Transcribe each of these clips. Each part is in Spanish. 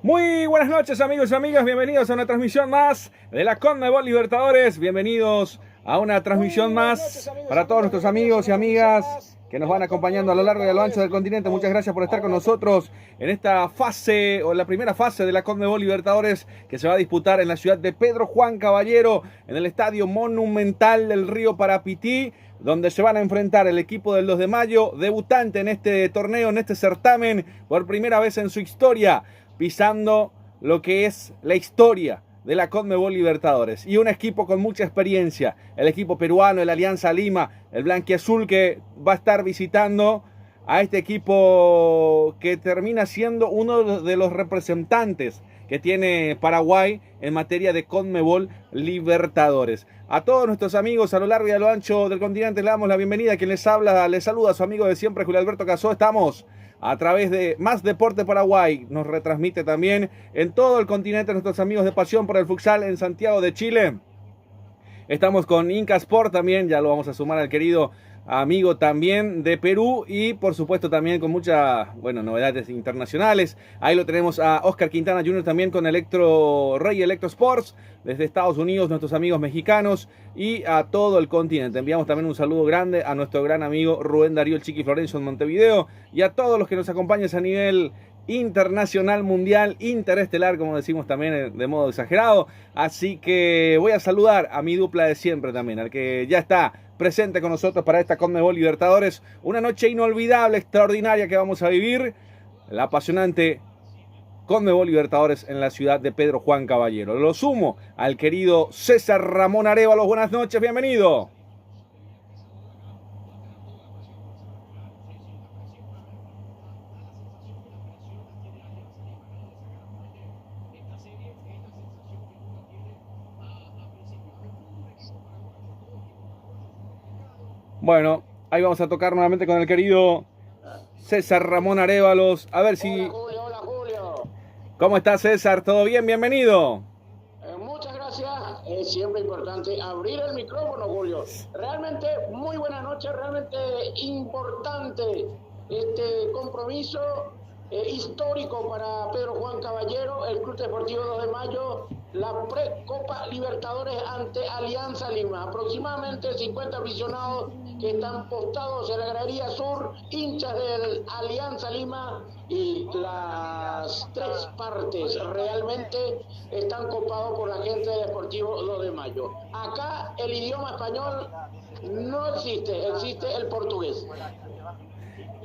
Muy buenas noches, amigos y amigas, bienvenidos a una transmisión más de la CONMEBOL Libertadores, bienvenidos a una transmisión más para todos nuestros amigos y amigas que nos van acompañando a lo largo y a lo ancho del continente. Muchas gracias por estar con nosotros en esta fase, o en la primera fase de la CONMEBOL Libertadores, que se va a disputar en la ciudad de Pedro Juan Caballero, en el Estadio Monumental del Río Parapití, donde se van a enfrentar el equipo del 2 de mayo, debutante en este torneo, en este certamen, por primera vez en su historia, pisando lo que es la historia de la CONMEBOL Libertadores. Y un equipo con mucha experiencia, el equipo peruano, el Alianza Lima, el blanquiazul, que va a estar visitando a este equipo que termina siendo uno de los representantes que tiene Paraguay en materia de CONMEBOL Libertadores. A todos nuestros amigos a lo largo y a lo ancho del continente le damos la bienvenida. Quien les habla, les saluda a su amigo de siempre, Julio Alberto Casó. Estamos a través de Más Deporte Paraguay. Nos retransmite también en todo el continente nuestros amigos de Pasión por el Futsal en Santiago de Chile. Estamos con Inca Sport también, ya lo vamos a sumar al querido amigo también de Perú, y por supuesto también con muchas, novedades internacionales. Ahí lo tenemos a Oscar Quintana Jr. también con Rey Electro Sports desde Estados Unidos, nuestros amigos mexicanos y a todo el continente. Enviamos también un saludo grande a nuestro gran amigo Rubén Darío el Chiqui Florencio en Montevideo y a todos los que nos acompañan a nivel internacional, mundial, interestelar, como decimos también de modo exagerado. Así que voy a saludar a mi dupla de siempre también, al que ya está presente con nosotros para esta CONMEBOL Libertadores. Una noche inolvidable, extraordinaria que vamos a vivir. La apasionante CONMEBOL Libertadores en la ciudad de Pedro Juan Caballero. Lo sumo al querido César Ramón Arévalos. Buenas noches, bienvenido. Bueno, ahí vamos a tocar nuevamente con el querido César Ramón Arévalos. A ver si... Hola Julio, hola Julio. ¿Cómo estás, César? ¿Todo bien? Bienvenido. Muchas gracias. Es siempre importante abrir el micrófono, Julio. Realmente muy buena noche, realmente importante este compromiso histórico para Pedro Juan Caballero, el Club Deportivo 2 de Mayo, la Pre-Copa Libertadores ante Alianza Lima. Aproximadamente 50 aficionados que están postados en la gradería sur, hinchas del Alianza Lima, y las tres partes realmente están copados por la gente del Deportivo 2 de Mayo. Acá el idioma español no existe, existe el portugués.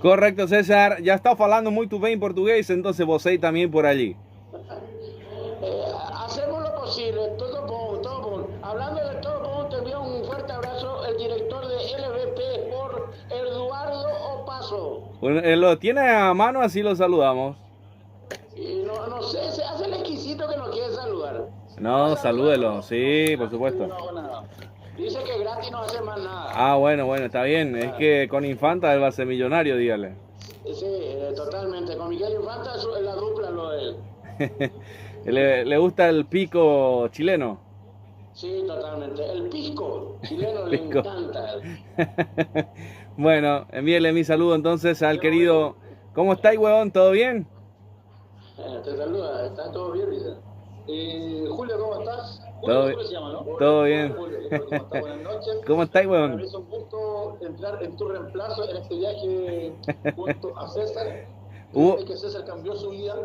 Correcto, César. Ya está falando muito bem portugués, entonces vos ahí también por allí. Hacemos lo posible, todo bon, todo bon. Hablando de todo bon, te envío un fuerte abrazo, el director de LVP Sport, Eduardo Opaso. Bueno, lo tiene a mano, así lo saludamos. Y no sé, se hace el exquisito que nos quiere saludar. No, salúdelo, sí, por supuesto. Dice que gratis no hace más nada. Ah, bueno, está bien. Es que con Infanta él va a ser millonario, dígale. Sí, totalmente. Con Miguel Infanta es la dupla lo de él. ¿Le gusta el pico chileno? Sí, totalmente. El pisco chileno le encanta. Bueno, envíele mi saludo entonces al querido... ¿Cómo estáis, huevón? ¿Todo bien? Te saluda, está todo bien, dice. Julio, ¿cómo estás? Todo, Julio se llama, ¿no? todo bien. Julio, ¿cómo estás? Buenas noches. ¿Cómo estáis, Para huevón? mí es un gusto entrar en tu reemplazo en este viaje junto a César. Desde que César cambió su vida.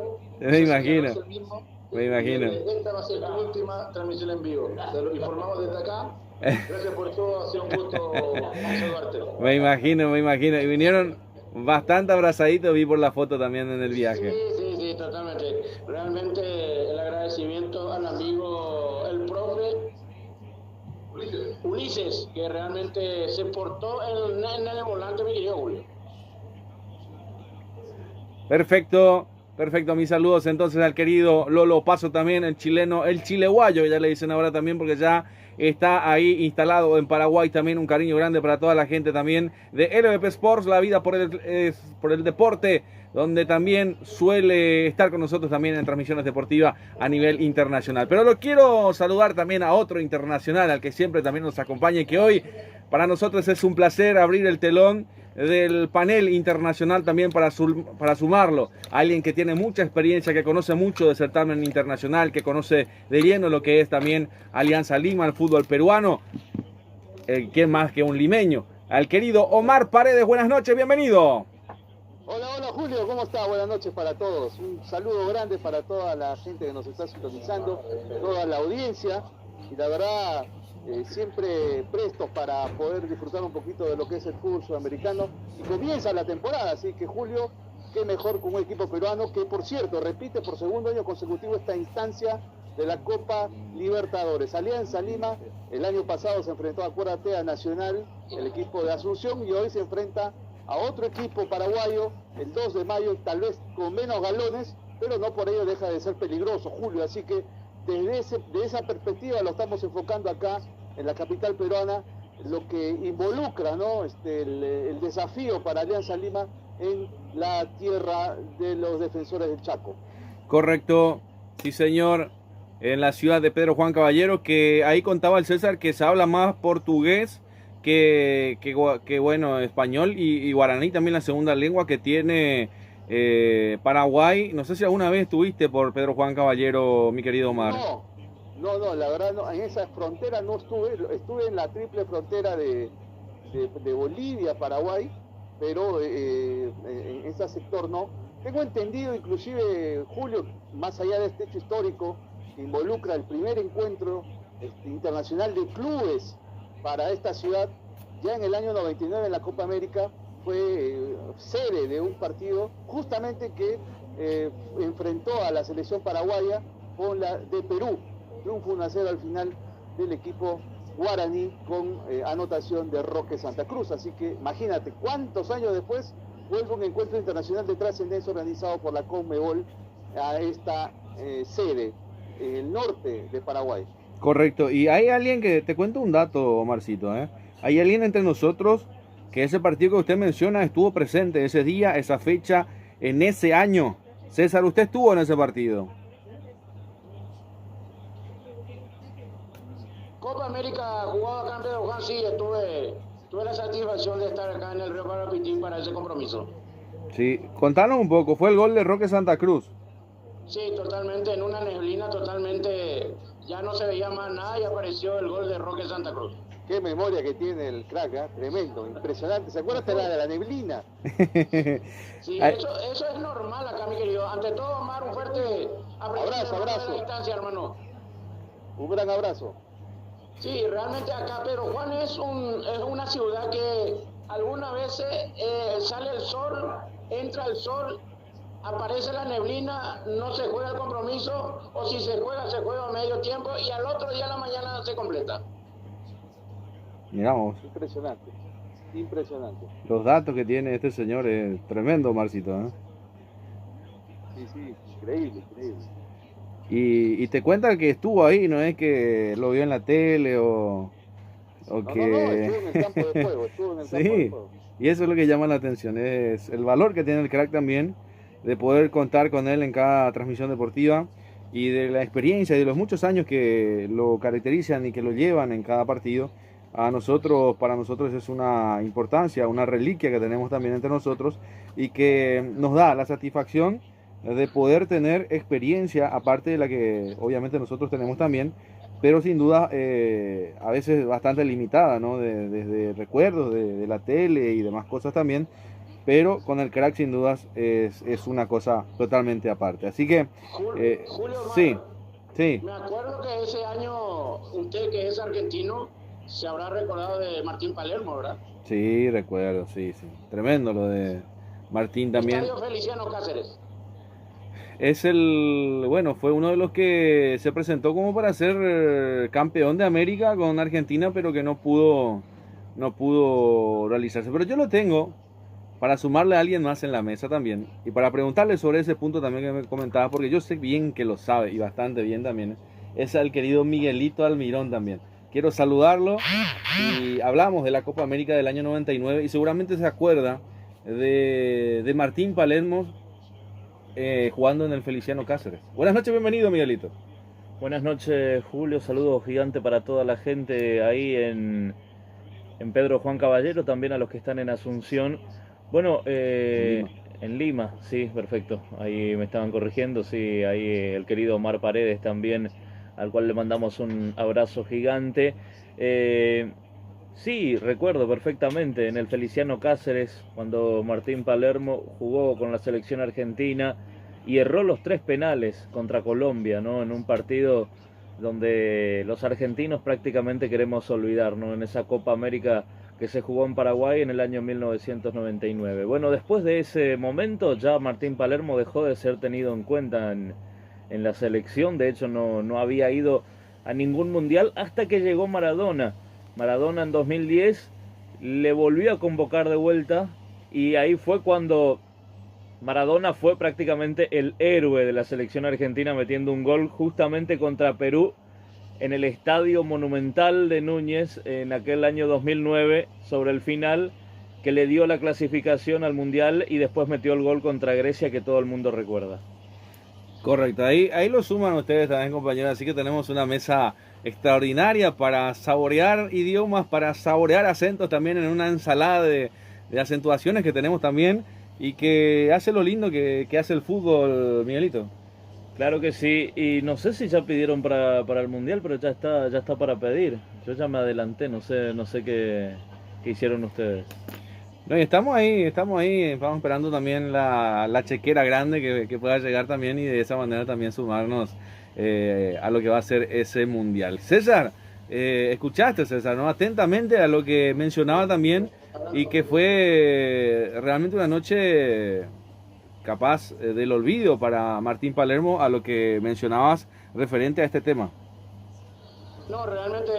Me imagino. Es el mismo. Me imagino. Esta va a ser la última transmisión en vivo. Te lo informamos desde acá. Gracias por todo, ha sido un gusto saludarte. Me imagino. Y vinieron bastante abrazaditos, vi por la foto también en el viaje. Sí, totalmente. Realmente el agradecimiento al amigo, el profe Ulises, que realmente se portó en el volante, mi querido Julio. Perfecto, mis saludos entonces al querido Lolo Paso también, el chileno, el chileguayo, ya le dicen ahora también porque ya está ahí instalado en Paraguay. También un cariño grande para toda la gente también de LVP Sports, la vida por el deporte, donde también suele estar con nosotros también en transmisiones deportivas a nivel internacional. Pero lo quiero saludar también a otro internacional, al que siempre también nos acompaña y que hoy para nosotros es un placer abrir el telón del panel internacional también para sumarlo. Alguien que tiene mucha experiencia, que conoce mucho de certamen internacional, que conoce de lleno lo que es también Alianza Lima, el fútbol peruano. ¿Quién más que un limeño? Al querido Omar Paredes, buenas noches, bienvenido. Hola Julio, ¿cómo está? Buenas noches para todos. Un saludo grande para toda la gente que nos está sintonizando, toda la audiencia. Y la verdad, siempre prestos para poder disfrutar un poquito de lo que es el fútbol sudamericano. Y comienza la temporada, así que Julio, qué mejor con un equipo peruano que, por cierto, repite por segundo año consecutivo esta instancia de la Copa Libertadores. Alianza Lima el año pasado se enfrentó, acuérdate, a Nacional, el equipo de Asunción, y hoy se enfrenta a otro equipo paraguayo el 2 de mayo, tal vez con menos galones, pero no por ello deja de ser peligroso, Julio. Así que de esa perspectiva lo estamos enfocando acá en la capital peruana, lo que involucra, ¿no? el desafío para Alianza Lima en la tierra de los defensores del Chaco. Correcto, sí señor, en la ciudad de Pedro Juan Caballero, que ahí contaba el César que se habla más portugués que bueno, español y guaraní, también la segunda lengua que tiene Paraguay. No sé si alguna vez estuviste por Pedro Juan Caballero, mi querido Omar. No, la verdad no, en esa frontera no estuve en la triple frontera de Bolivia, Paraguay, pero en ese sector no. Tengo entendido, inclusive, Julio, más allá de este hecho histórico, que involucra el primer encuentro internacional de clubes para esta ciudad, ya en el año 99 en la Copa América fue sede de un partido justamente que enfrentó a la selección paraguaya con la de Perú. Triunfo 1-0 al final del equipo guaraní con anotación de Roque Santa Cruz. Así que imagínate cuántos años después vuelve un encuentro internacional de trascendencia organizado por la Conmebol a esta sede en el norte de Paraguay. Correcto, y hay alguien que, te cuento un dato, Omarcito, hay alguien entre nosotros que ese partido que usted menciona estuvo presente ese día, esa fecha, en ese año. César, ¿usted estuvo en ese partido? Copa América jugado acá en Pedro Juan, sí, tuve la satisfacción de estar acá en el Río Parapitín para ese compromiso. Sí, contanos un poco, fue el gol de Roque Santa Cruz. Sí, totalmente, en una neblina totalmente, ya no se veía más nada y apareció el gol de Roque Santa Cruz. Qué memoria que tiene el crack, tremendo, impresionante. ¿Se acuerdan de la neblina? Sí, eso es normal acá, mi querido. Ante todo, Omar, un fuerte abrazo. De la distancia, hermano. Un gran abrazo. Sí, realmente acá Pedro Juan es una ciudad que algunas veces sale el sol, entra el sol, aparece la neblina, no se juega el compromiso, o si se juega a medio tiempo y al otro día a la mañana se completa. Miramos. Impresionante. Los datos que tiene este señor es tremendo, Marcito. Sí, increíble. Y te cuenta que estuvo ahí, no es que lo vio en la tele o No, que... estuvo en el campo de juego, Sí, y eso es lo que llama la atención, es el valor que tiene el crack también, de poder contar con él en cada transmisión deportiva y de la experiencia y de los muchos años que lo caracterizan y que lo llevan en cada partido. Para nosotros es una importancia, una reliquia que tenemos también entre nosotros y que nos da la satisfacción de poder tener experiencia, aparte de la que obviamente nosotros tenemos también, pero sin duda a veces bastante limitada, ¿no? Desde recuerdos de la tele y demás cosas también, pero con el crack sin dudas es una cosa totalmente aparte. Así que, Julio, sí. Me acuerdo que ese año usted, que es argentino, se habrá recordado de Martín Palermo, ¿verdad? Sí, recuerdo, sí. Tremendo lo de Martín también. Estadio Feliciano Cáceres. Fue uno de los que se presentó como para ser campeón de América con Argentina, pero que no pudo realizarse. Pero yo lo tengo para sumarle a alguien más en la mesa también y para preguntarle sobre ese punto también que me comentaba, porque yo sé bien que lo sabe y bastante bien también. Es al querido Miguelito Almirón también. Quiero saludarlo y hablamos de la Copa América del año 99 y seguramente se acuerda de Martín Palermo jugando en el Feliciano Cáceres. Buenas noches, bienvenido Miguelito. Buenas noches, Julio, saludos gigante para toda la gente ahí en en Pedro Juan Caballero, también a los que están en Asunción. Bueno, en Lima, sí, perfecto. Ahí me estaban corrigiendo, sí, ahí el querido Omar Paredes también, al cual le mandamos un abrazo gigante. Sí, recuerdo perfectamente en el Feliciano Cáceres, cuando Martín Palermo jugó con la selección argentina y erró los 3 penales contra Colombia, ¿no? En un partido donde los argentinos prácticamente queremos olvidar, ¿no? En esa Copa América que se jugó en Paraguay en el año 1999. Bueno, después de ese momento ya Martín Palermo dejó de ser tenido en cuenta en la selección. De hecho no había ido a ningún mundial hasta que llegó Maradona. Maradona en 2010 le volvió a convocar de vuelta y ahí fue cuando Maradona fue prácticamente el héroe de la selección argentina, metiendo un gol justamente contra Perú en el Estadio Monumental de Núñez en aquel año 2009 sobre el final, que le dio la clasificación al Mundial, y después metió el gol contra Grecia que todo el mundo recuerda. Correcto, ahí lo suman ustedes también, compañeros, así que tenemos una mesa extraordinaria para saborear idiomas, para saborear acentos también, en una ensalada de acentuaciones que tenemos también, y que hace lo lindo que hace el fútbol, Miguelito. Claro que sí, y no sé si ya pidieron para el Mundial, pero ya está para pedir. Yo ya me adelanté, no sé qué hicieron ustedes. No, y estamos ahí, estamos esperando también la chequera grande que pueda llegar también, y de esa manera también sumarnos a lo que va a ser ese Mundial. César, escuchaste, César, ¿no? Atentamente a lo que mencionaba también, y que fue realmente una noche capaz del olvido para Martín Palermo, a lo que mencionabas referente a este tema. No, realmente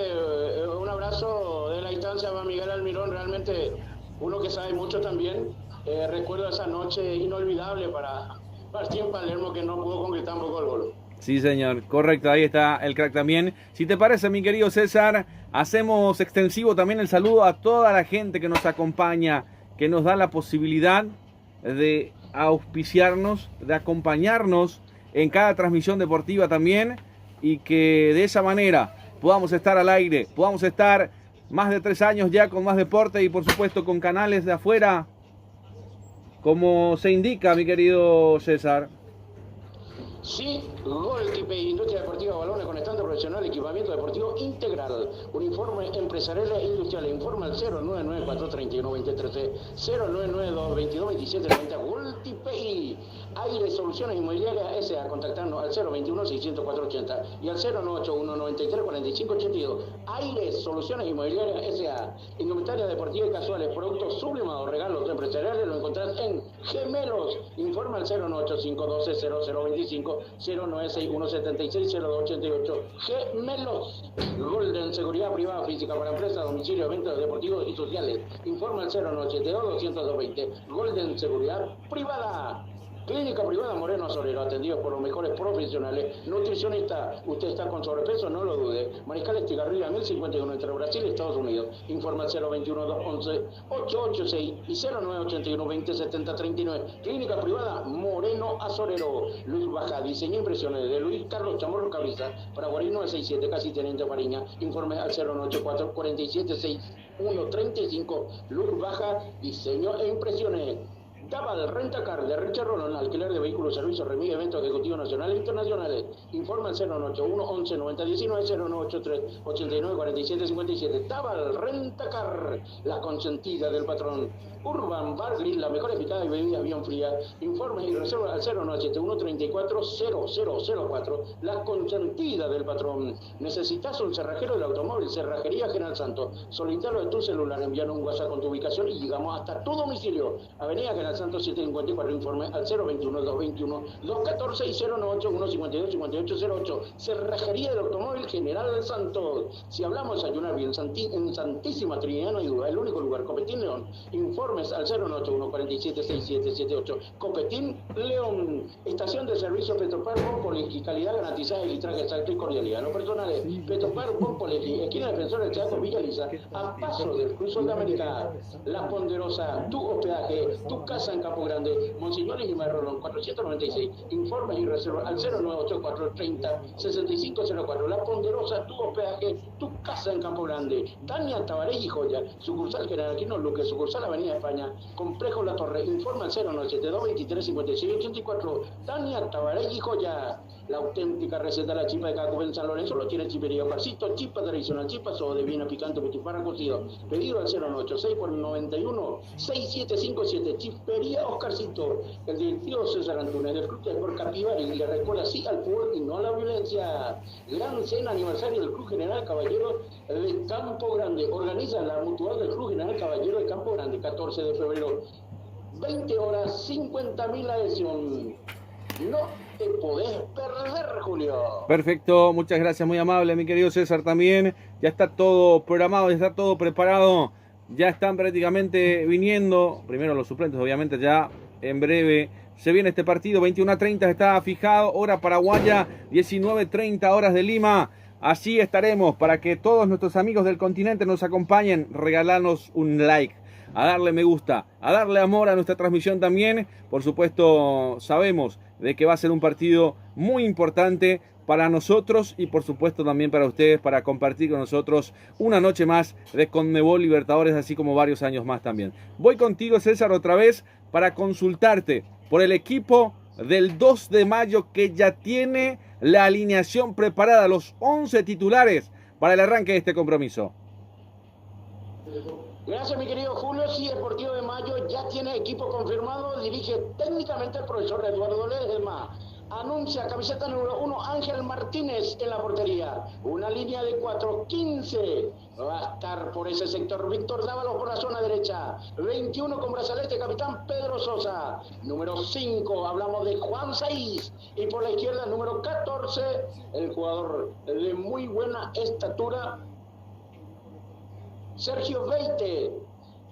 un abrazo de la instancia a Miguel Almirón, realmente uno que sabe mucho también. Recuerdo esa noche inolvidable para Martín Palermo, que no pudo concretar un poco el gol. Sí, señor, correcto, ahí está el crack también. Si te parece, mi querido César, hacemos extensivo también el saludo a toda la gente que nos acompaña, que nos da la posibilidad de auspiciarnos, de acompañarnos en cada transmisión deportiva también, y que de esa manera podamos estar al aire, podamos estar más de 3 años ya con Más Deporte, y por supuesto con canales de afuera, como se indica, mi querido César. Sí, Goltipe, Industria Deportiva Balones con estando profesional, equipamiento deportivo integral, uniforme empresarial e industrial. Informa al 099-431-2013, 099-222-2790. Goltipe, Aire Soluciones Inmobiliarias S.A. Contactarnos al 021-600-480 y al 0981-93-4582. Aire Soluciones Inmobiliarias S.A. Indumentaria deportiva y casuales, productos sublimados, regalos empresariales, lo encontrás en Gemelos. Informa al 098-512-0025, 0961-76-0288. Gemelos. Golden Seguridad Privada Física para empresas, domicilio, eventos deportivos y sociales. Informa al 0972-200-220. Golden Seguridad Privada. Clínica Privada Moreno Azorero, atendidos por los mejores profesionales. Nutricionista, usted está con sobrepeso, no lo dude. Mariscal Estigarribia, 1051, entre Brasil y Estados Unidos. Informa al 021-211-886 y 0981-2070-39. Clínica Privada Moreno Azorero. Luz Baja, diseño e impresiones de Luis Carlos Chamorro Cabriza, para Guarín 967, casi Teniente Fariña. Informe al 094-4761-35. Luz Baja, diseño e impresiones. Tabal Rentacar de Richard Rolón, alquiler de vehículos, servicios, remite, eventos ejecutivos nacionales e internacionales. Informa al 091 11 90 19 0983 89 47 57. Tabal Rentacar, la consentida del patrón. Urban Bar Grill, la mejor picada y bebidas bien frías. Informes y reservas al 0971 34 0004, la consentida del patrón. ¿Necesitas un cerrajero del automóvil? Cerrajería General Santos. Solicítalo de tu celular, envíanos un WhatsApp con tu ubicación y llegamos hasta tu domicilio. Avenida General Santos 754, informe al 021-221-214 y 098-152-5808. Cerrajería del automóvil General Santos. Si hablamos de ayunar bien, en Santísima Trinidad no hay duda, el único lugar. Copetín León. Informes al 091-476778. Copetín León. Estación de servicio Petropar Pópolis y calidad garantizada y litraje exacto y cordialidad. Los personales Petropar Pópolis, esquina Defensor del Teatro Villa Lisa, a paso del Cruz de América. La Ponderosa, tu hospedaje, tu casa casa en Campo Grande, Monseñor y Rolón, 496. Informes y reservas al 0984 30 6504. La Ponderosa, tu hospedaje, tu casa en Campo Grande. Tania Tabaré y Joya, sucursal General Quino Luque, sucursal Avenida España, Complejo La Torre. Informa al 0972 23 56 84. Tania Tabaré y Joya. La auténtica receta de la chipa de Caco en San Lorenzo lo tiene Chipería Oscarcito, chipa tradicional, chipa o de viena picante, butifarra cocido. Pedido al 096 por 91 6757. Chipería Oscarcito. El directivo César Antunes del Club de Sport Capivari le recuerda sí al fútbol y no a la violencia. Gran cena aniversario del Club General Caballero de Campo Grande. Organiza la mutual del Club General Caballero de Campo Grande, 14 de febrero. 20 horas, 50.000 adhesión. No te podés perder, Julio. Perfecto, muchas gracias, muy amable, mi querido César también. Ya está todo programado, ya está todo preparado. Ya están prácticamente viniendo, primero los suplentes, obviamente, ya en breve se viene este partido. 21:30 está fijado, hora paraguaya, 19:30 horas de Lima. Así estaremos para que todos nuestros amigos del continente nos acompañen. Regalarnos un like, a darle me gusta, a darle amor a nuestra transmisión también. Por supuesto, sabemos de que va a ser un partido muy importante para nosotros y por supuesto también para ustedes, para compartir con nosotros una noche más de Conmebol Libertadores, así como varios años más también. Voy contigo, César, otra vez para consultarte por el equipo del 2 de mayo que ya tiene la alineación preparada, los 11 titulares para el arranque de este compromiso. Gracias, mi querido Julio. Sí, el Deportivo de Mayo ya tiene equipo confirmado. Dirige técnicamente el profesor Eduardo Ledesma. Anuncia camiseta número 1, Ángel Martínez en la portería. Una línea de 4-15. Va a estar por ese sector Víctor Dávalos por la zona derecha. 21 con brazalete, capitán Pedro Sosa. Número 5, hablamos de Juan Saiz. Y por la izquierda, número 14, el jugador de muy buena estatura, Sergio Veite.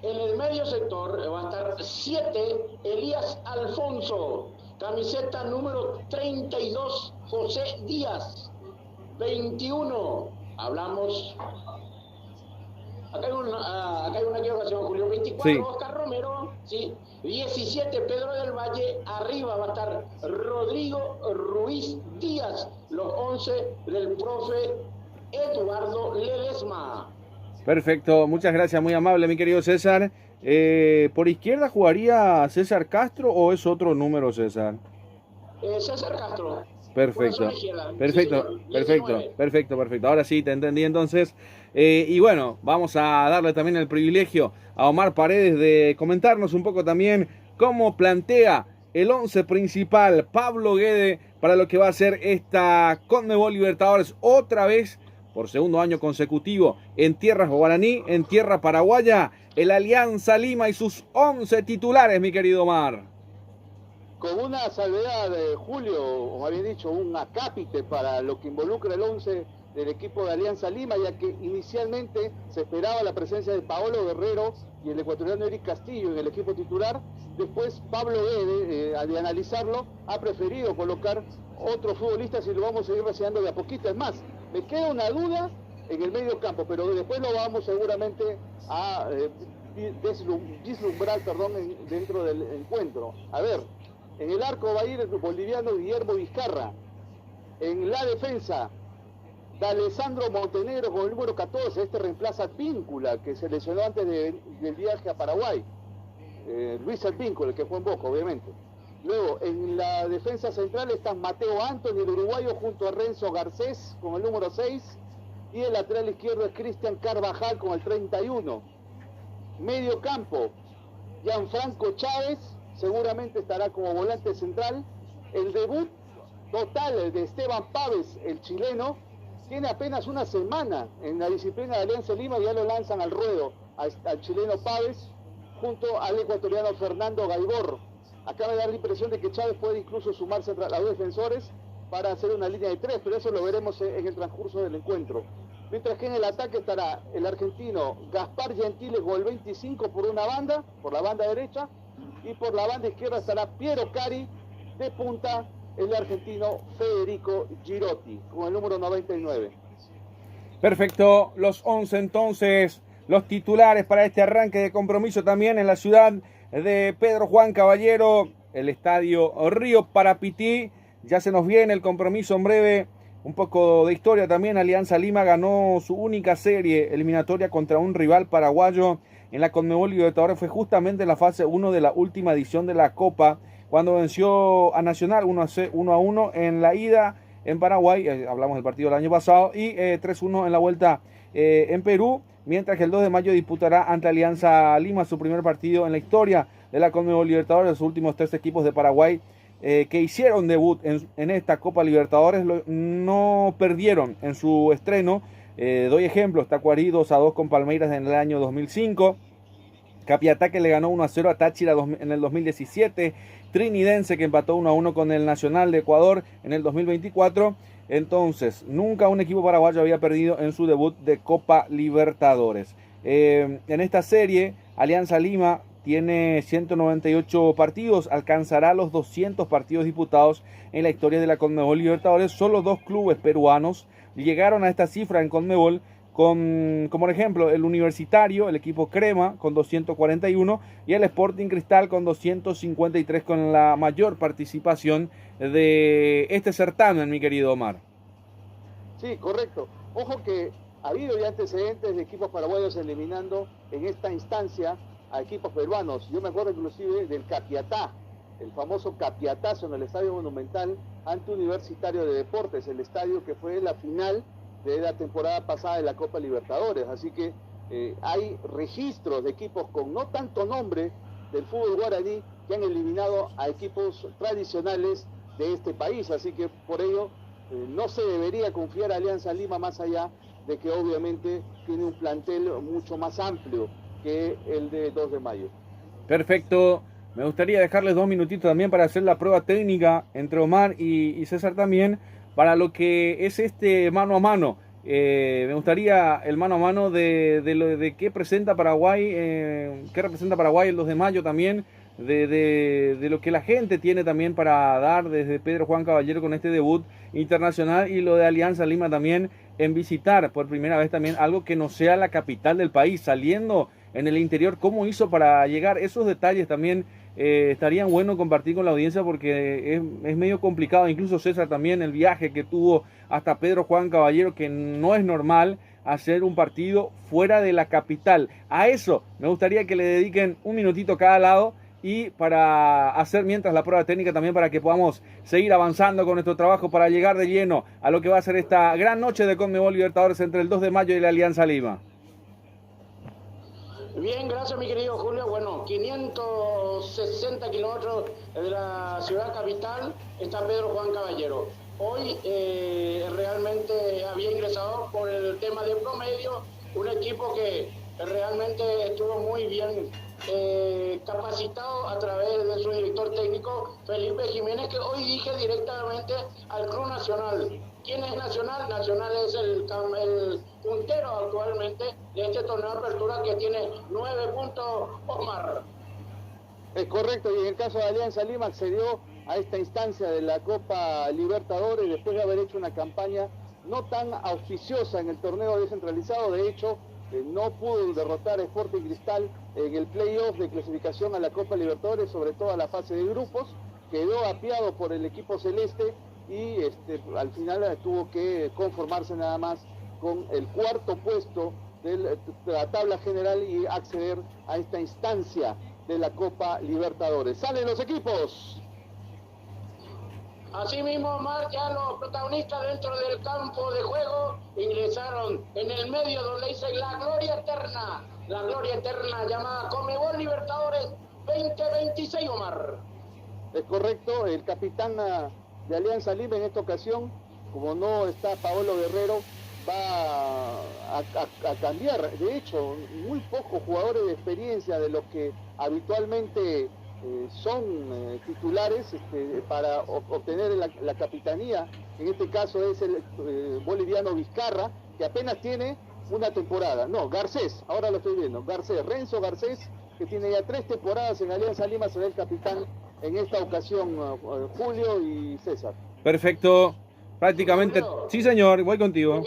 En el medio sector va a estar 7, Elías Alfonso. Camiseta número 32, José Díaz. 21, hablamos. Acá hay una equivocación, Julio. 24, sí. Oscar Romero. ¿Sí? 17, Pedro del Valle. Arriba va a estar Rodrigo Ruiz Díaz. Los 11 del profe Eduardo Ledesma. Perfecto, muchas gracias, muy amable, mi querido César. ¿Por izquierda jugaría César Castro o es otro número, César? César Castro. Perfecto, perfecto. Ahora sí, te entendí entonces. Y bueno, vamos a darle también el privilegio a Omar Paredes de comentarnos un poco también cómo plantea el 11 principal Pablo Guede para lo que va a ser esta Conmebol Libertadores otra vez por segundo año consecutivo en tierras guaraní, en tierra paraguaya, el Alianza Lima y sus 11 titulares, mi querido Omar. Con una salvedad de Julio, o más bien dicho, un acápite para lo que involucra el 11 del equipo de Alianza Lima, ya que inicialmente se esperaba la presencia de Paolo Guerrero y el ecuatoriano Eric Castillo en el equipo titular. Después Pablo Guede, al analizarlo, ha preferido colocar otros futbolistas y lo vamos a ir reseñando de a poquito. Es más, me queda una duda en el medio campo, pero después lo vamos seguramente a vislumbrar dentro del encuentro. A ver, en el arco va a ir el boliviano Guillermo Vizcarra. En la defensa, D'Alessandro Montenegro con el número 14. Este reemplaza a Víncula, que se lesionó antes del viaje a Paraguay. Luis Advíncula, el que fue en Boca, obviamente. Luego, en la defensa central están Mateo Anthony, el uruguayo, junto a Renzo Garcés con el número 6. Y el lateral izquierdo es Cristian Carvajal con el 31. Medio campo, Gianfranco Chávez, seguramente estará como volante central. El debut total de Esteban Páez, el chileno, tiene apenas una semana en la disciplina de Alianza Lima, ya lo lanzan al ruedo al chileno Páez junto al ecuatoriano Fernando Gaibor. Acá me da la impresión de que Chávez puede incluso sumarse a los defensores para hacer una línea de 3, pero eso lo veremos en el transcurso del encuentro. Mientras que en el ataque estará el argentino Gaspar Gentile con el 25 por una banda, por la banda derecha, y por la banda izquierda estará Piero Cari, de punta el argentino Federico Girotti con el número 99. Perfecto, los 11 entonces, los titulares para este arranque de compromiso también en la ciudad de Pedro Juan Caballero, el estadio Río Parapití. Ya se nos viene el compromiso en breve. Un poco de historia también. Alianza Lima ganó su única serie eliminatoria contra un rival paraguayo en la Conmebol Libertadores. Fue justamente en la fase 1 de la última edición de la Copa, cuando venció a Nacional 1-1 en la ida en Paraguay. Hablamos del partido del año pasado. Y 3-1 en la vuelta en Perú. Mientras que el 2 de mayo disputará ante Alianza Lima su primer partido en la historia de la Conmebol Libertadores. Los últimos 3 equipos de Paraguay que hicieron debut en esta Copa Libertadores no perdieron en su estreno. Doy ejemplos: Tacuarí 2-2 con Palmeiras en el año 2005, Capiatá que le ganó 1-0 a Táchira en el 2017, Trinidense que empató 1-1 con el Nacional de Ecuador en el 2024. Entonces, nunca un equipo paraguayo había perdido en su debut de Copa Libertadores. En esta serie, Alianza Lima tiene 198 partidos, alcanzará los 200 partidos disputados en la historia de la Conmebol Libertadores. Solo 2 clubes peruanos llegaron a esta cifra en Conmebol, como por ejemplo el Universitario, el equipo Crema con 241 y el Sporting Cristal con 253, con la mayor participación de este certamen, mi querido Omar. Sí, correcto. Ojo que ha habido ya antecedentes de equipos paraguayos eliminando en esta instancia a equipos peruanos. Yo me acuerdo inclusive del Capiatá, el famoso Capiatazo en el Estadio Monumental ante Universitario de Deportes, el estadio que fue la final de la temporada pasada de la Copa Libertadores. Así que hay registros de equipos con no tanto nombre del fútbol guaraní que han eliminado a equipos tradicionales de este país. Así que por ello no se debería confiar a Alianza Lima, más allá de que obviamente tiene un plantel mucho más amplio que el de 2 de mayo. Perfecto. Me gustaría dejarles 2 minutitos también para hacer la prueba técnica entre Omar y César también, para lo que es este mano a mano. Me gustaría el mano a mano de qué presenta Paraguay, qué representa Paraguay el 2 de mayo también, de lo que la gente tiene también para dar desde Pedro Juan Caballero con este debut internacional, y lo de Alianza Lima también en visitar por primera vez también algo que no sea la capital del país, saliendo en el interior. ¿Cómo hizo para llegar? Esos detalles también estarían bueno compartir con la audiencia, porque es medio complicado. Incluso César también, el viaje que tuvo hasta Pedro Juan Caballero, que no es normal hacer un partido fuera de la capital. A eso me gustaría que le dediquen 1 minutito cada lado, y para hacer mientras la prueba técnica también, para que podamos seguir avanzando con nuestro trabajo para llegar de lleno a lo que va a ser esta gran noche de Conmebol Libertadores entre el 2 de mayo y la Alianza Lima. Bien, gracias mi querido Julio. Bueno, 560 kilómetros de la ciudad capital está Pedro Juan Caballero. Hoy realmente había ingresado por el tema de promedio un equipo que realmente estuvo muy bien capacitado a través de su director técnico Felipe Jiménez, que hoy dije directamente al Club Nacional. ¿Quién es Nacional? Nacional es el puntero actualmente de este torneo de apertura, que tiene 9 puntos, Omar. Es correcto, y en el caso de Alianza Lima accedió a esta instancia de la Copa Libertadores después de haber hecho una campaña no tan auspiciosa en el torneo descentralizado. De hecho, no pudo derrotar a Sporting Cristal en el playoff de clasificación a la Copa Libertadores, sobre todo a la fase de grupos. Quedó apiado por el equipo celeste y al final tuvo que conformarse nada más con el 4º puesto de la tabla general y acceder a esta instancia de la Copa Libertadores. ¡Salen los equipos! Así mismo, Omar, ya los protagonistas dentro del campo de juego ingresaron en el medio, donde dice la gloria eterna llamada Conmebol Libertadores 2026, Omar. Es correcto, el capitán de Alianza Lima en esta ocasión, como no está Paolo Guerrero, va a cambiar. De hecho, muy pocos jugadores de experiencia de los que habitualmente son titulares para obtener la capitanía. En este caso es el boliviano Vizcarra, que apenas tiene una temporada. No, Garcés, ahora lo estoy viendo. Renzo Garcés, que tiene ya 3 temporadas en Alianza Lima, será el capitán en esta ocasión, Julio y César. Perfecto. Prácticamente, sí señor, voy contigo. Le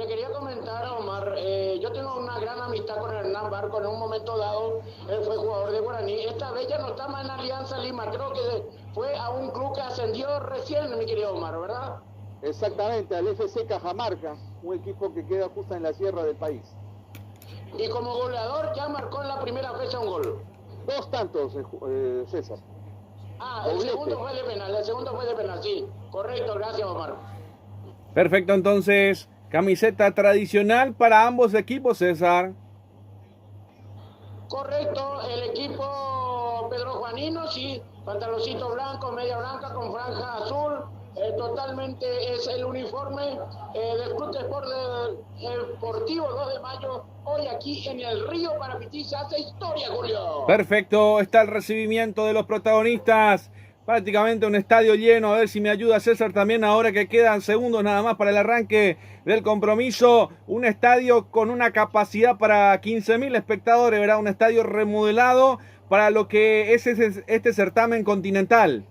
quería comentar, Omar, yo tengo una gran amistad con Hernán Vargas. Marco, en un momento dado, él fue jugador de Guaraní. Esta vez ya no está más en Alianza Lima, creo que fue a un club que ascendió recién, mi querido Omar, ¿verdad? Exactamente, al FC Cajamarca, un equipo que queda justo en la sierra del país. Y como goleador ya marcó en la primera fecha un gol. 2 tantos, César. El segundo fue de penal, sí. Correcto, gracias, Omar. Perfecto, entonces, camiseta tradicional para ambos equipos, César. Correcto, el equipo Pedro Juanino, sí, pantaloncito blanco, media blanca con franja azul. Totalmente es el uniforme del Club de Sport Deportivo 2 de Mayo. Hoy aquí en el Río Parapití se hace historia, Julio. Perfecto, está el recibimiento de los protagonistas. Prácticamente un estadio lleno. A ver si me ayuda César también ahora que quedan segundos nada más para el arranque del compromiso. Un estadio con una capacidad para 15.000 espectadores, ¿verdad? Un estadio remodelado para lo que es este certamen continental.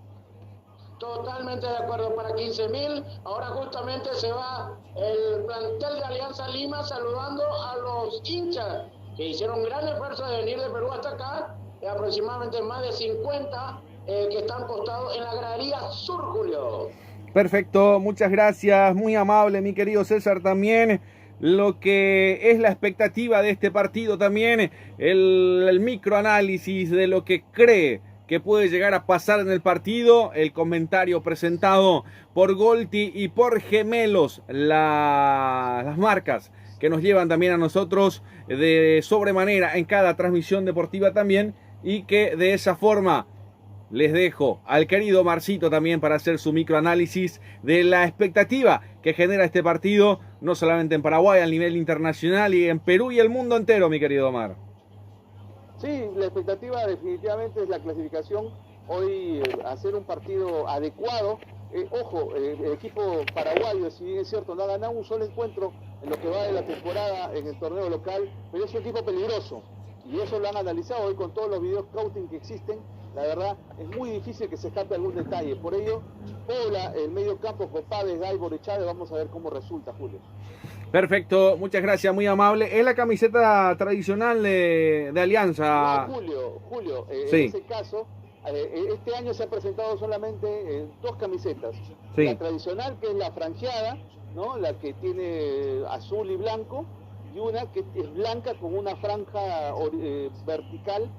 Totalmente de acuerdo, para 15.000. Ahora justamente se va el plantel de Alianza Lima saludando a los hinchas que hicieron un gran esfuerzo de venir de Perú hasta acá. Aproximadamente más de 50 que están postados en la gradería sur, Julio. Perfecto, muchas gracias, muy amable mi querido César también. Lo que es la expectativa de este partido también, el microanálisis de lo que cree que puede llegar a pasar en el partido, el comentario presentado por Golti y por Gemelos, las marcas que nos llevan también a nosotros de sobremanera en cada transmisión deportiva también, y que de esa forma les dejo al querido Marcito también para hacer su microanálisis de la expectativa que genera este partido, no solamente en Paraguay, a nivel internacional, y en Perú y el mundo entero, mi querido Omar. Sí, la expectativa definitivamente es la clasificación. Hoy hacer un partido adecuado. Ojo, el equipo paraguayo, si bien es cierto, no ha ganado un solo encuentro en lo que va de la temporada en el torneo local, pero es un equipo peligroso. Y eso lo han analizado hoy con todos los videos scouting que existen. La verdad, es muy difícil que se escape algún detalle. Por ello, Pobla, el medio campo con Pávez, Gaibor y Chávez, vamos a ver cómo resulta, Julio. Perfecto, muchas gracias, muy amable. Es la camiseta tradicional de Alianza. No, Julio, sí. En ese caso, este año se han presentado solamente 2 camisetas. Sí. La tradicional, que es la franjeada, ¿no? La que tiene azul y blanco, y una que es blanca con una franja vertical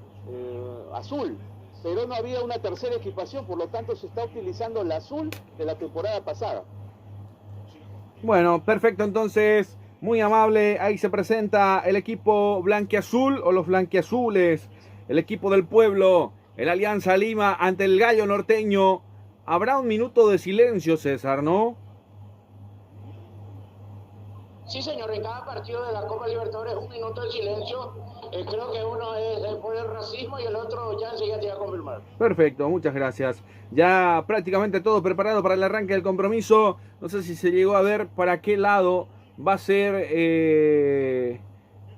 azul. Pero no había una tercera equipación, por lo tanto se está utilizando la azul de la temporada pasada. Bueno, perfecto, entonces, muy amable, ahí se presenta el equipo blanquiazul o los blanquiazules, el equipo del pueblo, el Alianza Lima ante el Gallo Norteño. Habrá un minuto de silencio, César, ¿no? Sí, señor, en cada partido de la Copa Libertadores 1 minuto de silencio. Creo que uno es por el racismo y el otro ya enseguida te va a confirmar. Perfecto, muchas gracias. Ya prácticamente todo preparado para el arranque del compromiso. No sé si se llegó a ver para qué lado va a ser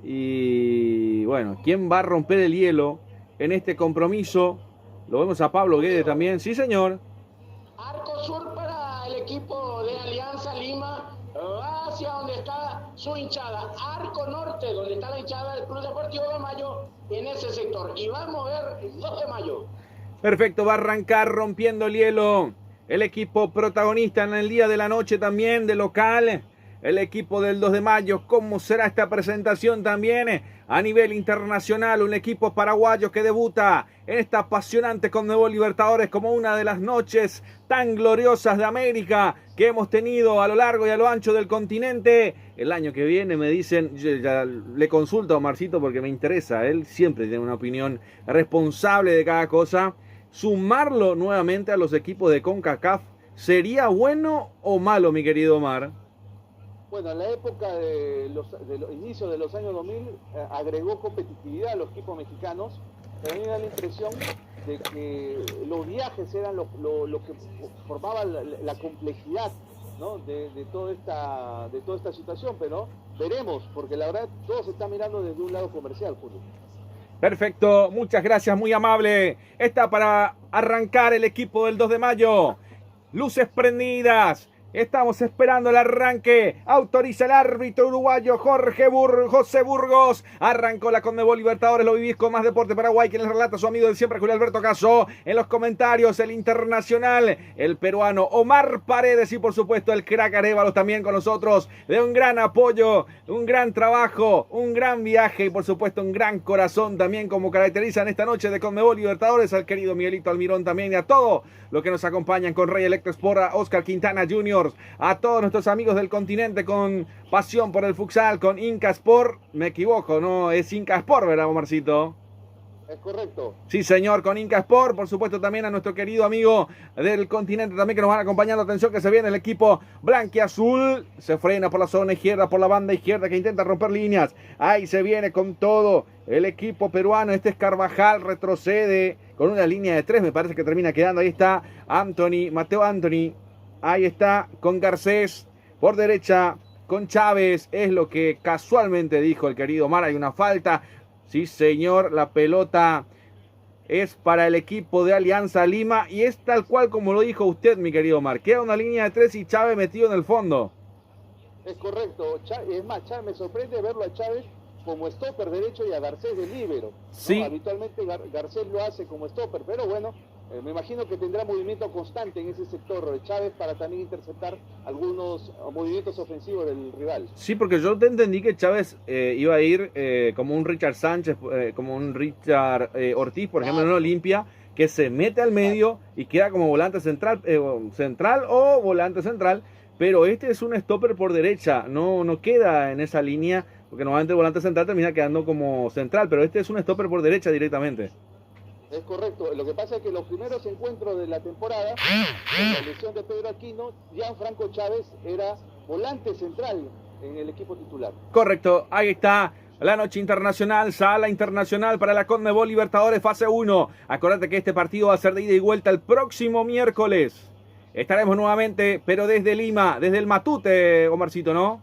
y bueno, quién va a romper el hielo en este compromiso. Lo vemos a Pablo Guede también. Sí, señor. Arco sur para el equipo de Alianza Lima. Va hacia donde está su hinchada. Arco norte, donde está la hinchada del Club Deportivo 2 de Mayo, en ese sector. Y va a mover 2 de Mayo. Perfecto, va a arrancar rompiendo el hielo el equipo protagonista en el día de la noche también de local. El equipo del 2 de Mayo, ¿cómo será esta presentación también a nivel internacional? Un equipo paraguayo que debuta en esta apasionante Conmebol Libertadores como una de las noches tan gloriosas de América que hemos tenido a lo largo y a lo ancho del continente. El año que viene me dicen, yo ya le consulto a Marcito porque me interesa, él siempre tiene una opinión responsable de cada cosa. Sumarlo nuevamente a los equipos de CONCACAF, ¿sería bueno o malo, mi querido Omar? Bueno, en la época de los inicios de los años 2000 agregó competitividad a los equipos mexicanos, pero a mí me da la impresión de que los viajes eran lo que formaba la complejidad, ¿no? de toda esta situación, pero veremos, porque la verdad todo se está mirando desde un lado comercial, Julio. Perfecto, muchas gracias, muy amable. Está para arrancar el equipo del 2 de Mayo. Luces prendidas, Estamos esperando el arranque. Autoriza el árbitro uruguayo José Burgos. Arrancó la Conmebol Libertadores. Lo vivís con Más Deporte Paraguay. Quien les relata su amigo de siempre, Julio Alberto Caso. En los comentarios, el internacional, el peruano Omar Paredes. Y por supuesto, el crack Arévalos también con nosotros. De un gran apoyo, un gran trabajo, un gran viaje. Y por supuesto, un gran corazón también, como caracterizan esta noche de Conmebol Libertadores. Al querido Miguelito Almirón también. Y a todo lo que nos acompañan con Rey Electro Sport, a Oscar Quintana Jr., a todos nuestros amigos del continente con pasión por el futsal, con Inca Sport. Me equivoco, ¿no? Es Inca Sport, ¿verdad, Omarcito? Es correcto. Sí, señor, con Inca Sport. Por supuesto, también a nuestro querido amigo del continente también que nos van acompañando. Atención que se viene el equipo blanquiazul. Se frena por la zona izquierda, por la banda izquierda que intenta romper líneas. Ahí se viene con todo el equipo peruano. Este es Carvajal, retrocede con una línea de 3. Me parece que termina quedando. Ahí está Mateo Anthony. Ahí está con Garcés. Por derecha con Chávez. Es lo que casualmente dijo el querido Omar. Hay una falta. Sí, señor, la pelota es para el equipo de Alianza Lima y es tal cual como lo dijo usted, mi querido Omar. Queda una línea de 3 y Chávez metido en el fondo. Es correcto. Es más, Chávez, me sorprende verlo a Chávez como stopper derecho y a Garcés de líbero, ¿no? Sí. Habitualmente Garcés lo hace como stopper, pero bueno, me imagino que tendrá movimiento constante en ese sector de Chávez para también interceptar algunos movimientos ofensivos del rival. Sí, porque yo te entendí que Chávez iba a ir como un Richard Sánchez, como un Richard Ortiz, por ejemplo, en Olimpia, que se mete al medio y queda como volante central o volante central, pero este es un stopper por derecha, no queda en esa línea, porque normalmente el volante central termina quedando como central, pero este es un stopper por derecha directamente. Es correcto. Lo que pasa es que los primeros encuentros de la temporada, con la lesión de Pedro Aquino, Gianfranco Chávez era volante central en el equipo titular. Correcto, ahí está la noche internacional, sala internacional para la Conmebol Libertadores fase 1. Acuérdate que este partido va a ser de ida y vuelta el próximo miércoles. Estaremos nuevamente, pero desde Lima, desde el Matute, Omarcito, ¿no?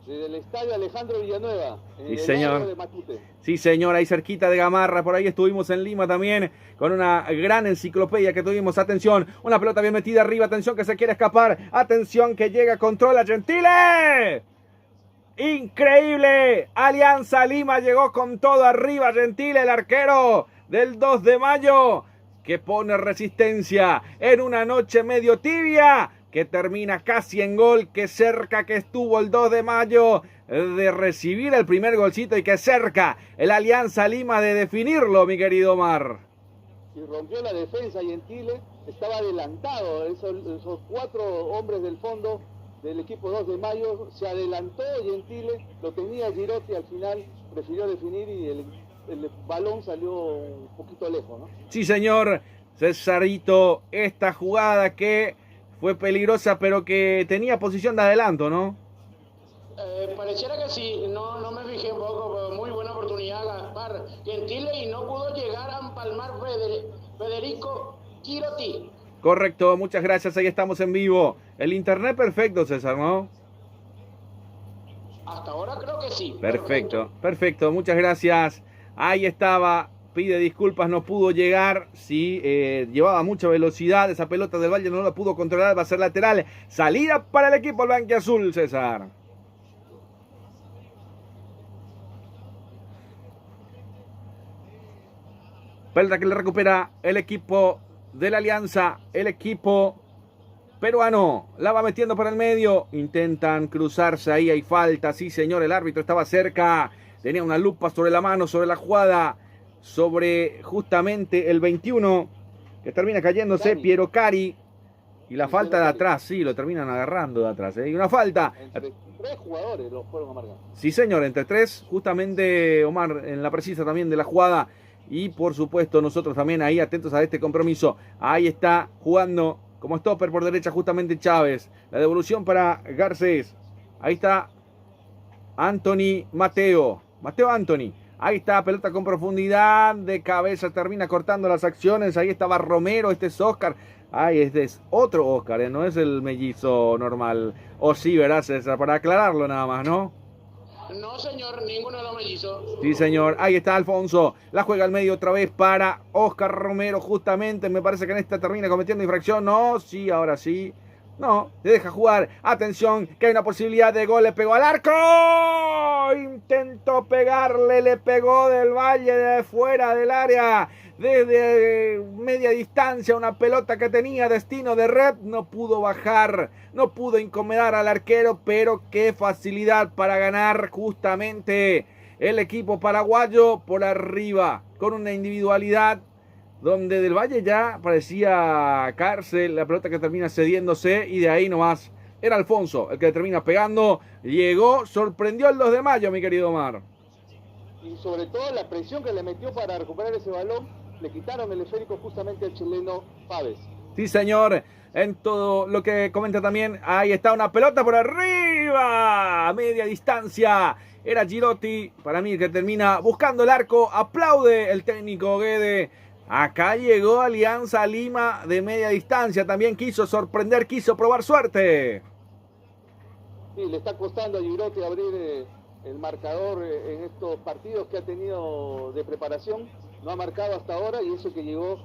Desde el estadio Alejandro Villanueva, en Sí, el señor. barrio de Matute. Sí, señor, ahí cerquita de Gamarra, por ahí estuvimos en Lima también, con una gran enciclopedia que tuvimos. Atención, una pelota bien metida arriba, atención que se quiere escapar, atención que llega, controla Gentile. Increíble, Alianza Lima llegó con todo arriba, Gentile, el arquero del 2 de mayo, que pone resistencia en una noche medio tibia, que termina casi en gol, que cerca que estuvo el 2 de mayo de recibir el primer golcito y que cerca el Alianza Lima de definirlo, mi querido Omar. Y rompió la defensa, Gentile estaba adelantado, esos 4 hombres del fondo del equipo 2 de mayo, se adelantó Gentile, lo tenía Girotti, al final prefirió definir y el balón salió un poquito lejos, ¿no? Sí, señor, Cesarito, esta jugada que fue peligrosa, pero que tenía posición de adelanto, ¿no? Pareciera que sí, no me fijé un poco, pero muy buena oportunidad Gaspar Gentile y no pudo llegar a empalmar Federico Girotti. Correcto, muchas gracias, ahí estamos en vivo. El internet perfecto, César, ¿no? Hasta ahora creo que sí. Perfecto, muchas gracias. Ahí estaba, pide disculpas, no pudo llegar, sí, llevaba mucha velocidad, esa pelota del Valle no la pudo controlar, va a ser lateral, salida para el equipo blanquiazul, César. Pelota que le recupera el equipo de la Alianza, el equipo peruano, la va metiendo por el medio, intentan cruzarse, ahí hay falta, sí señor, el árbitro estaba cerca, tenía una lupa sobre la mano, sobre la jugada, sobre justamente el 21, que termina cayéndose, Piero Cari, y la falta de atrás, sí, lo terminan agarrando de atrás, y una falta. Entre 3 jugadores los fueron a marcar. Sí señor, entre 3, justamente Omar en la precisa también de la jugada, y por supuesto nosotros también ahí atentos a este compromiso. Ahí está jugando como stopper por derecha justamente Chávez. La devolución para Garcés. Ahí está Mateo Anthony. Ahí está, pelota con profundidad de cabeza, termina cortando las acciones. Ahí estaba Romero, este es Oscar. Ay, este es otro Oscar, no es el mellizo normal. O sí, ¿verdad, César? Para aclararlo nada más, ¿no? No, señor, ninguno de los mellizos. Sí, señor. Ahí está Alfonso. La juega al medio otra vez para Oscar Romero, justamente. Me parece que en esta termina cometiendo infracción. No, sí, ahora sí. No, le deja jugar. Atención, que hay una posibilidad de gol. Le pegó al arco. Intentó pegarle, le pegó del Valle de fuera del área. Desde media distancia, una pelota que tenía destino de red. No pudo bajar, no pudo incomodar al arquero, pero qué facilidad para ganar justamente el equipo paraguayo por arriba. Con una individualidad donde del Valle ya parecía cárcel, la pelota que termina cediéndose y de ahí nomás era Alfonso el que termina pegando, llegó, sorprendió el 2 de mayo, mi querido Omar. Y sobre todo la presión que le metió para recuperar ese balón, le quitaron el esférico justamente al chileno Pávez. Sí, señor, en todo lo que comenta también, ahí está una pelota por arriba, a media distancia, era Girotti, para mí el que termina buscando el arco, aplaude el técnico Guede. Acá llegó Alianza Lima de media distancia, también quiso sorprender, quiso probar suerte. Sí, le está costando a Girotti abrir el marcador en estos partidos que ha tenido de preparación. No ha marcado hasta ahora y eso que llegó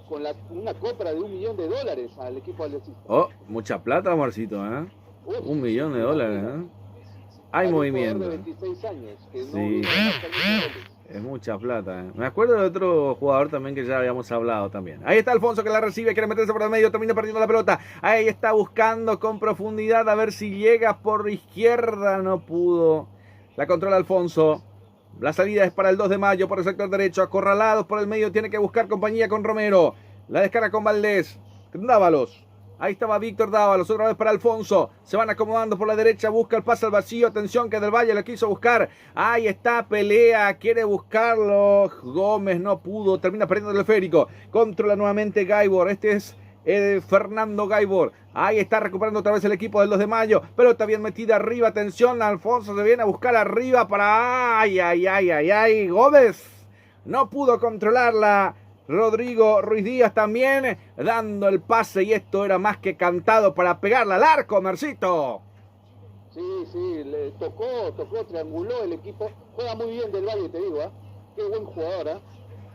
con una compra de $1 millón al equipo aliancista. Oh, mucha plata, Amorcito, ¿eh? Uf, $1 millón, ¿eh? Hay movimiento. De 26 años, que Sí. No Es mucha plata, ¿eh? Me acuerdo de otro jugador también que ya habíamos hablado también. Ahí está Alfonso que la recibe, quiere meterse por el medio, termina perdiendo la pelota. Ahí está buscando con profundidad a ver si llega por izquierda, no pudo. La controla Alfonso. La salida es para el 2 de mayo por el sector derecho, acorralados por el medio, tiene que buscar compañía con Romero. La descarga con Valdés, Dávalos. Ahí estaba Víctor Dávalos, otra vez para Alfonso. Se van acomodando por la derecha, busca el pase al vacío. Atención que Del Valle lo quiso buscar. Ahí está, pelea, quiere buscarlo. Gómez no pudo, termina perdiendo el esférico. Controla nuevamente Gaibor. Este es Fernando Gaibor. Ahí está recuperando otra vez el equipo del 2 de mayo. Pelota bien metida arriba, atención. Alfonso se viene a buscar arriba para... ¡Ay! Gómez no pudo controlarla. Rodrigo Ruiz Díaz también dando el pase y esto era más que cantado para pegarla al arco, Marcito. Sí, le tocó, trianguló el equipo. Juega muy bien Del Valle, te digo, ¿eh? Qué buen jugador, ¿eh?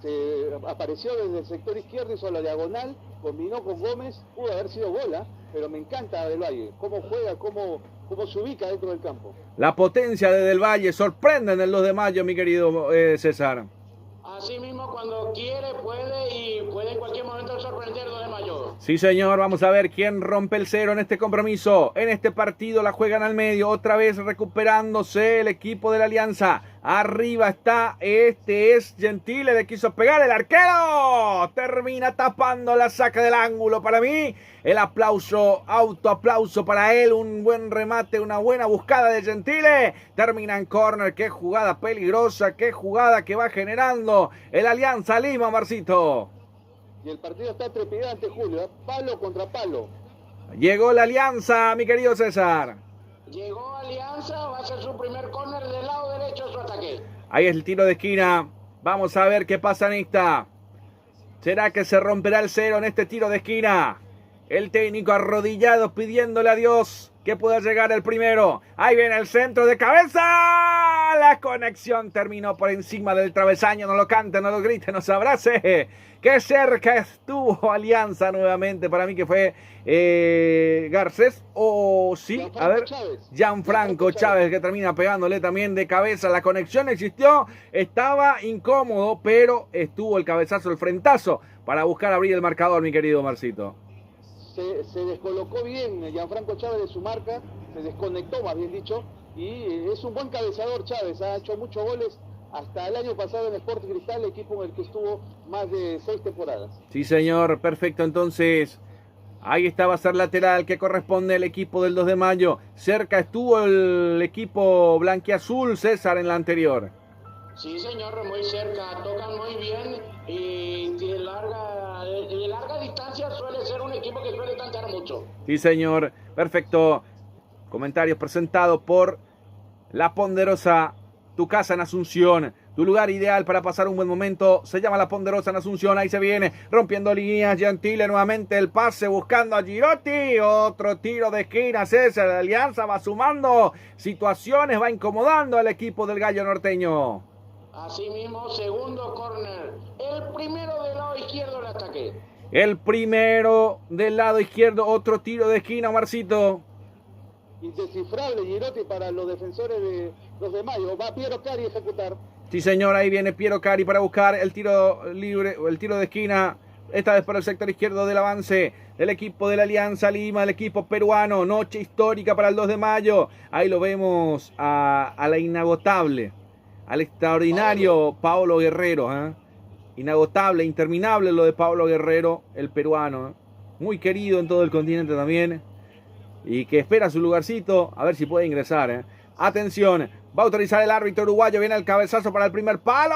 Se apareció desde el sector izquierdo, hizo la diagonal, combinó con Gómez, pudo haber sido bola, pero me encanta Del Valle, cómo juega, cómo se ubica dentro del campo. La potencia de Del Valle sorprende en el 2 de mayo, mi querido César. Así mismo, cuando quiere, puede y puede en cualquier momento sorprender 2 de mayo. Sí, señor, vamos a ver quién rompe el cero en este compromiso. En este partido la juegan al medio, otra vez recuperándose el equipo de la Alianza. Arriba está, este es Gentile, le quiso pegar el arquero. Termina tapando la saca del ángulo. Para mí, el aplauso, autoaplauso para él. Un buen remate, una buena buscada de Gentile. Termina en córner, qué jugada peligrosa, qué jugada que va generando el Alianza Lima, Marcito. Y el partido está trepidante, Julio, ¿eh? Palo contra palo. Llegó la Alianza, mi querido César. Llegó Alianza, va a ser su primer córner del lado derecho de su ataque. Ahí es el tiro de esquina. Vamos a ver qué pasa en esta. ¿Será que se romperá el cero en este tiro de esquina? El técnico arrodillado pidiéndole a Dios que pueda llegar el primero. Ahí viene el centro de cabeza. La conexión terminó por encima del travesaño. No lo cante, no lo grite, no se abrace. Qué cerca estuvo Alianza nuevamente. Para mí que fue Garcés o sí, a ver, Gianfranco Chávez que termina pegándole también de cabeza. La conexión existió, estaba incómodo, pero estuvo el cabezazo, el frentazo para buscar abrir el marcador, mi querido Marcito. Se descolocó bien Gianfranco Chávez de su marca, se desconectó más bien dicho, y es un buen cabezador Chávez, ha hecho muchos goles hasta el año pasado en Sporting Cristal, equipo en el que estuvo más de 6 temporadas. Sí señor, perfecto, entonces ahí estaba a ser lateral que corresponde al equipo del 2 de mayo, cerca estuvo el equipo blanquiazul, César, en la anterior. Sí señor, muy cerca, tocan muy bien y de larga distancia suele ser un equipo que suele cantar mucho. Sí señor, perfecto. Comentarios presentados por La Ponderosa, tu casa en Asunción. Tu lugar ideal para pasar un buen momento se llama La Ponderosa en Asunción. Ahí se viene rompiendo líneas. Gentile nuevamente el pase buscando a Girotti. Otro tiro de esquina. César, la Alianza va sumando situaciones, va incomodando al equipo del Gallo Norteño. Así mismo, segundo córner. El primero del lado izquierdo del ataque. El primero del lado izquierdo, otro tiro de esquina, Marcito. Indescifrable Girotti para los defensores de los de Mayo. Va Piero Cari a ejecutar. Sí, señor, ahí viene Piero Cari para buscar el tiro libre, o el tiro de esquina. Esta vez para el sector izquierdo del avance del equipo de la Alianza Lima, el equipo peruano. Noche histórica para el 2 de mayo. Ahí lo vemos a la inagotable, al extraordinario Paolo Guerrero. Inagotable, interminable lo de Paolo Guerrero, el peruano. Muy querido en todo el continente también. Y que espera su lugarcito, a ver si puede ingresar. Atención, va a autorizar el árbitro uruguayo, viene el cabezazo para el primer palo,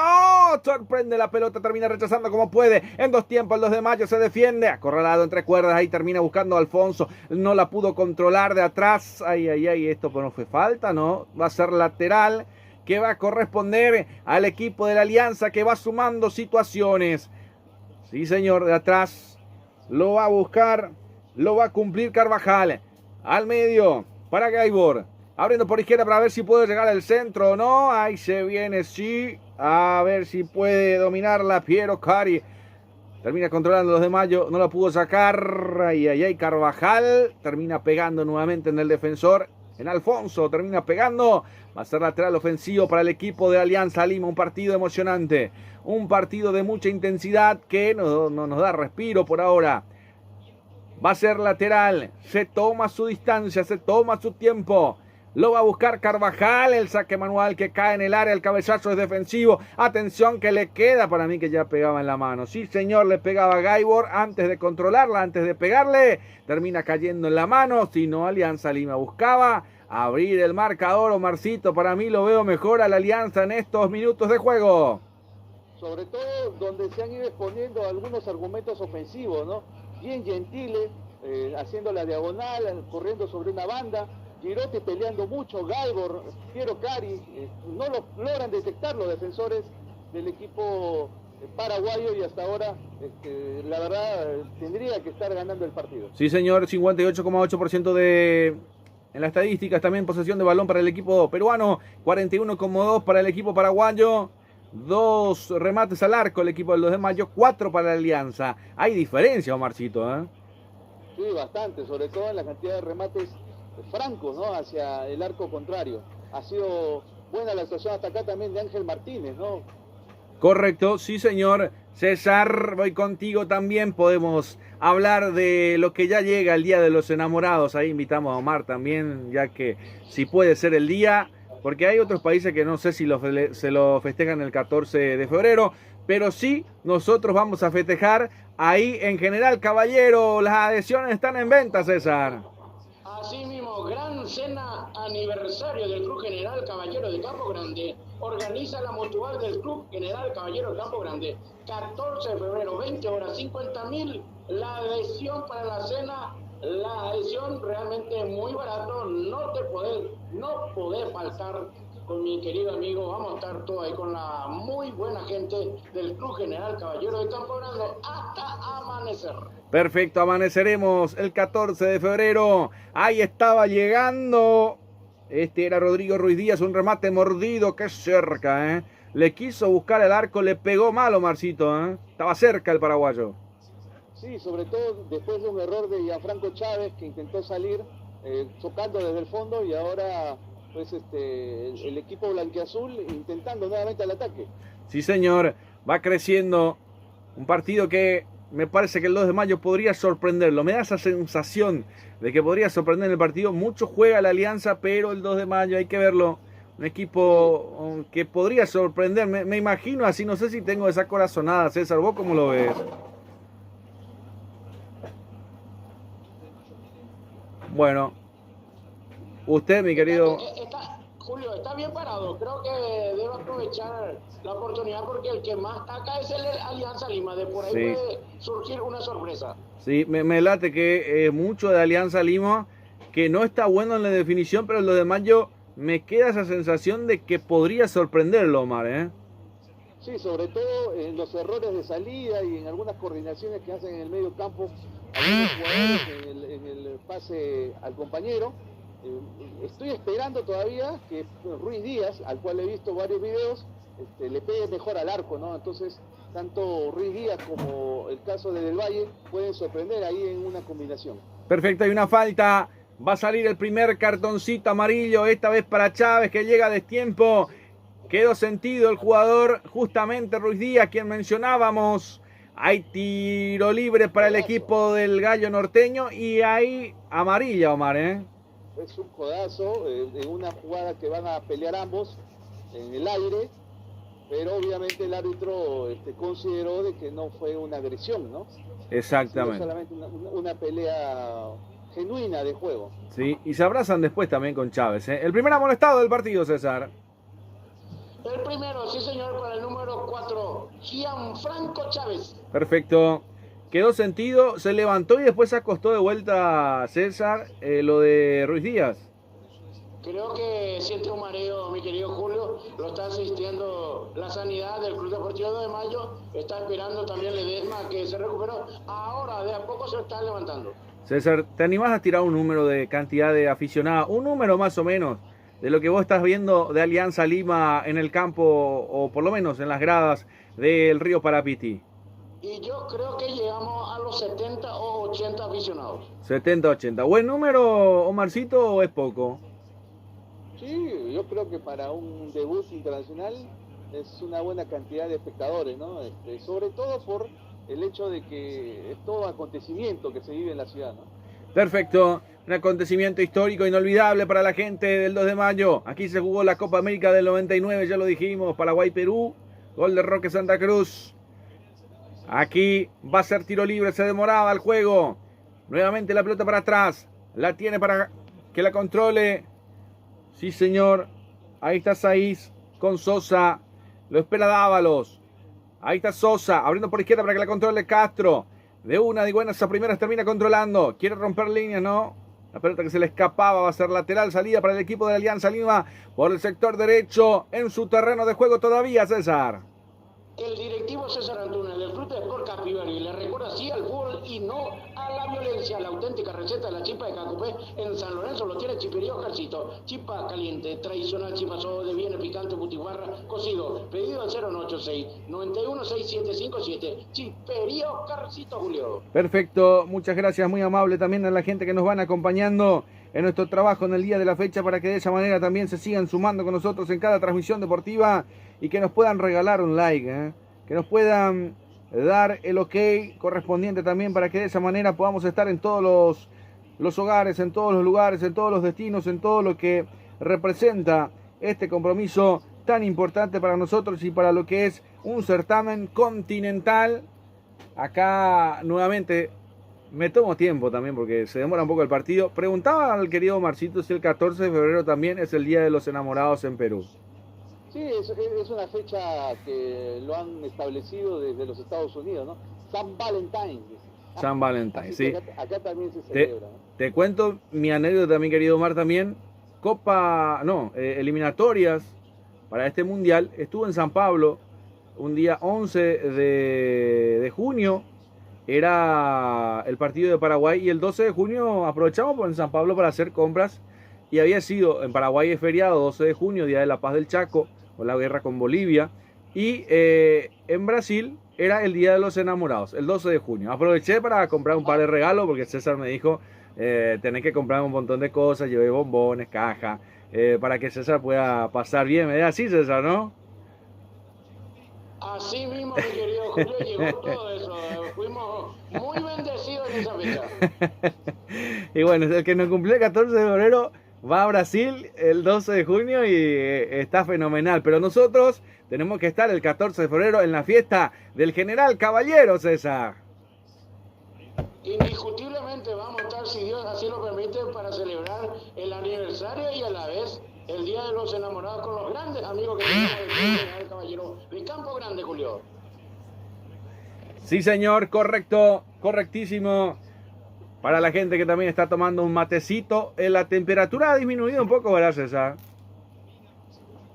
sorprende la pelota, termina rechazando como puede, en dos tiempos el 2 de mayo se defiende, acorralado entre cuerdas, ahí termina buscando a Alfonso, no la pudo controlar de atrás, ay, esto pues no fue falta, no, va a ser lateral, que va a corresponder al equipo de la Alianza, que va sumando situaciones, sí señor, de atrás, lo va a buscar, lo va a cumplir Carvajal, al medio, para Gaibor, abriendo por izquierda para ver si puede llegar al centro o no. Ahí se viene, sí. A ver si puede dominarla Piero Cari. Termina controlando los de Mayo. No la pudo sacar. Ay. Carvajal. Termina pegando nuevamente en el defensor. En Alfonso. Termina pegando. Va a ser lateral ofensivo para el equipo de Alianza Lima. Un partido emocionante. Un partido de mucha intensidad que no nos da respiro por ahora. Va a ser lateral. Se toma su distancia. Se toma su tiempo. Lo va a buscar Carvajal, el saque manual que cae en el área, el cabezazo es defensivo. Atención que le queda, para mí que ya pegaba en la mano. Sí señor, le pegaba a Gaibor antes de controlarla, antes de pegarle. Termina cayendo en la mano, si no Alianza Lima buscaba abrir el marcador. Omarcito, para mí lo veo mejor a la Alianza en estos minutos de juego. Sobre todo donde se han ido exponiendo algunos argumentos ofensivos, ¿no? Bien Gentile, haciendo la diagonal, corriendo sobre una banda. Girotti peleando mucho, Gaibor, Piero Cari, no lo logran detectar los defensores del equipo paraguayo y hasta ahora, la verdad, tendría que estar ganando el partido. Sí señor, 58,8% en las estadísticas, también posesión de balón para el equipo peruano, 41,2% para el equipo paraguayo, 2 remates al arco el equipo del 2 de mayo, 4 para la Alianza. Hay diferencia, Omarcito, ¿eh? Sí, bastante, sobre todo en la cantidad de remates francos, ¿no? Hacia el arco contrario. Ha sido buena la actuación hasta acá también de Ángel Martínez, ¿no? Correcto, sí señor. César, voy contigo también. Podemos hablar de lo que ya llega el Día de los Enamorados. Ahí invitamos a Omar también, ya que si puede ser el día, porque hay otros países que no sé si se lo festejan el 14 de febrero, pero sí, nosotros vamos a festejar ahí en General Caballero. Las adhesiones están en venta, César. Así mismo, gran cena aniversario del Club General Caballero de Campo Grande. Organiza la Mutual del Club General Caballero de Campo Grande. 14 de febrero, 20 horas, 50.000. La adhesión para la cena, la adhesión realmente muy barato. No podés faltar con mi querido amigo. Vamos a estar todos ahí con la muy buena gente del Club General Caballero de Campo Grande hasta amanecer. Perfecto, amaneceremos el 14 de febrero. Ahí estaba llegando. Este era Rodrigo Ruiz Díaz, un remate mordido, que cerca, ¿eh? Le quiso buscar el arco, le pegó mal Omarcito, ¿eh? Estaba cerca el paraguayo. Sí, sobre todo después de un error de Gianfranco Chávez, que intentó salir tocando desde el fondo, y ahora pues el equipo blanquiazul intentando nuevamente el ataque. Sí señor, va creciendo. Un partido que me parece que el 2 de mayo podría sorprenderlo. Me da esa sensación de que podría sorprender el partido. Mucho juega la Alianza, pero el 2 de mayo hay que verlo. Un equipo que podría sorprender. Me imagino así, no sé si tengo esa corazonada, César. ¿Vos cómo lo ves? Bueno, usted, mi querido... Julio, está bien parado. Creo que debe aprovechar la oportunidad porque el que más ataca es el Alianza Lima. De por ahí puede surgir una sorpresa. Sí, me late que mucho de Alianza Lima, que no está bueno en la definición, pero lo de mayo me queda esa sensación de que podría sorprenderlo, Omar, ¿eh? Sí, sobre todo en los errores de salida y en algunas coordinaciones que hacen en el medio campo algunos jugadores en el pase al compañero. Estoy esperando todavía que Ruiz Díaz, al cual he visto varios videos, le pegue mejor al arco, ¿no? Entonces tanto Ruiz Díaz como el caso de Del Valle pueden sorprender ahí en una combinación. Perfecto, hay una falta. Va a salir el primer cartoncito amarillo, esta vez para Chávez, que llega a destiempo. Quedó sentido el jugador, justamente Ruiz Díaz, quien mencionábamos. Hay tiro libre para el equipo del Gallo Norteño y hay amarilla, Omar, ¿eh? Es un codazo en una jugada que van a pelear ambos en el aire, pero obviamente el árbitro consideró de que no fue una agresión, ¿no? Exactamente. Sino solamente una pelea genuina de juego. Sí, y se abrazan después también con Chávez, ¿eh? El primer amonestado del partido, César. El primero, sí señor, para el número 4, Gianfranco Chávez. Perfecto. Quedó sentido, se levantó y después se acostó de vuelta César, lo de Ruiz Díaz. Creo que siente un mareo, mi querido Julio. Lo está asistiendo la sanidad del Club Deportivo 2 de Mayo. Está esperando también Ledesma, que se recuperó. Ahora, de a poco se está levantando. César, ¿te animás a tirar un número de cantidad de aficionados? Un número más o menos de lo que vos estás viendo de Alianza Lima en el campo, o por lo menos en las gradas del Río Parapiti. Y yo creo que llegamos a los 70 o 80 aficionados. 70, 80. ¿Buen número, Omarcito, o es poco? Sí, yo creo que para un debut internacional es una buena cantidad de espectadores, ¿no? Sobre todo por el hecho de que es todo acontecimiento que se vive en la ciudad, ¿no? Perfecto, un acontecimiento histórico inolvidable para la gente del 2 de mayo. Aquí se jugó la Copa América del 99, ya lo dijimos, Paraguay-Perú, gol de Roque Santa Cruz. Aquí va a ser tiro libre, se demoraba el juego. Nuevamente la pelota para atrás, la tiene para que la controle. Sí señor, ahí está Saiz con Sosa, lo espera Dávalos. Ahí está Sosa, abriendo por izquierda para que la controle Castro. De una, de buenas a primeras termina controlando. Quiere romper líneas, ¿no? La pelota que se le escapaba va a ser lateral, salida para el equipo de Alianza Lima por el sector derecho en su terreno de juego todavía, César. El directivo César Antunes del Club de Sport Capivari le recuerda sí al fútbol y no a la violencia. La auténtica receta de la chipa de Cacupé en San Lorenzo lo tiene Chipería Oscarcito. Chipa caliente, tradicional chipa sodo de viene picante, butifarra, cocido. Pedido al 086 916757. Chipería Oscarcito, Julio. Perfecto, muchas gracias, muy amable también a la gente que nos van acompañando en nuestro trabajo en el día de la fecha, para que de esa manera también se sigan sumando con nosotros en cada transmisión deportiva y que nos puedan regalar un like, que nos puedan dar el ok correspondiente también, para que de esa manera podamos estar en todos los hogares, en todos los lugares, en todos los destinos, en todo lo que representa este compromiso tan importante para nosotros y para lo que es un certamen continental. Acá nuevamente me tomo tiempo también porque se demora un poco el partido. Preguntaba al querido Marcito si el 14 de febrero también es el Día de los Enamorados en Perú. Sí, es una fecha que lo han establecido desde los Estados Unidos, ¿no? San Valentín. San Valentín, sí. Acá también se celebra, ¿no? Te cuento mi anécdota, mi querido Omar, también. Eliminatorias para este mundial. Estuve en San Pablo un día 11 de junio. Era el partido de Paraguay y el 12 de junio aprovechamos en San Pablo para hacer compras. Y había sido, en Paraguay es feriado, 12 de junio, Día de la Paz del Chaco, o la guerra con Bolivia. Y en Brasil era el Día de los Enamorados, el 12 de junio. Aproveché para comprar un par de regalos porque César me dijo, tenés que comprar un montón de cosas, llevé bombones, caja, para que César pueda pasar bien. Me da así, César, ¿no? Así mismo, mi querido Julio, llegó todo eso. Fuimos muy bendecidos en esa fecha. Y bueno, el que nos cumplió el 14 de febrero va a Brasil el 12 de junio y está fenomenal. Pero nosotros tenemos que estar el 14 de febrero en la fiesta del General Caballero, César. Indiscutiblemente vamos a estar, si Dios así lo permite, para celebrar el aniversario y a la vez el Día de los Enamorados con los grandes amigos que tenemos del General Caballero de Campo Grande, Julio. Sí, señor, correcto, correctísimo. Para la gente que también está tomando un matecito, la temperatura ha disminuido un poco, ¿verdad, César?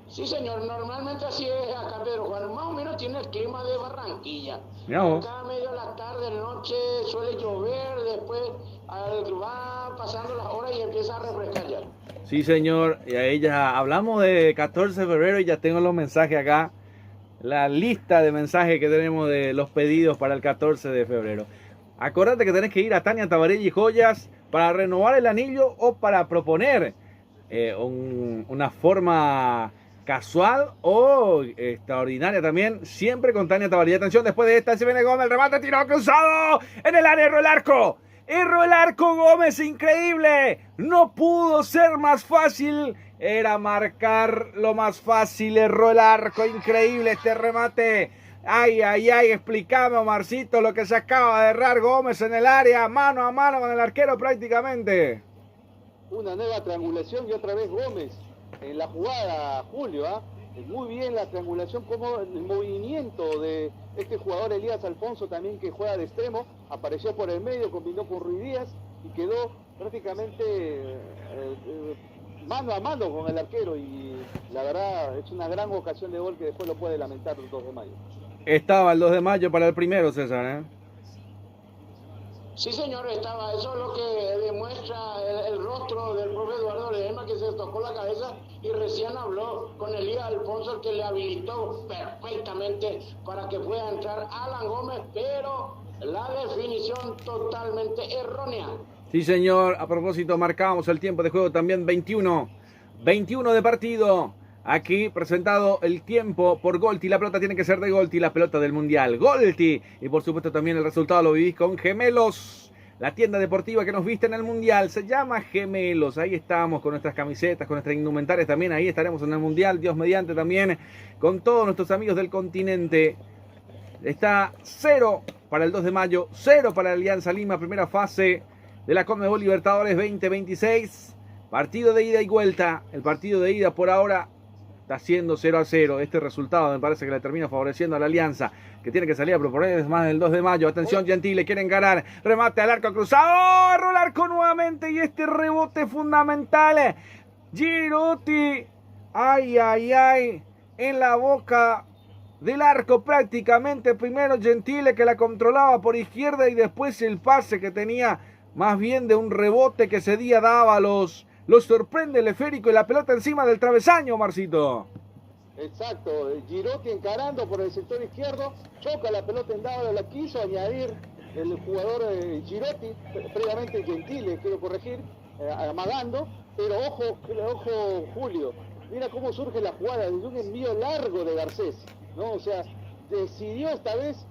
Sí, señor, normalmente así es acá, Pedro Juan. Más o menos tiene el clima de Barranquilla. Acá medio de la tarde, noche, suele llover, después va pasando las horas y empieza a refrescar ya. Sí, señor, y ahí ya hablamos de 14 de febrero y ya tengo los mensajes acá la lista de mensajes que tenemos de los pedidos para el 14 de febrero. Acordate que tenés que ir a Tania Tabarelli Joyas para renovar el anillo o para proponer una forma casual o extraordinaria también, siempre con Tania Tabarelli. Atención, después de esta se viene Gómez, el remate, tiro cruzado en el área, erró el arco. Erró el arco Gómez, increíble. No pudo ser más fácil. Era marcar lo más fácil. Erró el arco, increíble este remate. Ay, ay, ay, explícame, Omarcito, lo que se acaba de errar Gómez en el área, mano a mano con el arquero prácticamente. Una nueva triangulación y otra vez Gómez en la jugada, Julio, muy bien la triangulación, como el movimiento de este jugador Elías Alfonso también, que juega de extremo, apareció por el medio, combinó con Ruiz Díaz y quedó prácticamente mano a mano con el arquero, y la verdad es una gran ocasión de gol que después lo puede lamentar el 2 de mayo. Estaba el 2 de mayo para el primero, César, Sí, señor, estaba. Eso es lo que demuestra el rostro del profe Eduardo Ledesma, que se tocó la cabeza y recién habló con Elías Alfonso, el que le habilitó perfectamente para que pueda entrar Alan Gómez, pero la definición totalmente errónea. Sí, señor. A propósito, marcamos el tiempo de juego también, 21 de partido. Aquí presentado el tiempo por Golti. La pelota tiene que ser de Golti, la pelota del Mundial. Golti. Y por supuesto también el resultado lo vivís con Gemelos. La tienda deportiva que nos viste en el Mundial se llama Gemelos. Ahí estamos con nuestras camisetas, con nuestras indumentarias también. Ahí estaremos en el Mundial, Dios mediante también, con todos nuestros amigos del continente. Está 0 para el 2 de mayo, 0 para la Alianza Lima. Primera fase de la Conmebol Libertadores 2026. Partido de ida y vuelta. El partido de ida por ahora está siendo 0-0. Este resultado me parece que le termina favoreciendo a la Alianza, que tiene que salir a proponer más del 2 de mayo. Atención, Gentile, quieren ganar. Remate al arco cruzado. Erró el arco nuevamente y este rebote fundamental. Girotti. Ay, ay, ay. En la boca del arco prácticamente. Primero Gentile, que la controlaba por izquierda, y después el pase que tenía más bien de un rebote que ese día daba los sorprende el esférico y la pelota encima del travesaño, Marcito. Exacto, Girotti encarando por el sector izquierdo, choca la pelota en dado, la quiso añadir el jugador Girotti, previamente Gentile, quiero corregir, amagando, pero ojo Julio, mira cómo surge la jugada desde un envío largo de Garcés, ¿no? O sea, decidió esta vez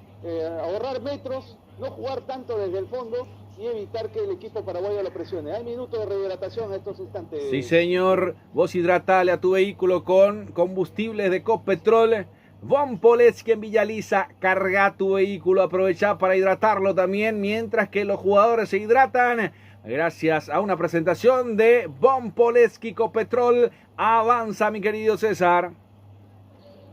ahorrar metros, no jugar tanto desde el fondo y evitar que el equipo paraguayo lo presione. Hay minutos de rehidratación en estos instantes. Sí, señor. Vos hidratale a tu vehículo con combustibles de Copetrol. Von Poleski en Villaliza. Carga tu vehículo. Aprovecha para hidratarlo también mientras que los jugadores se hidratan. Gracias a una presentación de Von Poleski Copetrol. Avanza, mi querido César.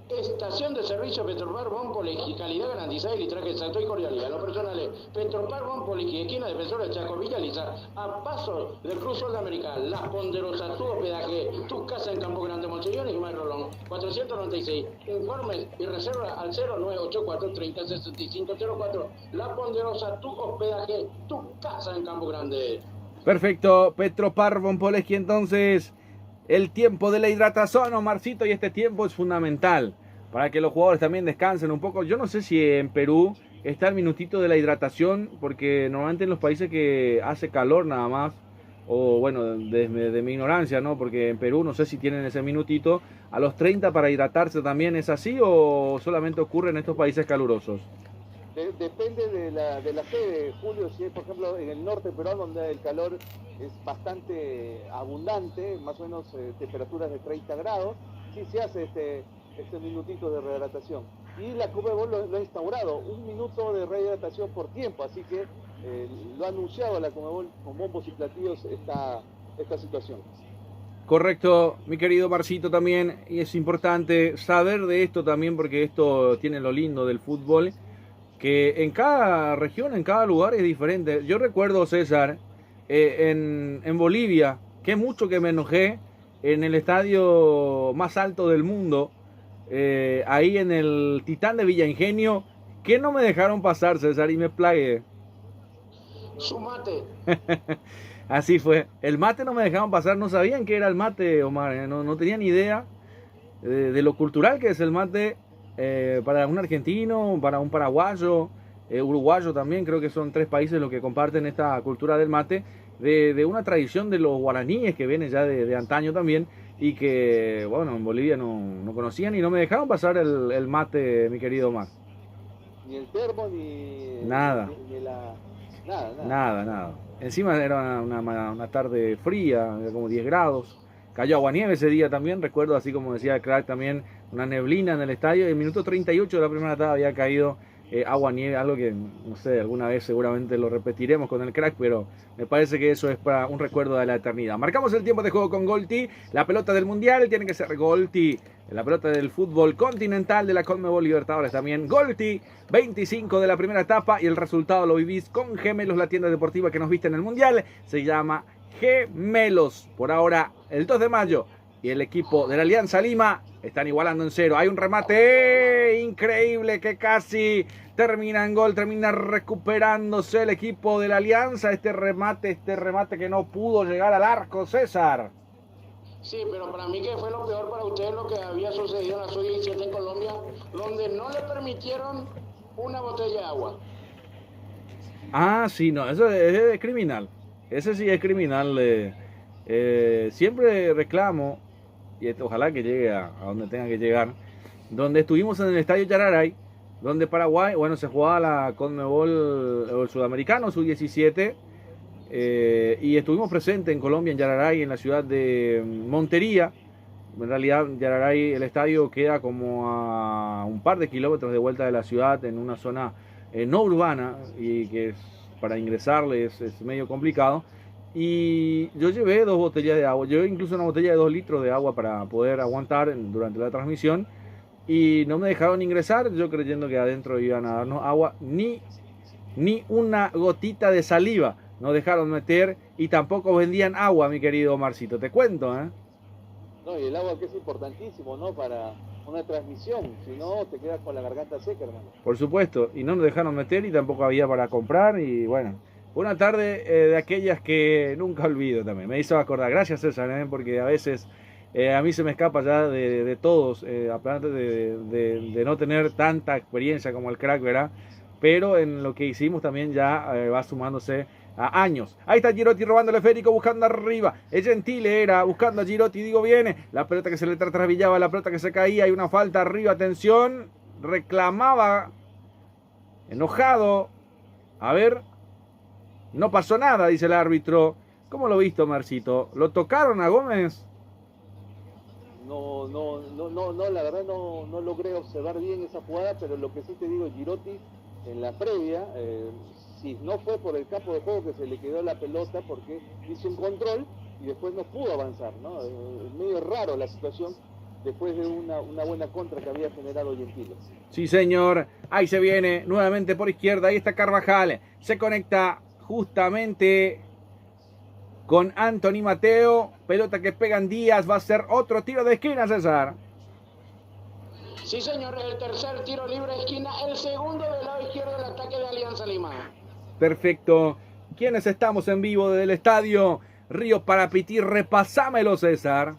Estación de servicio Petropar Von Poleski, calidad garantizada y litraje exacto y cordialidad. Los personales Petropar Von Poleski, esquina Defensora Chaco, Villaliza, a paso del Cruz Sol de América, Las Ponderosas, tu hospedaje, tu casa en Campo Grande, Monseñor y Jiménez Rolón, 496. Informes y reserva al 0984 30 6504. Las Ponderosas, tu hospedaje, tu casa en Campo Grande. Perfecto, Petropar Von Poleski. Entonces, el tiempo de la hidratación, Omarcito, y este tiempo es fundamental para que los jugadores también descansen un poco. Yo no sé si en Perú está el minutito de la hidratación, porque normalmente en los países que hace calor nada más, o bueno, de mi ignorancia, ¿no? Porque en Perú no sé si tienen ese minutito a los 30 para hidratarse también. ¿Es así o solamente ocurre en estos países calurosos? Depende de la sede, Julio. Si es, por ejemplo, en el norte peruano, donde el calor es bastante abundante, más o menos temperaturas de 30 grados, sí se hace este minutito de rehidratación. Y la Conmebol lo ha instaurado, un minuto de rehidratación por tiempo, así que lo ha anunciado la Conmebol con bombos y platillos esta situación. Correcto, mi querido Marcito, también, y es importante saber de esto también, porque esto tiene lo lindo del fútbol, que en cada región, en cada lugar es diferente. Yo recuerdo, César, en Bolivia, que mucho que me enojé en el estadio más alto del mundo, ahí en el Titán de Villa Ingenio, que no me dejaron pasar, César, y me plagué. Su mate. Así fue. El mate no me dejaron pasar, no sabían qué era el mate, Omar, no tenían idea de lo cultural que es el mate. para un argentino, para un paraguayo, uruguayo también, creo que son 3 países los que comparten esta cultura del mate, de una tradición de los guaraníes que viene ya de antaño también, y que, bueno, en Bolivia no conocían y no me dejaron pasar el mate, mi querido Omar. Ni el termo, ni... Nada. Ni la... Nada. Nada. Encima era una tarde fría, era como 10 grados. Cayó aguanieve ese día también, recuerdo, así como decía el crack también, una neblina en el estadio. En el minuto 38 de la primera etapa había caído agua-nieve, algo que, no sé, alguna vez seguramente lo repetiremos con el crack, pero me parece que eso es para un recuerdo de la eternidad. Marcamos el tiempo de juego con Golti, la pelota del Mundial tiene que ser Golti, la pelota del fútbol continental de la Conmebol Libertadores también, Golti, 25 de la primera etapa, y el resultado lo vivís con Gemelos, la tienda deportiva que nos viste en el Mundial, se llama Gemelos. Por ahora, el 2 de mayo, y el equipo de la Alianza Lima están igualando en 0. Hay un remate increíble que casi termina en gol, termina recuperándose el equipo de la Alianza. Este remate que no pudo llegar al arco, César. Sí, pero para mí que fue lo peor para ustedes lo que había sucedido en la Sub-17 en Colombia, donde no le permitieron una botella de agua. Ah, sí, no, eso es criminal. Ese sí es criminal. Siempre reclamo, y ojalá que llegue a donde tenga que llegar, donde estuvimos en el estadio Yararay, donde Paraguay, bueno, se jugaba la Conmebol o el Sudamericano Sub-17, y estuvimos presentes en Colombia, en Yararay, en la ciudad de Montería. En realidad, Yararay, el estadio queda como a un par de kilómetros de vuelta de la ciudad, en una zona no urbana, y que para ingresarle es medio complicado. Y yo llevé 2 botellas de agua, llevé incluso una botella de 2 litros de agua para poder aguantar durante la transmisión, y no me dejaron ingresar, yo creyendo que adentro iban a darnos agua, ni una gotita de saliva nos dejaron meter, y tampoco vendían agua, mi querido Omarcito, te cuento, ¿eh? No, y el agua que es importantísimo, ¿no? Para una transmisión, si no te quedas con la garganta seca, hermano. Por supuesto, y no nos dejaron meter, y tampoco había para comprar, y bueno, una tarde de aquellas que nunca olvido también. Me hizo acordar, gracias César, porque a veces a mí se me escapa ya de todos, aparte de no tener tanta experiencia como el crack, ¿verdad? Pero en lo que hicimos también ya va sumándose a años. Ahí está Girotti robándole Férico, buscando arriba. Es Gentile, era buscando a Girotti, digo, viene. La pelota que se le trasvillaba, la pelota que se caía, hay una falta arriba, atención. Reclamaba, enojado. A ver, no pasó nada, dice el árbitro. ¿Cómo lo viste, Marcito? ¿Lo tocaron a Gómez? No, la verdad no logré observar bien esa jugada, pero lo que sí te digo, Girotti en la previa, si no fue por el campo de juego que se le quedó la pelota, porque hizo un control y después no pudo avanzar, ¿no? Es medio raro la situación después de una buena contra que había generado Gentile. Sí, señor. Ahí se viene nuevamente por izquierda. Ahí está Carvajal. Se conecta justamente con Anthony Mateo. Pelota que pegan Díaz. Va a ser otro tiro de esquina, César. Sí, señor. El tercer tiro libre de esquina. El segundo del lado izquierdo del ataque de Alianza Lima. Perfecto. ¿Quiénes estamos en vivo desde el estadio Río Parapití? Repasámelo, César.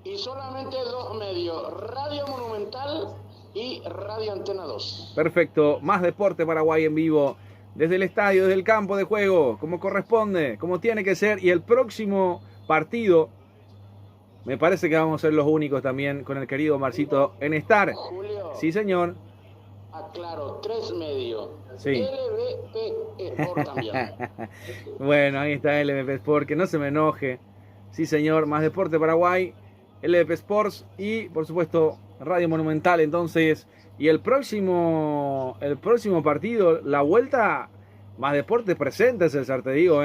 Y solamente 2 medios, Radio Monumental y Radio Antena 2. Perfecto, más Deporte Paraguay en vivo, desde el estadio, desde el campo de juego, como corresponde, como tiene que ser. Y el próximo partido, me parece que vamos a ser los únicos también con el querido Marcito en estar. Julio. Sí, señor. Aclaro, 3 medios. Sí. LVP Sport también. Bueno, ahí está LVP Sport, que no se me enoje. Sí, señor, más Deporte Paraguay, LVP Sports y, por supuesto, Radio Monumental. Entonces, y el próximo partido, la vuelta, más Deporte presente, César, te digo,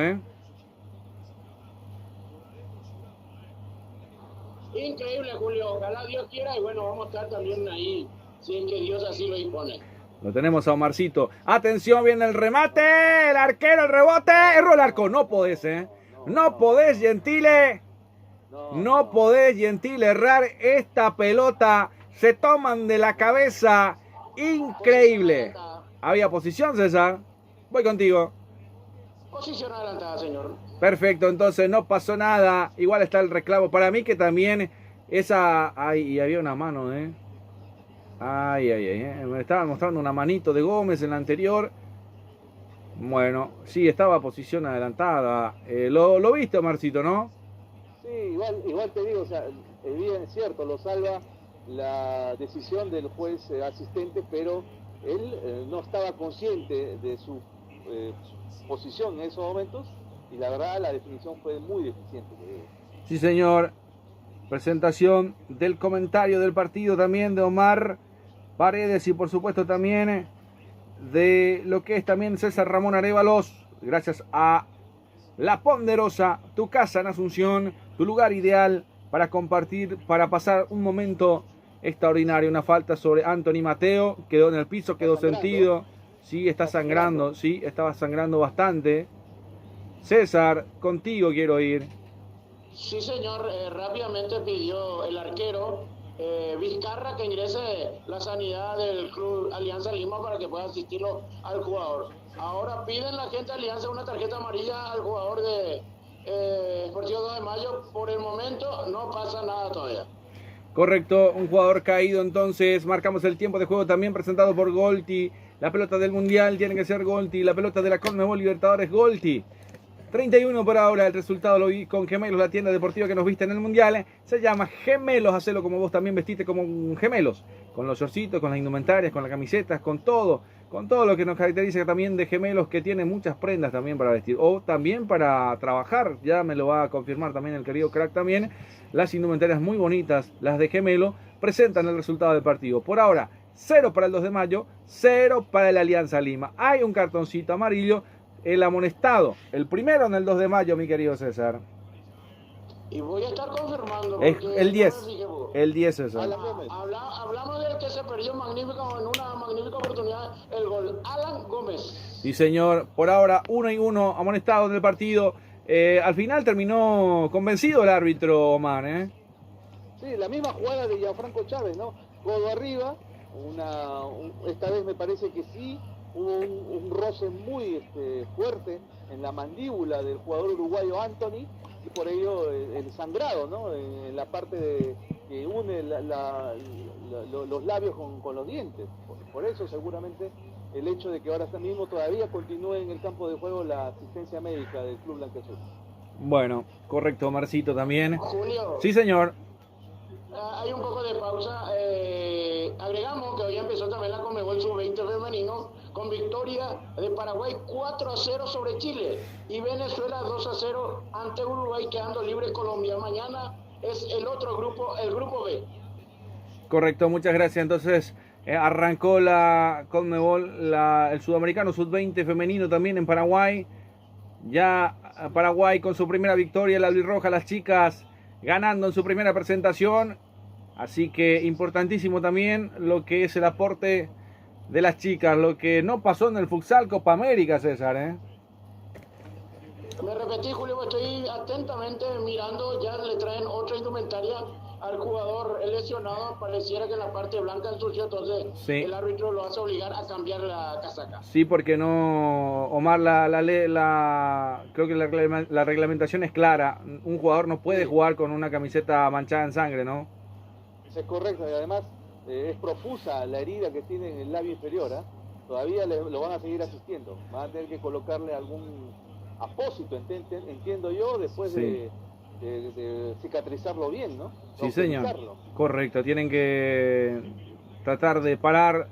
Increíble, Julio. Ojalá Dios quiera y bueno, vamos a estar también ahí, si es que Dios así lo dispone. Lo tenemos a Omarcito. Atención, viene el remate, el arquero, el rebote, erró el arco. No podés, No podés, Gentile. No podés, Gentile, errar esta pelota. Se toman de la cabeza. Increíble. Había posición, César. Voy contigo. Posición adelantada, señor. Perfecto, entonces no pasó nada. Igual está el reclamo. Para mí que también esa... Ay, y había una mano, Ay, ay, ay. Me estaban mostrando una manito de Gómez en la anterior. Bueno, sí, estaba posición adelantada. Lo viste, Marcito, ¿no? Sí, igual te digo, o sea, bien es cierto, lo salva la decisión del juez asistente, pero él no estaba consciente de su posición en esos momentos y la verdad la definición fue muy deficiente. Sí, señor. Presentación del comentario del partido también de Omar Paredes y por supuesto también de lo que es también César Ramón Arévalos, gracias a La Ponderosa, tu casa en Asunción, tu lugar ideal para compartir, para pasar un momento extraordinario. Una falta sobre Anthony Mateo, quedó en el piso, quedó sentido. Sí, está sangrando, sí, estaba sangrando bastante. César, contigo quiero ir. Sí, señor, rápidamente pidió el arquero Vizcarra que ingrese la sanidad del Club Alianza Lima para que pueda asistirlo al jugador. Ahora piden la gente de Alianza una tarjeta amarilla al jugador de Sportivo 2 de Mayo. Por el momento no pasa nada todavía. Correcto, un jugador caído entonces. Marcamos el tiempo de juego también presentado por Golti. La pelota del Mundial tiene que ser Golti. La pelota de la CONMEBOL Libertadores Golti. 31 por ahora, el resultado lo vi con Gemelos, la tienda deportiva que nos viste en el Mundial. Se llama Gemelos, hacelo como vos también vestiste como gemelos. Con los shortcitos, con las indumentarias, con las camisetas, con todo lo que nos caracteriza también de Gemelos, que tiene muchas prendas también para vestir. O también para trabajar, ya me lo va a confirmar también el querido crack también. Las indumentarias muy bonitas, las de Gemelo, presentan el resultado del partido. Por ahora, 0 para el 2 de mayo, 0 para el Alianza Lima. Hay un cartoncito amarillo. El amonestado, el primero en el 2 de mayo, mi querido César. Y voy a estar confirmando. El 10. El 10, César. Hablamos del que se perdió en una magnífica oportunidad, el gol. Alan Gómez. Sí, señor. Por ahora, 1-1, amonestado en el partido. Al final terminó convencido el árbitro, Omar, ¿eh? Sí, la misma jugada de Gianfranco Chávez, ¿no? Codo arriba. Esta vez me parece que sí. Hubo un roce muy fuerte en la mandíbula del jugador uruguayo Anthony y por ello el sangrado, ¿no? En la parte que une los labios con los dientes. Por eso seguramente el hecho de que ahora mismo todavía continúe en el campo de juego la asistencia médica del Club Blanquiazul. Bueno, correcto, Marcito también. Julio. Sí, señor. Hay un poco de pausa. Agregamos que hoy empezó también la CONMEBOL Sub-20 femenino con victoria de Paraguay 4-0 sobre Chile y Venezuela 2-0 ante Uruguay, quedando libre Colombia. Mañana es el otro grupo, el grupo B. Correcto, muchas gracias. Entonces arrancó la CONMEBOL, el sudamericano Sub-20 femenino también en Paraguay. Ya Paraguay con su primera victoria, la albirroja, las chicas ganando en su primera presentación. Así que importantísimo también lo que es el aporte de las chicas, lo que no pasó en el futsal Copa América, César, ¿eh? Me repetí, Julio, estoy atentamente mirando, ya le traen otra indumentaria al jugador lesionado, pareciera que en la parte blanca ensució, entonces sí. El árbitro lo hace obligar a cambiar la casaca. Sí, porque no, Omar, creo que la reglamentación es clara, un jugador no puede jugar con una camiseta manchada en sangre, ¿no? Es correcto, y además es profusa la herida que tiene en el labio inferior, ¿eh? Todavía lo van a seguir asistiendo, van a tener que colocarle algún apósito, entiendo yo, después sí. de cicatrizarlo bien, ¿no? Sí, señor. Correcto, tienen que tratar de parar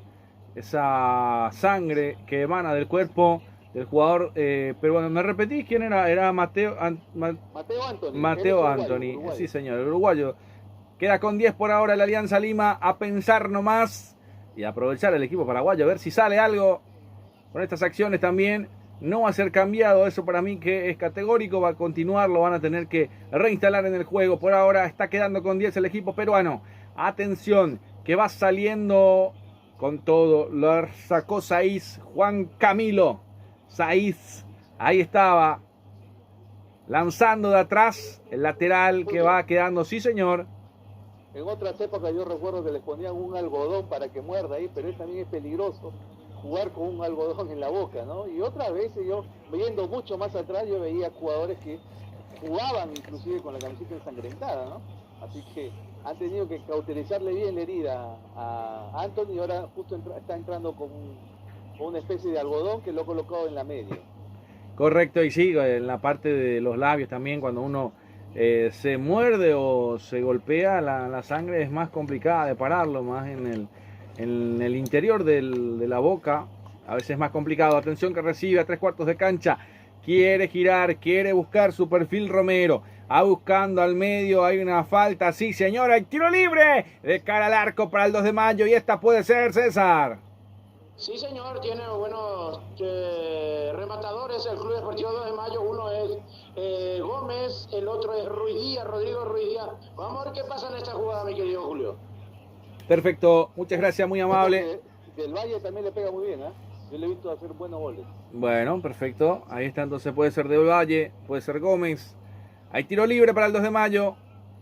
esa sangre que emana del cuerpo del jugador peruano. ¿Me repetís quién era? Era Mateo Anthony. Mateo Anthony, uruguayo. Sí, señor, el uruguayo. Queda con 10 por ahora la Alianza Lima, a pensar nomás y a aprovechar el equipo paraguayo, a ver si sale algo con estas acciones también. No va a ser cambiado, eso para mí que es categórico, va a continuar, lo van a tener que reinstalar en el juego. Por ahora está quedando con 10 el equipo peruano. Atención, que va saliendo con todo, lo sacó Saiz, Juan Camilo Saiz, ahí estaba, lanzando de atrás, el lateral que va quedando, sí señor. En otras épocas yo recuerdo que les ponían un algodón para que muerda ahí, pero también es peligroso jugar con un algodón en la boca, ¿no? Y otras veces yo, viendo mucho más atrás, yo veía jugadores que jugaban inclusive con la camiseta ensangrentada, ¿no? Así que han tenido que cauterizarle bien la herida a Anthony y ahora justo está entrando con una especie de algodón que lo ha colocado en la media. Correcto, y sí, en la parte de los labios también, cuando uno se muerde o se golpea, la sangre es más complicada de pararlo, más en el interior de la boca, a veces es más complicado. Atención que recibe a 3/4 de cancha, quiere girar, quiere buscar su perfil Romero, buscando al medio, hay una falta, sí señora, el tiro libre de cara al arco para el 2 de mayo y esta puede ser, César. Sí, señor, tiene buenos rematadores el Club Deportivo 2 de Mayo. Uno es Gómez, el otro es Ruiz Díaz, Rodrigo Ruiz Díaz. Vamos a ver qué pasa en esta jugada, mi querido Julio. Perfecto, muchas gracias, muy amable. Del Valle también le pega muy bien, ¿eh? Yo le he visto hacer buenos goles. Bueno, perfecto, ahí está, entonces puede ser Del Valle, puede ser Gómez. Hay tiro libre para el 2 de mayo,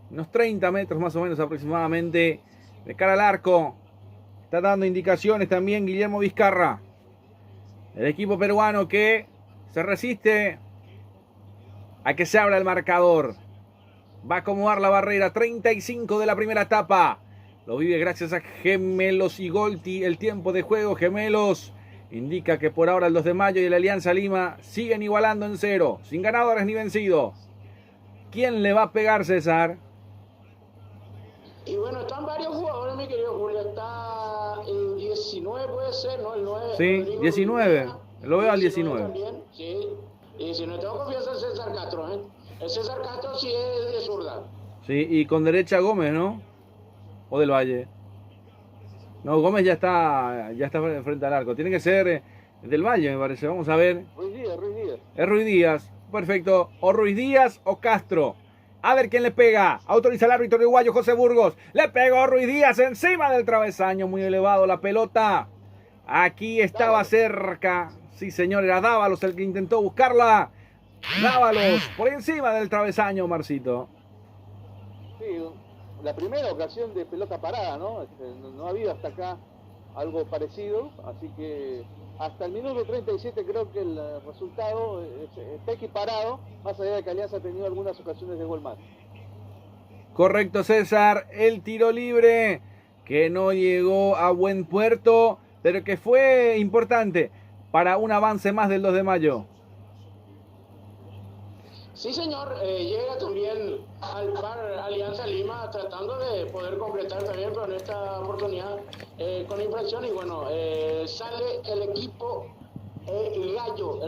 unos 30 metros más o menos aproximadamente, de cara al arco. Está dando indicaciones también Guillermo Vizcarra, el equipo peruano que se resiste a que se abra el marcador. Va a acomodar la barrera, 35 de la primera etapa. Lo vive gracias a Gemelos y Golti. El tiempo de juego, Gemelos, indica que por ahora el 2 de mayo y la Alianza Lima siguen igualando en 0, sin ganadores ni vencidos. ¿Quién le va a pegar, César? Y bueno, están varios jugadores, mi querido Julio. Está el 19, puede ser, ¿no? El 9. Sí, Rodrigo 19. Díaz, Lo veo al 19. También, sí. Y si no tengo confianza en César Castro, ¿eh? El César Castro sí es de zurda. Sí, y con derecha Gómez, ¿no? O Del Valle. No, Gómez ya está frente al arco. Tiene que ser Del Valle, me parece. Vamos a ver. Ruiz Díaz. Es Ruiz Díaz. Perfecto. O Ruiz Díaz o Castro. A ver quién le pega. Autoriza el árbitro uruguayo José Burgos. Le pegó Ruiz Díaz encima del travesaño. Muy elevado la pelota. Aquí estaba cerca. Sí, señor, era Dávalos el que intentó buscarla. Dávalos por encima del travesaño, Marcito. Sí, la primera ocasión de pelota parada, ¿no? No ha habido hasta acá algo parecido, así que hasta el minuto 37 creo que el resultado está equiparado, más allá de que Alianza ha tenido algunas ocasiones de gol más. Correcto, César, el tiro libre que no llegó a buen puerto, pero que fue importante para un avance más del 2 de mayo. Sí, señor, llega también al par Alianza Lima tratando de poder completar también, pero en esta oportunidad con infracción. Y bueno, sale el equipo el gallo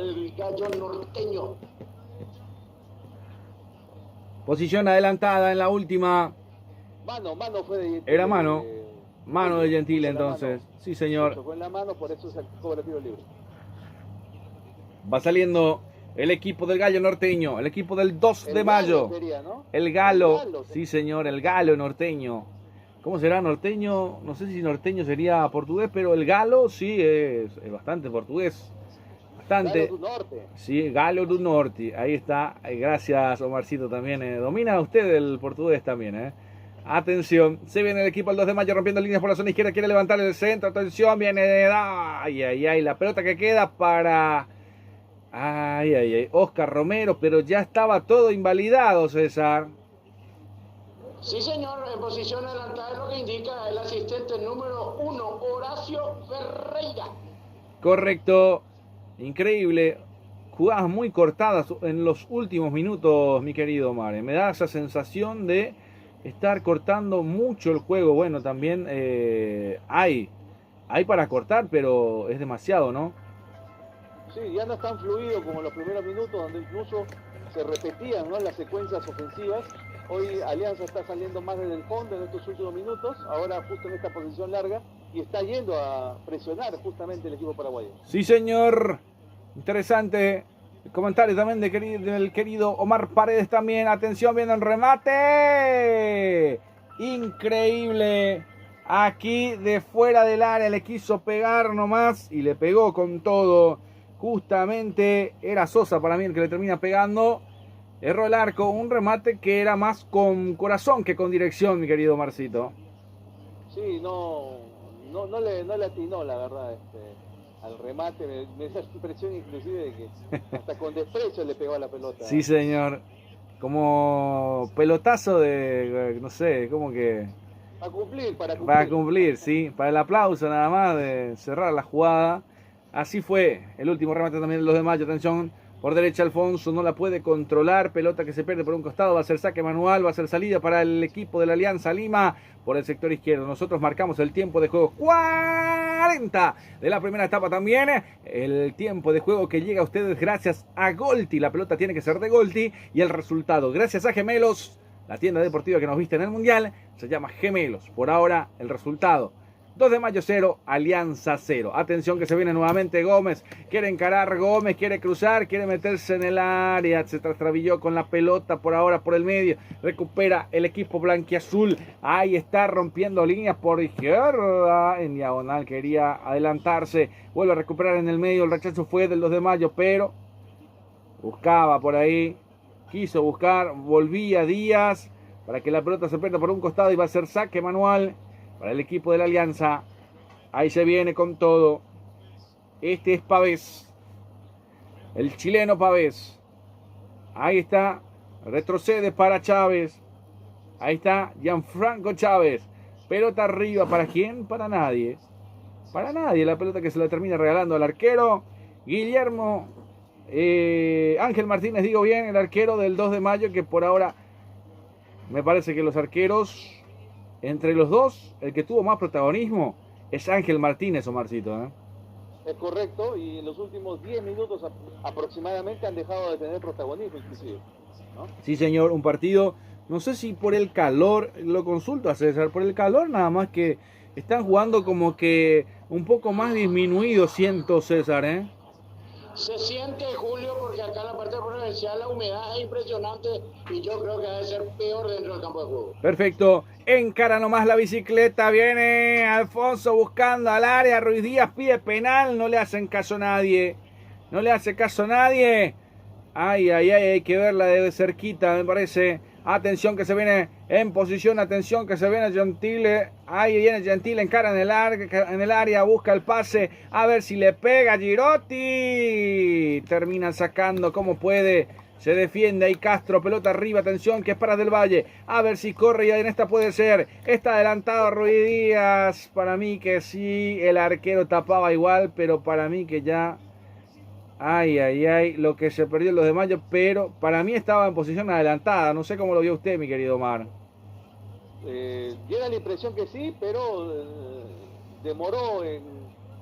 norteño. Posición adelantada en la última. Mano fue de Gentile. Era mano de Gentile entonces. Sí, señor. Fue en la mano, por eso se cobra tiro libre. Va saliendo el equipo del Gallo Norteño, el equipo del 2 de mayo. Sería, ¿no? El Galo, sí señor, el Galo Norteño. ¿Cómo será norteño? No sé si norteño sería portugués, pero el Galo sí es bastante portugués. Bastante. Galo do Norte. Sí, Galo do Norte. Ahí está. Gracias, Omarcito, también. Domina usted el portugués también, Atención, se viene el equipo el 2 de mayo rompiendo líneas por la zona izquierda, quiere levantar el centro, atención, viene, ay, la pelota que queda para, Oscar Romero, pero ya estaba todo invalidado, César. Sí, señor, en posición adelantada es lo que indica el asistente número 1, Horacio Ferreira. Correcto, increíble, jugadas muy cortadas en los últimos minutos, mi querido Mare, me da esa sensación de estar cortando mucho el juego. Bueno, también hay para cortar, pero es demasiado, ¿no? Sí, ya no es tan fluido como en los primeros minutos, donde incluso se repetían, ¿no?, las secuencias ofensivas. Hoy Alianza está saliendo más desde el fondo en estos últimos minutos, ahora justo en esta posición larga, y está yendo a presionar justamente el equipo paraguayo. Sí, señor. Interesante. El comentario también del querido Omar Paredes también. Atención, viendo el remate. Increíble. Aquí de fuera del área le quiso pegar nomás y le pegó con todo. Justamente era Sosa para mí el que le termina pegando. Erró el arco. Un remate que era más con corazón que con dirección, mi querido Marcito. Sí, no le atinó, la verdad, al remate. Me da la impresión inclusive de que hasta con desprecio le pegó a la pelota. Sí, señor. como pelotazo de, no sé, como que... Para cumplir, sí, para el aplauso nada más de cerrar la jugada. Así fue el último remate también de los de Mayo. Atención, por derecha Alfonso no la puede controlar. Pelota que se pierde por un costado. Va a ser saque manual, va a ser salida para el equipo de la Alianza Lima por el sector izquierdo. Nosotros marcamos el tiempo de juego 40 de la primera etapa también. El tiempo de juego que llega a ustedes gracias a Golti. La pelota tiene que ser de Golti y el resultado gracias a Gemelos. La tienda deportiva que nos viste en el Mundial se llama Gemelos. Por ahora, el resultado: 2 de Mayo 0, Alianza 0. Atención que se viene nuevamente Gómez. Quiere encarar Gómez, quiere cruzar, quiere meterse en el área. Se trastabilló con la pelota por ahora por el medio. Recupera el equipo blanquiazul. Ahí está rompiendo líneas por izquierda. En diagonal quería adelantarse. Vuelve a recuperar en el medio. El rechazo fue del 2 de Mayo, pero buscaba por ahí. Quiso buscar, volvía Díaz para que la pelota se pierda por un costado y va a ser saque manual para el equipo de la Alianza. Ahí se viene con todo. Este es Pavés, el chileno Pavés. Ahí está, retrocede para Chávez. Ahí está Gianfranco Chávez. Pelota arriba, ¿para quién? Para nadie. Para nadie, la pelota que se la termina regalando al arquero Guillermo Ángel Martínez, digo bien, el arquero del 2 de Mayo, que por ahora me parece que los arqueros, entre los dos, el que tuvo más protagonismo es Ángel Martínez, Omarcito, ¿eh? Es correcto, y en los últimos 10 minutos aproximadamente han dejado de tener protagonismo, inclusive, ¿no? Sí, señor, un partido, no sé si por el calor, lo consulto a César, por el calor nada más, que están jugando como que un poco más disminuido, siento, César, ¿eh? Se siente, Julio, porque acá en la parte provincial la humedad es impresionante y yo creo que debe ser peor dentro del campo de juego. Perfecto, encara nomás la bicicleta, viene Alfonso buscando al área, Ruiz Díaz pide penal, no le hacen caso a nadie, no le hace caso a nadie. Ay, ay, ay, hay que verla de cerquita, me parece. Atención que se viene en posición, atención que se viene Gentile. Ahí viene Gentile, encara en el área, busca el pase, a ver si le pega Girotti. Termina sacando como puede, se defiende ahí Castro, pelota arriba, atención que es para Del Valle. A ver si corre y en esta puede ser. Está adelantado Ruiz Díaz, para mí que sí, el arquero tapaba igual, pero para mí que ya... Ay, ay, ay, lo que se perdió en los de Mayo, pero para mí estaba en posición adelantada. No sé cómo lo vio usted, mi querido Omar. Llega la impresión que sí, pero demoró en...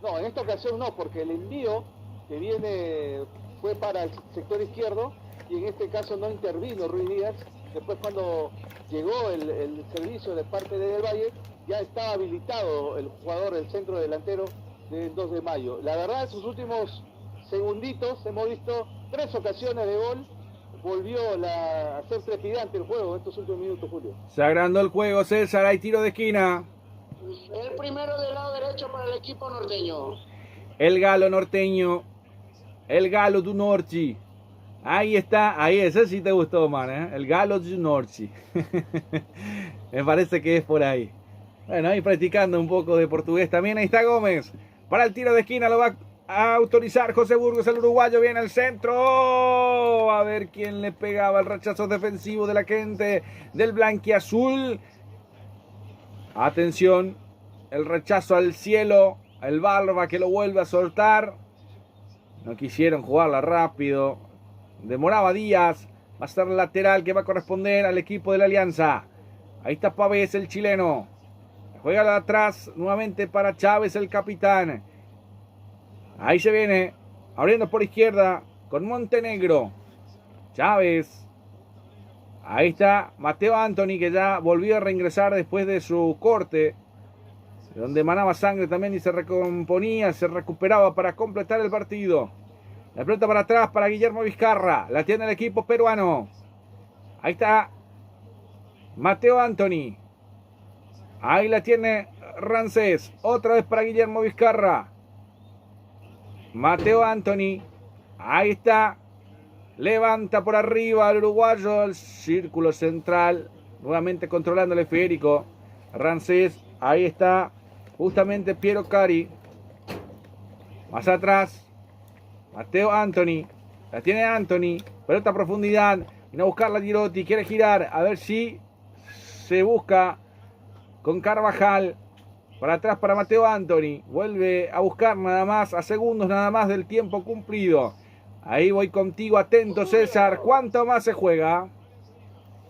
No, en esta ocasión no, porque el envío que viene fue para el sector izquierdo y en este caso no intervino Ruiz Díaz. Después cuando llegó el servicio de parte de Del Valle, ya estaba habilitado el jugador, el centro delantero del 2 de Mayo. La verdad, sus últimos segunditos hemos visto 3 ocasiones de gol. Volvió a ser trepidante el juego en estos últimos minutos, Julio. Se agrandó el juego, César, hay tiro de esquina. El primero del lado derecho para el equipo norteño. El galo norteño, el galo du Norte. Ahí está, ahí ese sí te gustó, Omar, ¿eh? El galo du Norte. Me parece que es por ahí. Bueno, ahí practicando un poco de portugués también. Ahí está Gómez. Para el tiro de esquina lo va a autorizar José Burgos, el uruguayo, viene al centro, a ver quién le pegaba el rechazo defensivo de la gente del blanquiazul. Atención, el rechazo al cielo, el Barba que lo vuelve a soltar. No quisieron jugarla rápido, demoraba Díaz, va a ser lateral que va a corresponder al equipo de la Alianza. Ahí está Pavés, el chileno, juega atrás nuevamente para Chávez, el capitán. Ahí se viene, abriendo por izquierda con Montenegro. Chávez. Ahí está Mateo Anthony, que ya volvió a reingresar después de su corte, donde emanaba sangre también y se recomponía, se recuperaba para completar el partido. La pelota para atrás para Guillermo Vizcarra. La tiene el equipo peruano. Ahí está Mateo Anthony. Ahí la tiene Rancés. Otra vez para Guillermo Vizcarra. Mateo Anthony, ahí está, levanta por arriba al uruguayo, el círculo central, nuevamente controlando el esférico, Rancés, ahí está, justamente Piero Cari, más atrás, Mateo Anthony, la tiene Anthony, pelota a profundidad, Viene a buscarla Girotti, quiere girar, a ver si se busca con Carvajal. Para atrás para Mateo Anthony. Vuelve a buscar nada más, a segundos nada más del tiempo cumplido. Ahí voy contigo, atento César. ¿Cuánto más se juega?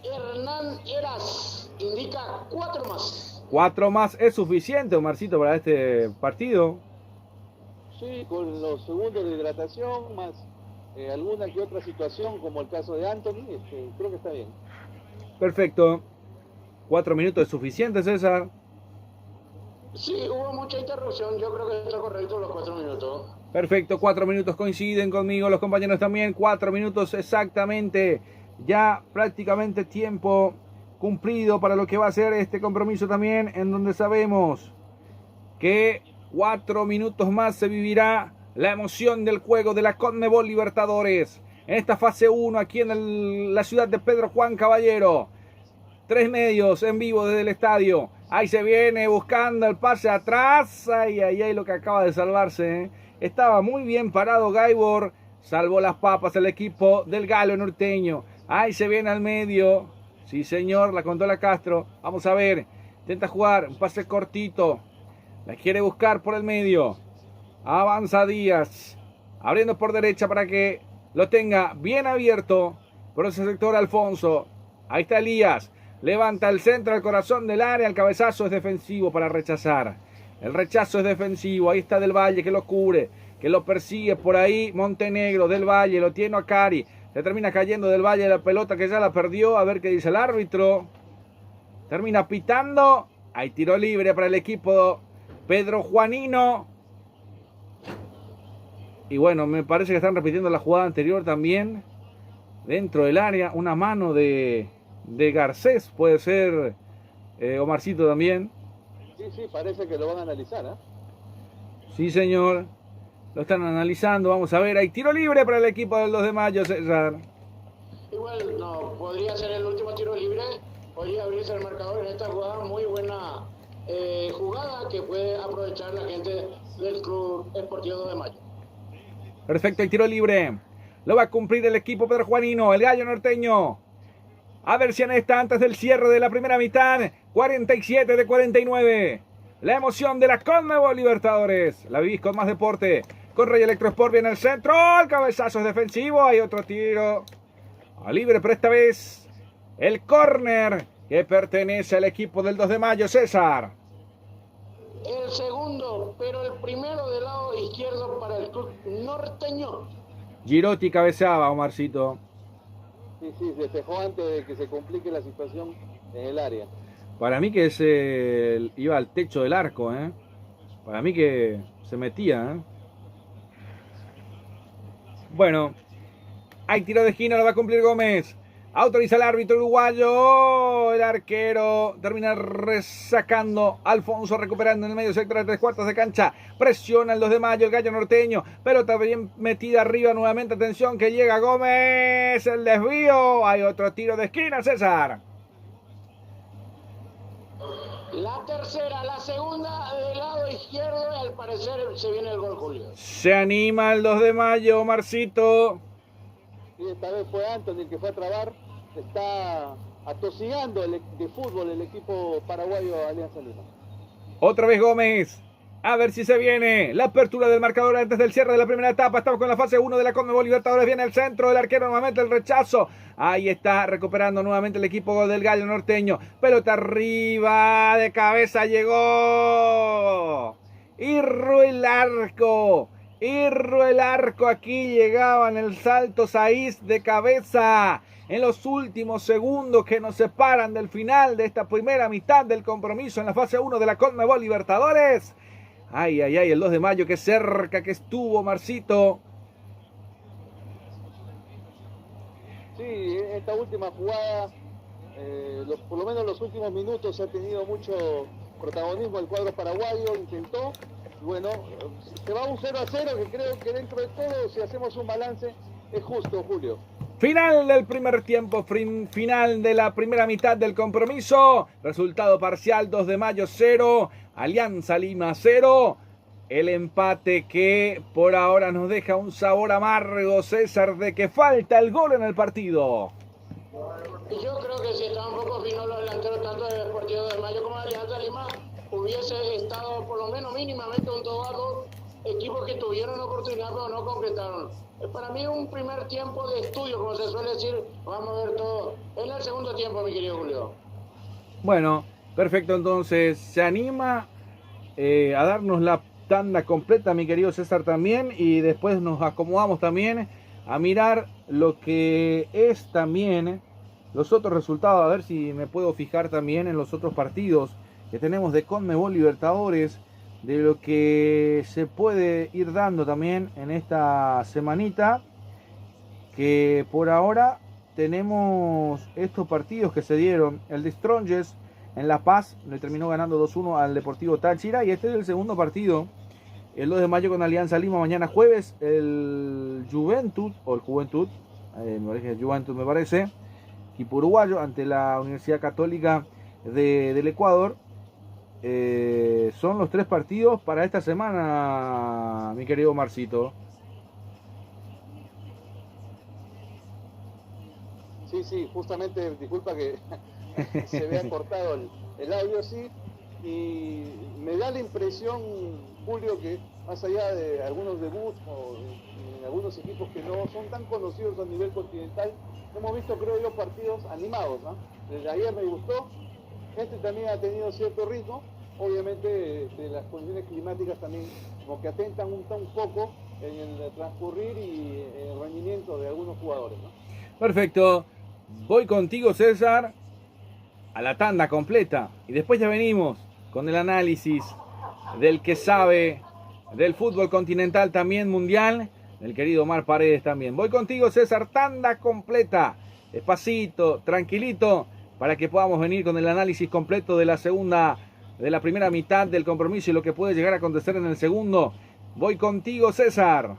Hernán Heras indica 4 más. 4 más es suficiente, Omarcito, para este partido. Sí, con los segundos de hidratación, más alguna que otra situación, como el caso de Anthony, creo que está bien. Perfecto. 4 minutos es suficiente, César. Sí, hubo mucha interrupción, yo creo que está correcto los 4 minutos. Perfecto, 4 minutos coinciden conmigo, los compañeros también, 4 minutos exactamente, ya prácticamente tiempo cumplido para lo que va a ser este compromiso también, en donde sabemos que 4 minutos más se vivirá la emoción del juego de la CONMEBOL Libertadores, en esta fase 1 aquí en la ciudad de Pedro Juan Caballero. 3 medios en vivo desde el estadio. Ahí se viene buscando el pase atrás. Ay, ay, ay, lo que acaba de salvarse. Estaba muy bien parado Gaibor. Salvó las papas el equipo del Galo norteño. Ahí se viene al medio. Sí, señor, la contó la Castro. Vamos a ver. Intenta jugar. Un pase cortito. La quiere buscar por el medio. Avanza Díaz. Abriendo por derecha para que lo tenga bien abierto. Por ese sector Alfonso. Ahí está Elías. Levanta el centro al corazón del área. El cabezazo es defensivo para rechazar. El rechazo es defensivo. Ahí está Del Valle que lo cubre. Que lo persigue por ahí. Montenegro. Del Valle. Lo tiene a Cari. Se termina cayendo Del Valle la pelota que ya la perdió. A ver qué dice el árbitro. Termina pitando. Hay tiro libre para el equipo Pedro Juanino. Y bueno, me parece que están repitiendo la jugada anterior también. Dentro del área. Una mano de Garcés, puede ser, Omarcito también. Sí, parece que lo van a analizar, ¿eh? Sí, señor, lo están analizando. Vamos a ver, hay tiro libre para el equipo del 2 de mayo, César. Igual, no, podría ser el último tiro libre, podría abrirse el marcador en esta jugada, muy buena jugada que puede aprovechar la gente del Club Esportivo 2 de Mayo. Perfecto, el tiro libre. Lo va a cumplir el equipo Pedro Juanino, el Gallo norteño. A ver si en esta, antes del cierre de la primera mitad, 47 de 49. La emoción de la CONMEBOL Libertadores. La vivís con más deporte. Con Rey Electrosport viene el centro. El cabezazo es defensivo. Hay otro tiro a libre, pero esta vez el córner que pertenece al equipo del 2 de mayo, César. El segundo, pero el primero del lado izquierdo para el Club norteño. Girotti cabeceaba, Omarcito. Sí, se despejó antes de que se complique la situación en el área. Para mí que iba al techo del arco, ¿eh? Para mí que se metía, ¿eh? Bueno, hay tiro de esquina, lo va a cumplir Gómez. Autoriza el árbitro uruguayo. El arquero termina resacando. Alfonso recuperando en el medio sector de 3/4 de cancha. Presiona el 2 de mayo, el Gallo norteño. Pelota bien metida arriba nuevamente. Atención que llega Gómez. El desvío. Hay otro tiro de esquina, César. La tercera, la segunda del lado izquierdo. Y al parecer se viene el gol, Julio. Se anima el 2 de mayo, Marcito. Y esta vez fue Anthony el que fue a trabar. Está atosigando de fútbol el equipo paraguayo Alianza Lima. Otra vez Gómez. A ver si se viene la apertura del marcador antes del cierre de la primera etapa. Estamos con la fase 1 de la CONMEBOL Libertadores. Viene el centro del arquero nuevamente, el rechazo. Ahí está recuperando nuevamente el equipo del Gallo norteño. Pelota arriba, de cabeza llegó. Irro el arco. Irro el arco. Aquí llegaba en el salto Saiz de cabeza. En los últimos segundos que nos separan del final de esta primera mitad del compromiso en la fase 1 de la CONMEBOL Libertadores. Ay, ay, ay, el 2 de mayo, qué cerca que estuvo, Marcito. Sí, esta última jugada, por lo menos en los últimos minutos, ha tenido mucho protagonismo el cuadro paraguayo, intentó. Bueno, se va un 0-0 que creo que dentro de todo, si hacemos un balance, es justo, Julio. Final del primer tiempo, final de la primera mitad del compromiso. Resultado parcial, 2 de mayo 0, Alianza Lima 0. El empate que por ahora nos deja un sabor amargo, César, de que falta el gol en el partido. Y yo creo que si estaban un poco finos los delanteros, tanto de Deportivo de Mayo como de Alianza Lima, hubiese estado por lo menos mínimamente un 2-2, equipos que tuvieron oportunidad pero no concretaron. Para mí un primer tiempo de estudio, como se suele decir, vamos a ver todo en el segundo tiempo, mi querido Julio. Bueno, perfecto, entonces se anima a darnos la tanda completa, mi querido César, también, y después nos acomodamos también a mirar lo que es también los otros resultados, a ver si me puedo fijar también en los otros partidos que tenemos de Conmebol Libertadores, de lo que se puede ir dando también en esta semanita, que por ahora tenemos estos partidos que se dieron. El de Strongest en La Paz le terminó ganando 2-1 al Deportivo Táchira, y este es el segundo partido, el 2 de mayo con Alianza Lima. Mañana jueves el Juventud, me parece, equipo uruguayo, ante la Universidad Católica del Ecuador. Son los 3 partidos para esta semana, mi querido Marcito. Sí, justamente, disculpa que se vea cortado el audio, sí, y me da la impresión, Julio, que más allá de algunos debuts o en algunos equipos que no son tan conocidos a nivel continental, hemos visto, creo yo, partidos animados, ¿no? Desde ayer me gustó, este también ha tenido cierto ritmo, obviamente las condiciones climáticas también como que atentan un poco en el transcurrir y en el rendimiento de algunos jugadores, ¿no? Perfecto, voy contigo, César, a la tanda completa, y después ya venimos con el análisis del que sabe del fútbol continental, también mundial, el querido Omar Paredes también. Voy contigo, César, tanda completa, despacito, tranquilito, para que podamos venir con el análisis completo de la primera mitad del compromiso y lo que puede llegar a acontecer en el segundo. Voy contigo, César.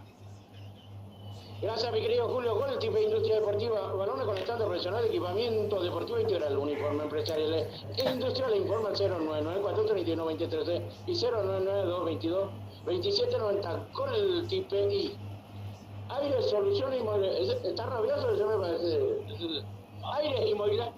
Gracias, mi querido Julio. Con el tipo de industria deportiva, balones con estado profesional, equipamiento deportivo integral, uniforme empresarial e industrial, informa al 099-431-23 y 099-222-2790 con el TPI. Aire, solución inmobiliaria. ¿Está rabioso? Eso me parece. Aire inmobiliario.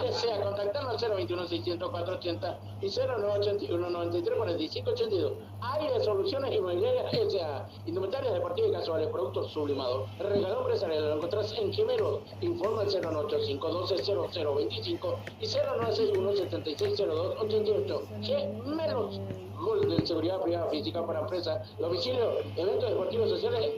Desea contactarnos al 021-600-480 y 0981-93-4582. Aire Soluciones Inmobiliarias S.A. Indumentarias deportivas y casuales, productos sublimados. Regalo empresarial, lo encontrás en Gemelos. Informa al 098-512-0025 y 0961-7602-88. Gemelos. Golden Seguridad Privada Física para Empresas. Domicilio, eventos deportivos sociales.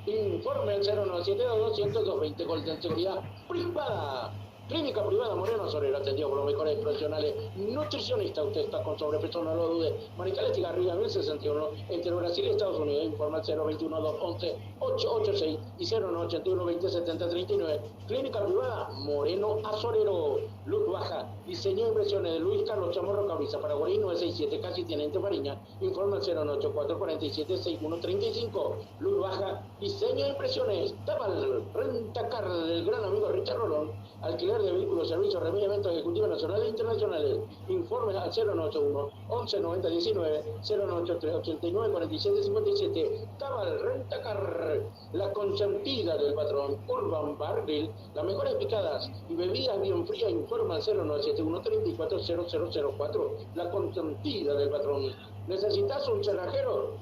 Informe al 097-200-220 Golden Seguridad Privada. Clínica Privada Moreno Sorero, atendido por los mejores profesionales. Nutricionista, usted está con sobrepeso, no lo dude. Manizales y Garriga, 1061, entre Brasil y Estados Unidos. Informa al 021-211-886 y 0981-2070-39. Clínica Privada Moreno Azorero. Luz baja, diseño e impresiones de Luis Carlos Chamorro Cabriza, Paraguay 967, casi Teniente Mariña. Informa al 098-447-6135. Luz baja, diseño e impresiones. Tabal, Rentacar del gran amigo Richard Rolón. Alquiler de vehículos, servicios, remediamientos ejecutivos nacionales e internacionales. Informes al 091-11-90-19, 093-89-47-57. Tabal, Rentacar, la consentida del patrón. Urban Bar Grill, las mejores picadas y bebidas bien frías. Informa al 0971-34-0004, la consentida del patrón. ¿Necesitas un cerrajero?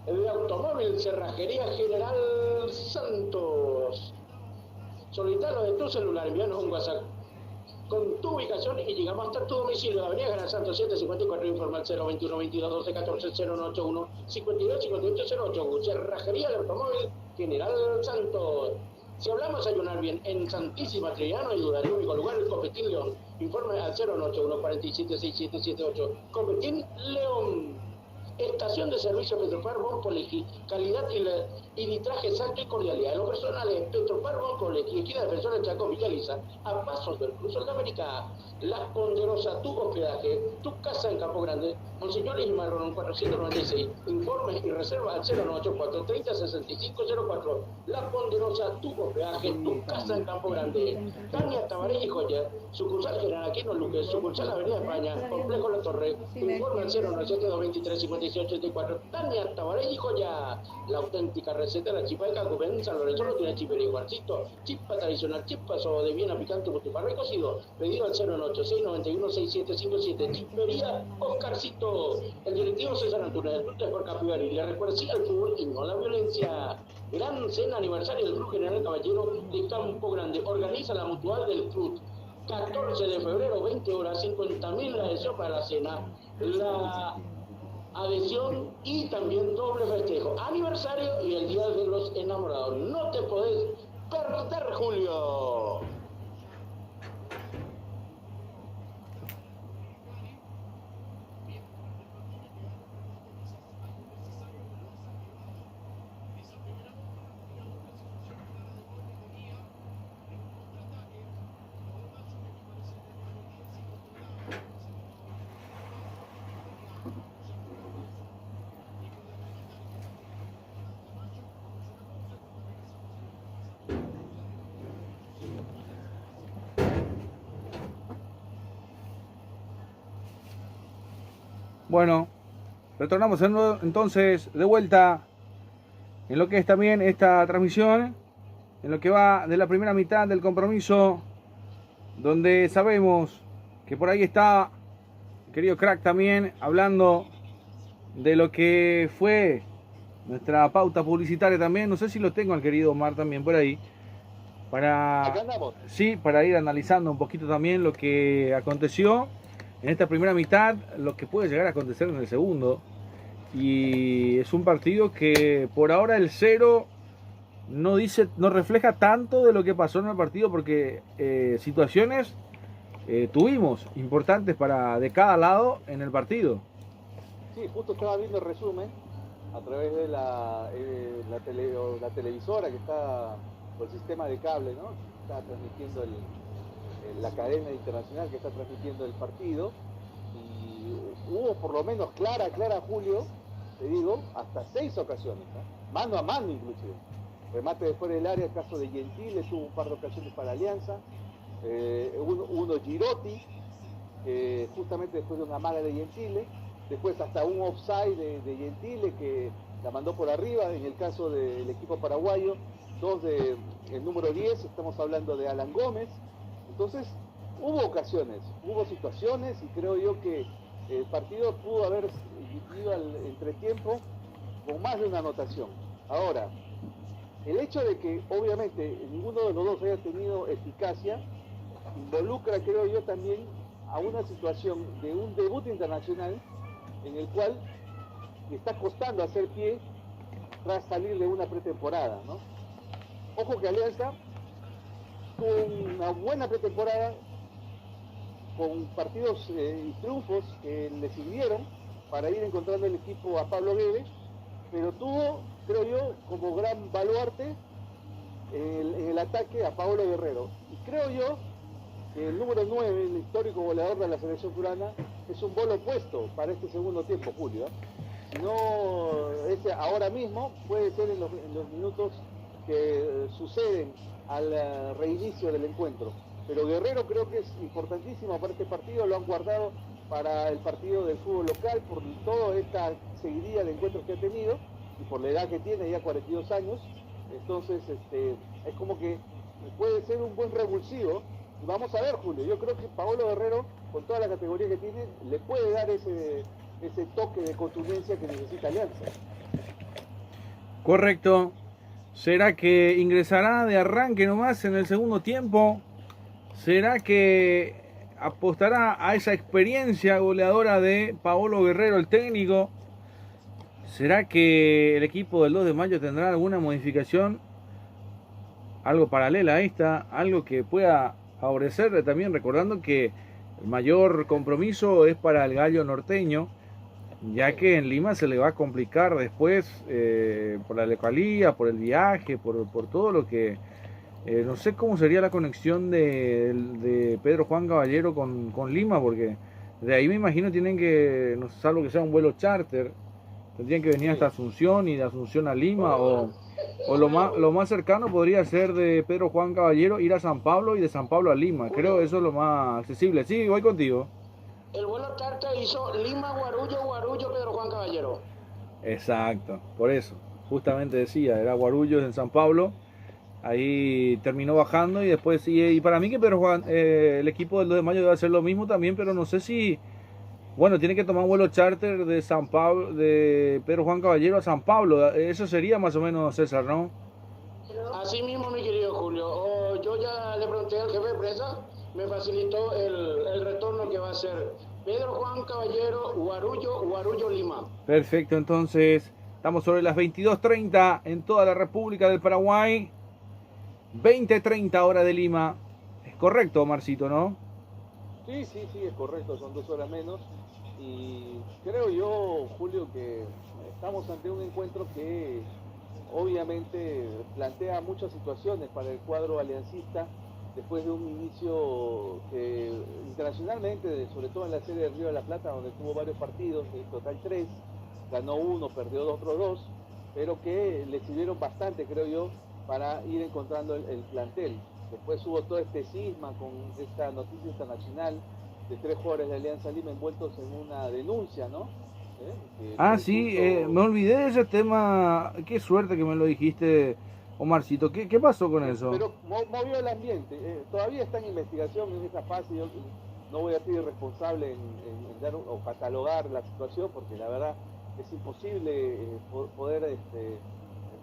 De automóvil, Cerrajería General Santos. Solicitalo de tu celular, envíanos un WhatsApp con tu ubicación y llegamos hasta tu domicilio. Avenida General Santos 754, informa al 021-22-14-098-1, 52-58-08. Cerrajería de automóvil General Santos. Si hablamos ayunar bien en Santísima Triano, ayudaría único lugar, el Copetín León. Informe al 091-476778. Copetín León. Estación de servicio Petropar Boncolequi, calidad y litraje exacto y cordialidad. En lo personal es Petropar Boncolequi, esquina Defensor del Chaco, Villa Lisa, a pasos del Cruz de América. La Ponderosa, tu hospedaje, tu casa en Campo Grande, Monseñor Luis Marrón 496, informes y reservas al 094 30 6504. La Ponderosa, tu hospedaje, tu casa en Campo Grande. Tania Tabaré y Joya, sucursal General Aquino Luque, sucursal Avenida España, Complejo La Torre, informe al 097 223 5684. Tania Tabaré y Joya, la auténtica receta de la chipa de Cacubén, San Lorenzo no tiene chipería y cuarcito, chipa tradicional, chipa o de viena picante, butifarra y cocido, pedido al 096916757, chipería Oscarcito, el directivo César Antunes, Ruta por Capibari, le recuerda al fútbol y no a la violencia. Gran cena aniversario del Club General Caballero de Campo Grande, organiza la Mutual del Club. 14 de febrero, 20 horas, 50.000 adhesión para la cena, la adhesión y también doble festejo, aniversario y el Día de los Enamorados. No te podés perder, Julio. Bueno, retornamos entonces de vuelta en lo que es también esta transmisión, en lo que va de la primera mitad del compromiso, donde sabemos que por ahí está el querido Crack también hablando de lo que fue nuestra pauta publicitaria también. No sé si lo tengo al querido Omar también por ahí, Acá andamos. sí, para ir analizando un poquito también lo que aconteció en esta primera mitad, lo que puede llegar a acontecer en el segundo. Y es un partido que por ahora el 0 no refleja tanto de lo que pasó en el partido, porque situaciones tuvimos importantes de cada lado en el partido. Sí, justo estaba viendo el resumen a través de la televisora que está por el sistema de cable, ¿no? Está transmitiendo la cadena internacional que está transmitiendo el partido, y hubo por lo menos clara, Julio, te digo, hasta 6 ocasiones, ¿eh? Mano a mano inclusive. Remate de fuera del área, el caso de Gentile, tuvo un par de ocasiones para Alianza, uno Girotti, justamente después de una mala de Gentile, después hasta un offside de Gentile que la mandó por arriba, en el caso del equipo paraguayo, 2 del número 10, estamos hablando de Alan Gómez. Entonces, hubo ocasiones, hubo situaciones, y creo yo que el partido pudo haber ido al entretiempo con más de una anotación. Ahora, el hecho de que obviamente ninguno de los dos haya tenido eficacia involucra, creo yo, también a una situación de un debut internacional en el cual le está costando hacer pie tras salir de una pretemporada, ¿no? Ojo que Alianza tuvo una buena pretemporada con partidos y triunfos que le sirvieron para ir encontrando el equipo a Pablo Guedes, pero tuvo, creo yo, como gran baluarte en el ataque a Paolo Guerrero. Y creo yo que el número 9, el histórico goleador de la selección peruana, es un bolo opuesto para este segundo tiempo, Julio. Si no, ahora mismo puede ser en los minutos que suceden al reinicio del encuentro. Pero Guerrero creo que es importantísimo para este partido, lo han guardado para el partido del fútbol local por toda esta seguidilla de encuentros que ha tenido y por la edad que tiene, ya 42 años. Entonces es como que puede ser un buen revulsivo. Y vamos a ver, Julio, yo creo que Paolo Guerrero, con toda la categoría que tiene, le puede dar ese toque de contundencia que necesita Alianza. Correcto. ¿Será que ingresará de arranque nomás en el segundo tiempo? ¿Será que apostará a esa experiencia goleadora de Paolo Guerrero, el técnico? ¿Será que el equipo del 2 de mayo tendrá alguna modificación? Algo paralela a esta, algo que pueda favorecerle también, recordando que el mayor compromiso es para el gallo norteño, ya que en Lima se le va a complicar después por la localía, por el viaje, por todo lo que No sé cómo sería la conexión de Pedro Juan Caballero con Lima, porque de ahí me imagino tienen que, no sé, salvo que sea un vuelo charter, tendrían que venir hasta Asunción y de Asunción a Lima, o lo más cercano podría ser de Pedro Juan Caballero ir a San Pablo y de San Pablo a Lima. Creo eso es lo más accesible. Sí, voy contigo. El vuelo charter hizo Lima, Guarullo, Pedro Juan Caballero. Exacto, por eso. Justamente decía, era Guarulhos en San Pablo. Ahí terminó bajando y después sí. Y para mí que Pedro Juan, el equipo del 2 de mayo debe hacer lo mismo también, pero no sé si. Bueno, tiene que tomar un vuelo charter de San Pablo, de Pedro Juan Caballero a San Pablo. Eso sería más o menos, César, ¿no? Así mismo, mi querido Julio. Yo ya le pregunté al jefe de prensa, me facilitó el retorno que va a ser Pedro Juan Caballero, Guarullo, Lima. Perfecto, entonces estamos sobre las 22:30 en toda la República del Paraguay. 20:30 hora de Lima. Es correcto, Marcito, ¿no? Sí, es correcto, son 2 horas menos. Y creo yo, Julio, que estamos ante un encuentro que obviamente plantea muchas situaciones para el cuadro aliancista después de un inicio que internacionalmente, sobre todo en la serie de Río de la Plata, donde tuvo varios partidos, en total 3, ganó 1, perdió otros 2, pero que le sirvieron bastante, creo yo, para ir encontrando el plantel. Después hubo todo este cisma con esta noticia internacional de 3 jugadores de Alianza Lima envueltos en una denuncia, ¿no? Sí, me olvidé de ese tema. Qué suerte que me lo dijiste, Omarcito. ¿Qué pasó con eso? Pero movió el ambiente. Todavía está en investigación en esa fase. Yo no voy a ser irresponsable en dar o catalogar la situación, porque la verdad es imposible poder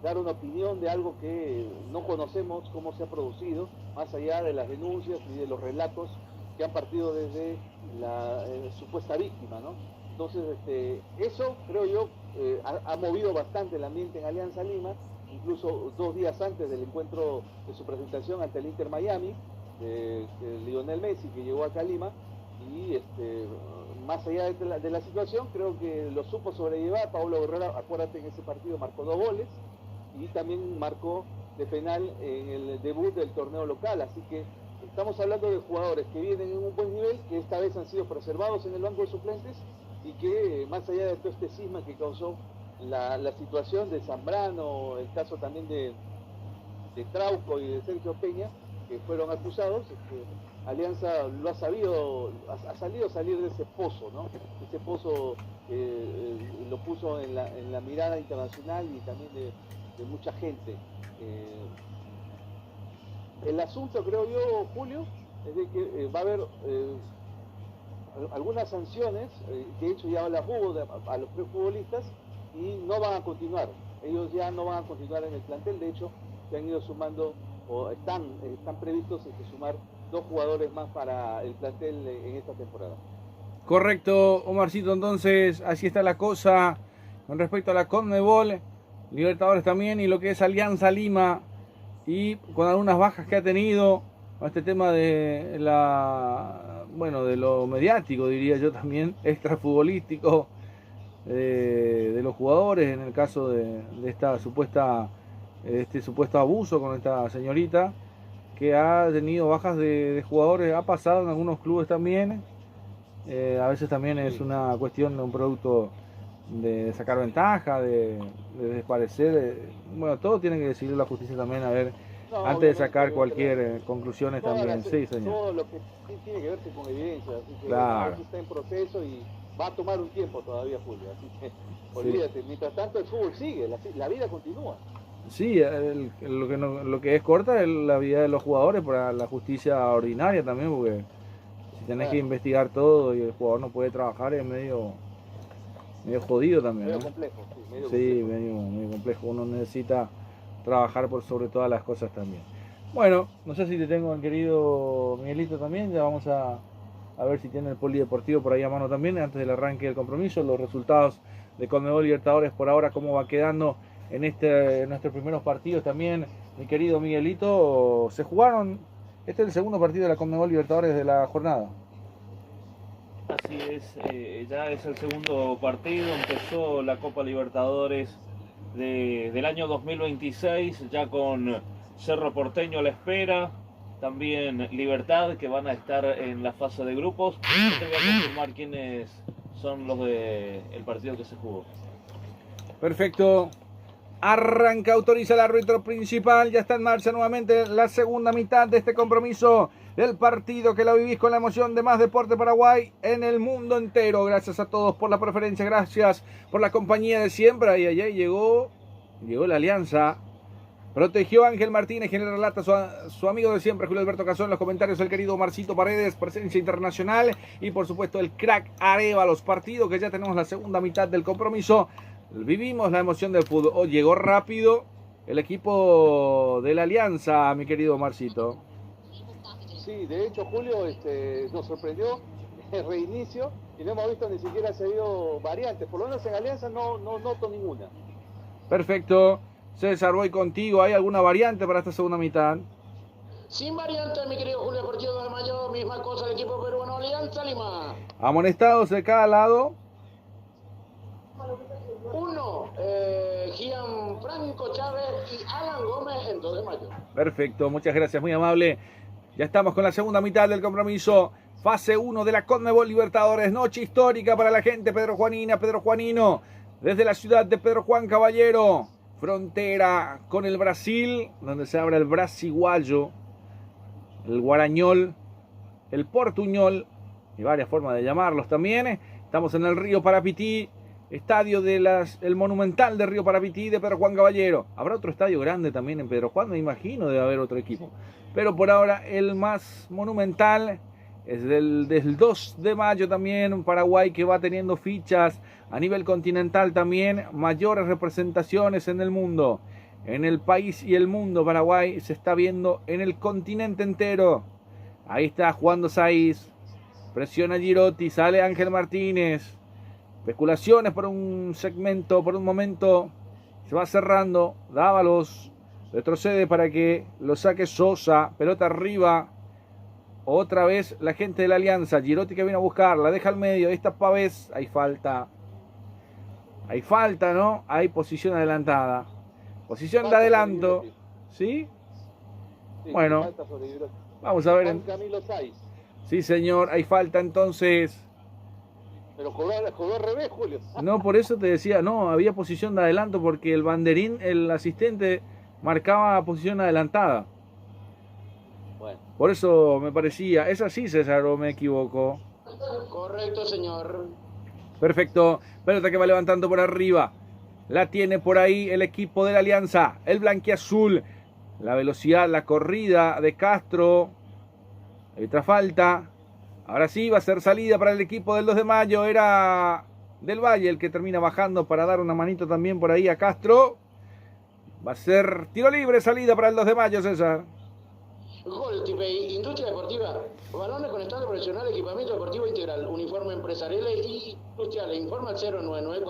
dar una opinión de algo que no conocemos cómo se ha producido, más allá de las denuncias y de los relatos que han partido desde la supuesta víctima, ¿no? Entonces, eso creo yo ha movido bastante el ambiente en Alianza Lima, incluso 2 días antes del encuentro de su presentación ante el Inter Miami, de Lionel Messi, que llegó acá a Lima, y más allá de la situación, creo que lo supo sobrellevar. Pablo Guerrero, acuérdate, en ese partido marcó 2 goles, y también marcó de penal en el debut del torneo local, así que estamos hablando de jugadores que vienen en un buen nivel, que esta vez han sido preservados en el banco de suplentes, y que más allá de todo este cisma que causó la situación de Zambrano, el caso también de Trauco y de Sergio Peña, que fueron acusados, Alianza lo ha sabido, ha salido a salir de ese pozo, ¿no? Ese pozo lo puso en la mirada internacional y también de mucha gente. El asunto, creo yo, Julio, es de que va a haber algunas sanciones, que de hecho ya las hubo a los 3 futbolistas, y no van a continuar. Ellos ya no van a continuar en el plantel. De hecho, se han ido sumando, o están previstos sumar 2 jugadores más para el plantel en esta temporada. Correcto, Omarcito, entonces así está la cosa con respecto a la CONMEBOL, Libertadores también, y lo que es Alianza Lima, y con algunas bajas que ha tenido, con este tema de de lo mediático, diría yo también, extrafutbolístico, de los jugadores, en el caso de esta este supuesto abuso con esta señorita, que ha tenido bajas de jugadores, ha pasado en algunos clubes también. A veces también es una cuestión de un producto de sacar ventaja, de desparecer. Bueno, todo tiene que decidir la justicia también, a ver, antes de sacar cualquier conclusiones también. Sí, señor. Todo lo que tiene que verse con evidencia, así que claro, está en proceso y va a tomar un tiempo todavía, Julio, así que olvídate. Mientras tanto el fútbol sigue, la vida continúa. Sí, lo que es corta es la vida de los jugadores para la justicia ordinaria también, porque si tenés que investigar todo y el jugador no puede trabajar, es medio jodido también. Medio ¿no? Complejo, sí, medio complejo. Uno necesita trabajar por sobre todas las cosas también. Bueno, no sé si te tengo al querido Miguelito también, ya vamos a ver si tiene el polideportivo por ahí a mano también, antes del arranque del compromiso, los resultados de CONMEBOL Libertadores por ahora, cómo va quedando en nuestros primeros partidos también, mi querido Miguelito. Se jugaron, este es el segundo partido de la CONMEBOL Libertadores de la jornada. Así es, ya es el segundo partido, empezó la Copa Libertadores del año 2026, ya con Cerro Porteño a la espera, también Libertad, que van a estar en la fase de grupos. Yo te voy a confirmar quiénes son los del partido que se jugó. Perfecto. Arranca, autoriza el árbitro principal. Ya está en marcha nuevamente la segunda mitad de este compromiso del partido que lo vivís con la emoción de Más Deporte Paraguay en el mundo entero. Gracias a todos por la preferencia, gracias por la compañía de siempre. Ahí llegó la Alianza. Protegió Ángel Martínez, quien le relata su amigo de siempre, Julio Alberto Cazón. En los comentarios el querido Marcito Paredes, presencia internacional. Y por supuesto el crack Areva, los partidos que ya tenemos la segunda mitad del compromiso. Vivimos la emoción del fútbol. Oh, llegó rápido el equipo de la Alianza, mi querido Marcito. Sí, de hecho, Julio, nos sorprendió el reinicio y no hemos visto ni siquiera seguido variantes. Por lo menos en Alianza no noto ninguna. Perfecto. César, voy contigo. ¿Hay alguna variante para esta segunda mitad? Sin variante, mi querido Julio, partido de mayo, misma cosa el equipo peruano Alianza Lima. Amonestados de cada lado. Uno, Gianfranco Chávez y Alan Gómez en 2 de mayo. Perfecto, muchas gracias, muy amable. Ya estamos con la segunda mitad del compromiso. Fase 1 de la CONMEBOL Libertadores. Noche histórica para la gente Pedro Juanino. Desde la ciudad de Pedro Juan Caballero. Frontera con el Brasil, donde se abre el brasiguayo, el guarañol, el portuñol y varias formas de llamarlos también. Estamos en el río Parapití, estadio el Monumental de Río Parapití de Pedro Juan Caballero. Habrá otro estadio grande también en Pedro Juan, me imagino debe haber otro equipo. Pero por ahora el más monumental es del 2 de mayo también, Paraguay, que va teniendo fichas a nivel continental también, mayores representaciones en el mundo, en el país y el mundo. Paraguay se está viendo en el continente entero. Ahí está jugando Saiz, presiona Girotti, sale Ángel Martínez, especulaciones por un segmento, por un momento, se va cerrando, Dávalos retrocede para que lo saque Sosa, pelota arriba. Otra vez la gente de la Alianza. Girotti que viene a buscar, la deja al medio. Ahí está Pavés. Hay falta, ¿no? Hay posición adelantada. Posición de adelanto. ¿Sí? Bueno, vamos a ver. Camilo Saiz. Sí, señor. Hay falta entonces. Pero jugó al revés, Julio. No, por eso te decía, no, había posición de adelanto porque el banderín, el asistente, marcaba posición adelantada. Bueno. Por eso me parecía. ¿Es así, César, o me equivoco? Correcto, señor. Perfecto. Pelota que va levantando por arriba. La tiene por ahí el equipo de la Alianza. El blanquiazul. La velocidad, la corrida de Castro. Hay otra falta. Ahora sí va a ser salida para el equipo del 2 de mayo. Era del Valle el que termina bajando para dar una manito también por ahí a Castro. Va a ser tiro libre, salida para el 2 de mayo, César. Gol, Industria Deportiva, balones con estado profesional, equipamiento deportivo integral, uniforme empresariales y industriales. Informa al 099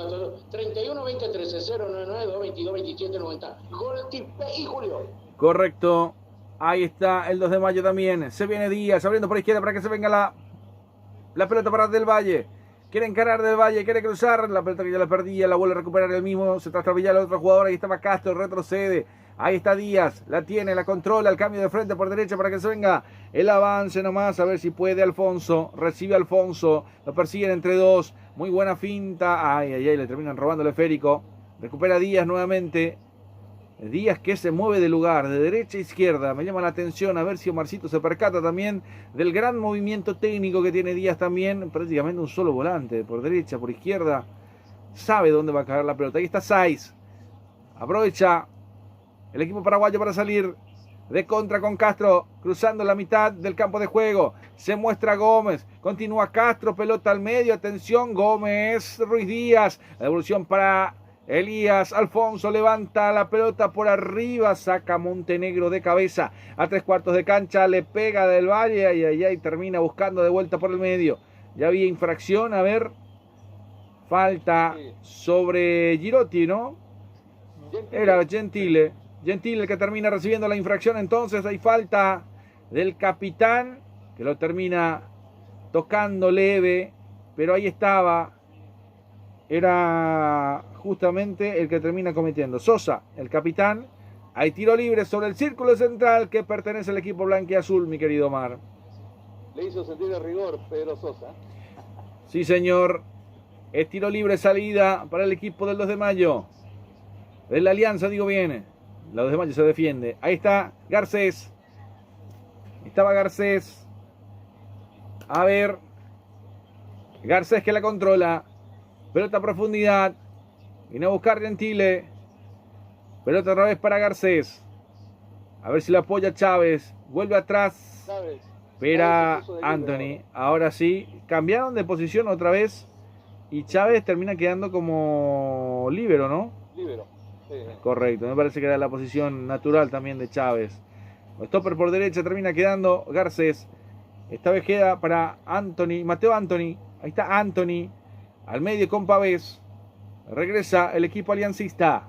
31 20 13 099 222 27 90. Gol y Julio. Correcto. Ahí está el 2 de mayo también. Se viene Díaz abriendo por izquierda para que se venga la pelota para Del Valle. Quiere encarar Del Valle, quiere cruzar. La pelota que ya la perdía, la vuelve a recuperar el mismo. Se trastabilla el otro jugador. Ahí estaba Castro, retrocede. Ahí está Díaz, la tiene, la controla, el cambio de frente por derecha para que se venga el avance nomás, a ver si puede Alfonso, recibe Alfonso, lo persiguen entre dos, muy buena finta, ay, le terminan robando el esférico, recupera Díaz nuevamente, Díaz que se mueve de lugar, de derecha a izquierda, me llama la atención a ver si Omarcito se percata también del gran movimiento técnico que tiene Díaz también, prácticamente un solo volante, por derecha, por izquierda, sabe dónde va a caer la pelota, ahí está Saiz, aprovecha el equipo paraguayo para salir de contra con Castro, cruzando la mitad del campo de juego. Se muestra Gómez, continúa Castro, pelota al medio, atención, Gómez, Ruiz Díaz, la devolución para Elías, Alfonso levanta la pelota por arriba, saca Montenegro de cabeza, a 3/4 de cancha, le pega Del Valle, y termina buscando de vuelta por el medio. Ya había infracción, a ver, falta sobre Girotti, ¿no? Era Gentile el que termina recibiendo la infracción, entonces hay falta del capitán, que lo termina tocando leve, pero ahí estaba, era justamente el que termina cometiendo. Sosa, el capitán, Hay tiro libre sobre el círculo central que pertenece al equipo blanquiazul, mi querido Omar. Le hizo sentir el rigor Pedro Sosa. Sí, señor. Es tiro libre, salida para el equipo del 2 de mayo. De la Alianza, digo bien. La 2 de mayo se defiende. Ahí está Garcés. Estaba Garcés. A ver. Garcés que la controla. Pelota a profundidad. Viene a buscar Gentile. Pelota otra vez para Garcés. A ver si la apoya Chávez. Vuelve atrás. Chávez. Espera Anthony. Ahora sí. Cambiaron de posición otra vez. Y Chávez termina quedando como líbero, ¿no? Líbero. Sí. Correcto. Me parece que era la posición natural también de Chávez. Stopper por derecha termina quedando Garcés. Esta vez queda para Anthony. Mateo Anthony. Ahí está Anthony. Al medio con Pavés. Regresa el equipo aliancista.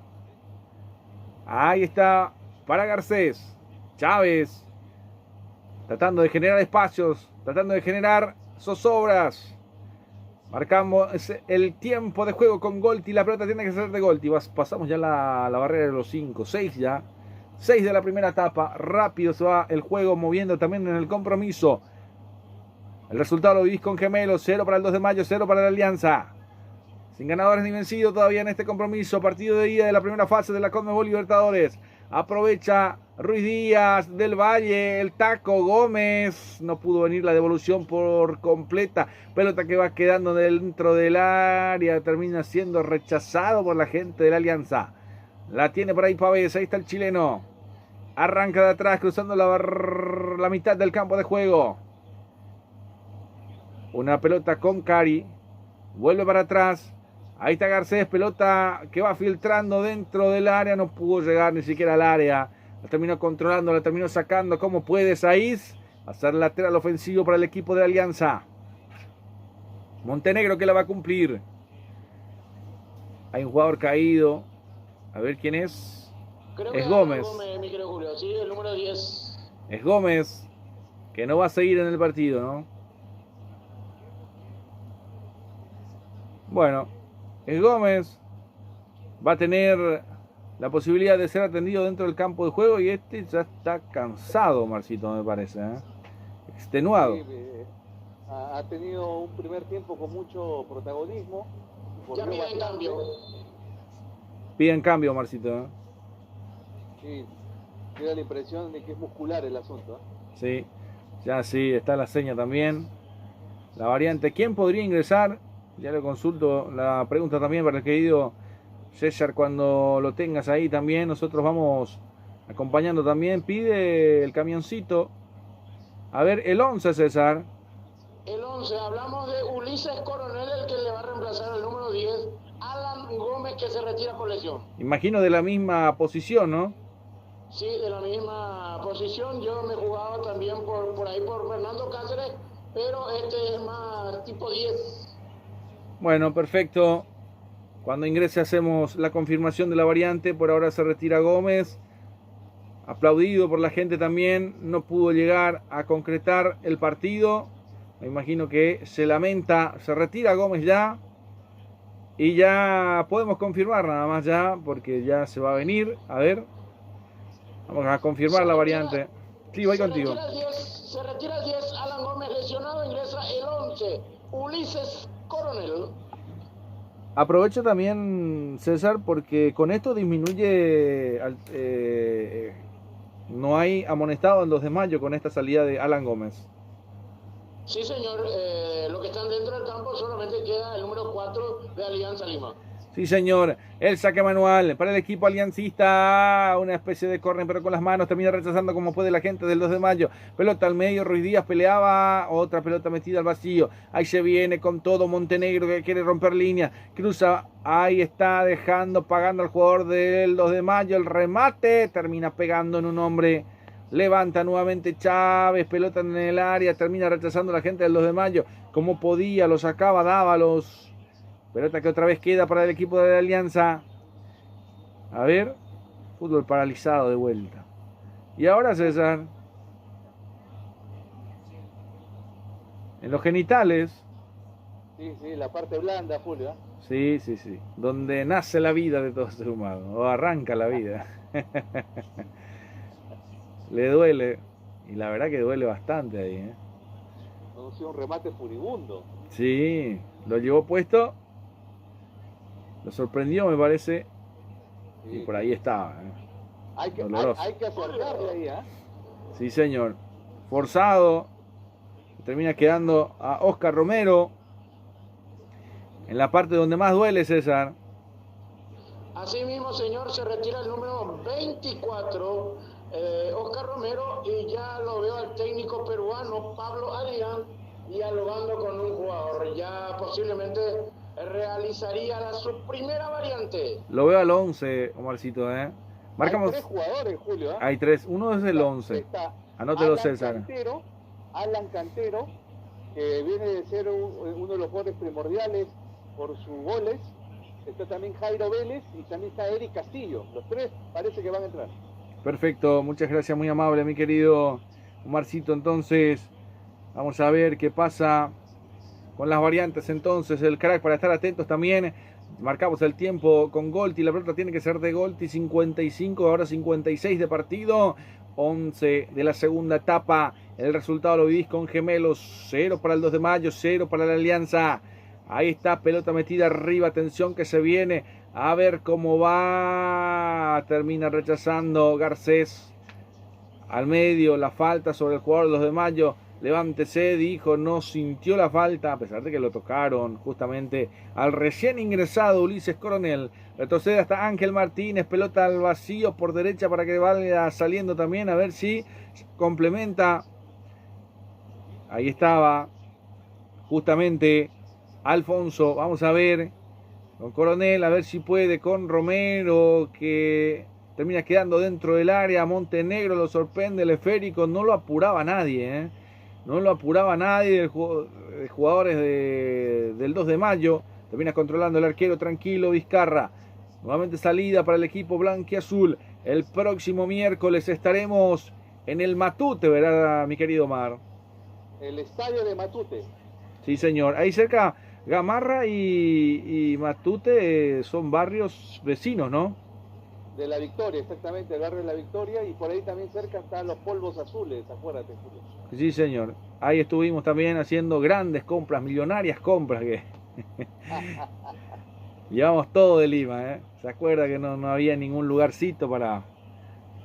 Ahí está para Garcés. Chávez. Tratando de generar espacios. Tratando de generar zozobras. Marcamos el tiempo de juego con Golti. La pelota tiene que ser de Golti. Pasamos ya la barrera de los 5. 6 ya. 6 de la primera etapa. Rápido se va el juego moviendo también en el compromiso. El resultado lo vivís con gemelos. 0 para el 2 de mayo. 0 para la Alianza. Sin ganadores ni vencidos todavía en este compromiso. Partido de ida de la primera fase de la Conmebol Libertadores. Aprovecha Ruiz Díaz del Valle. El taco Gómez. No pudo venir la devolución por completa. Pelota que va quedando dentro del área. Termina siendo rechazado por la gente de la Alianza. La tiene por ahí Pavés. Ahí está el chileno. Arranca de atrás cruzando la mitad del campo de juego. Una pelota con Cari. Vuelve para atrás. Ahí está Garcés, pelota que va filtrando dentro del área, no pudo llegar ni siquiera al área. La terminó controlando, la terminó sacando como puede Saiz. Hacer lateral ofensivo para el equipo de la Alianza. Montenegro que la va a cumplir. Hay un jugador caído. A ver quién es. Creo Es que Gómez. mi querido Julio. Sí, el número 10. Es Gómez, que no va a seguir en el partido, ¿no? Bueno, es Gómez. Va a tener la posibilidad de ser atendido dentro del campo de juego y este ya está cansado, Marcito, me parece, ¿eh? Extenuado. Sí, ha tenido un primer tiempo con mucho protagonismo. Ya mira en cambio. Piden cambio, Marcito, ¿eh? Sí, me da la impresión de que es muscular el asunto. Sí, ya sí, está la seña también. La variante, ¿quién podría ingresar? Ya le consulto la pregunta también para el querido César cuando lo tengas ahí también. Nosotros vamos acompañando también. Pide el camioncito. A ver, el 11, César. El 11, hablamos de Ulises Coronel, el que le va a reemplazar al número 10, Alan Gómez, que se retira por lesión. Imagino de la misma posición, ¿no? Sí, de la misma posición. Yo me jugaba también por ahí por Fernando Cáceres, pero este es más tipo 10. Bueno, perfecto. Cuando ingrese hacemos la confirmación de la variante. Por ahora se retira Gómez. Aplaudido por la gente también. No pudo llegar a concretar el partido. Me imagino que se lamenta. Se retira Gómez ya. Y ya podemos confirmar nada más ya. Porque ya se va a venir. A ver. Vamos a confirmar la variante. Sí, voy contigo. Se retira el 10, Alan Gómez lesionado. Ingresa el 11, Ulises Coronel. Aprovecho también, César, porque con esto disminuye, no hay amonestado en 2 de mayo con esta salida de Alan Gómez. Sí, señor, los que están dentro del campo solamente queda el número 4 de Alianza Lima. Sí, señor, el saque manual para el equipo aliancista, una especie de córner pero con las manos, termina rechazando como puede la gente del 2 de mayo, pelota al medio, Ruiz Díaz peleaba, otra pelota metida al vacío, ahí se viene con todo Montenegro que quiere romper línea, cruza, ahí está dejando, pagando al jugador del 2 de mayo, el remate, termina pegando en un hombre, levanta nuevamente Chávez, pelota en el área, termina rechazando la gente del 2 de mayo, como podía, lo sacaba, Dávalos. Pelota que otra vez queda para el equipo de la Alianza. A ver. Fútbol paralizado de vuelta. Y ahora, César. En los genitales. Sí, la parte blanda, Julio. Sí, sí, sí. Donde nace la vida de todo ser humano, o arranca la vida. Le duele, y la verdad que duele bastante ahí, ¿eh? No, ha sido un remate furibundo. Sí, lo llevó puesto, lo sorprendió, me parece, y por ahí estaba, ¿eh? Hay que acercarle ahí, ¿eh? Sí, señor. Forzado, termina quedando a Oscar Romero en la parte donde más duele, César. Así mismo, señor, se retira el número 24, Oscar Romero, y ya lo veo al técnico peruano Pablo Adrián dialogando con un jugador. Ya posiblemente realizaría su primera variante. Lo veo al 11, Omarcito, ¿eh? Marcamos. Hay 3 jugadores, Julio, ¿eh? Hay 3, uno es el 11. Anótelo, César. Alan Cantero, que viene de ser uno de los jugadores primordiales por sus goles. Está también Jairo Vélez y también está Eric Castillo. Los 3 parece que van a entrar. Perfecto, muchas gracias, muy amable, mi querido Omarcito. Entonces, vamos a ver qué pasa con las variantes. Entonces, el crack, para estar atentos también. Marcamos el tiempo con Golti. La pelota tiene que ser de Golti. 55, ahora 56 de partido. 11 de la segunda etapa. El resultado lo vivís con Gemelos. 0 para el 2 de mayo, 0 para la Alianza. Ahí está, pelota metida arriba. Atención que se viene. A ver cómo va. Termina rechazando Garcés. Al medio, la falta sobre el jugador de 2 de mayo. Levántese, dijo, no sintió la falta, a pesar de que lo tocaron justamente al recién ingresado Ulises Coronel. Retrocede hasta Ángel Martínez, pelota al vacío por derecha para que vaya saliendo también, a ver si complementa. Ahí estaba, justamente, Alfonso, vamos a ver, con Coronel, a ver si puede, con Romero, que termina quedando dentro del área. Montenegro lo sorprende, el esférico, no lo apuraba nadie, ¿eh? No lo apuraba nadie de jugadores del 2 de mayo. Termina controlando el arquero tranquilo, Vizcarra. Nuevamente salida para el equipo blanquiazul. El próximo miércoles estaremos en el Matute, ¿verdad, mi querido Omar? El estadio de Matute. Sí, señor. Ahí cerca, Gamarra y Matute son barrios vecinos, ¿no? De la Victoria, exactamente, el barrio de la Victoria, y por ahí también cerca están los polvos azules, acuérdate, Julio. Sí, señor. Ahí estuvimos también haciendo grandes compras, millonarias compras que llevamos todo de Lima, ¿eh? ¿Se acuerda que no había ningún lugarcito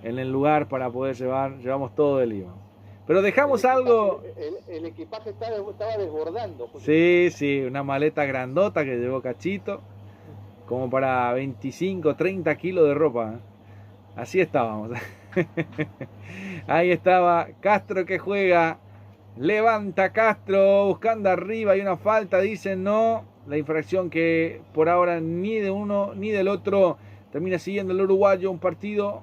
en el lugar para poder llevar? Llevamos todo de Lima. Pero dejamos algo. El equipaje estaba desbordando, Julio. Sí, sí, una maleta grandota que llevó Cachito, como para 25, 30 kilos de ropa, ¿eh? Así estábamos. Ahí estaba Castro que juega. Levanta Castro buscando arriba. Hay una falta, dicen no. La infracción que por ahora ni de uno ni del otro termina siguiendo el uruguayo. Un partido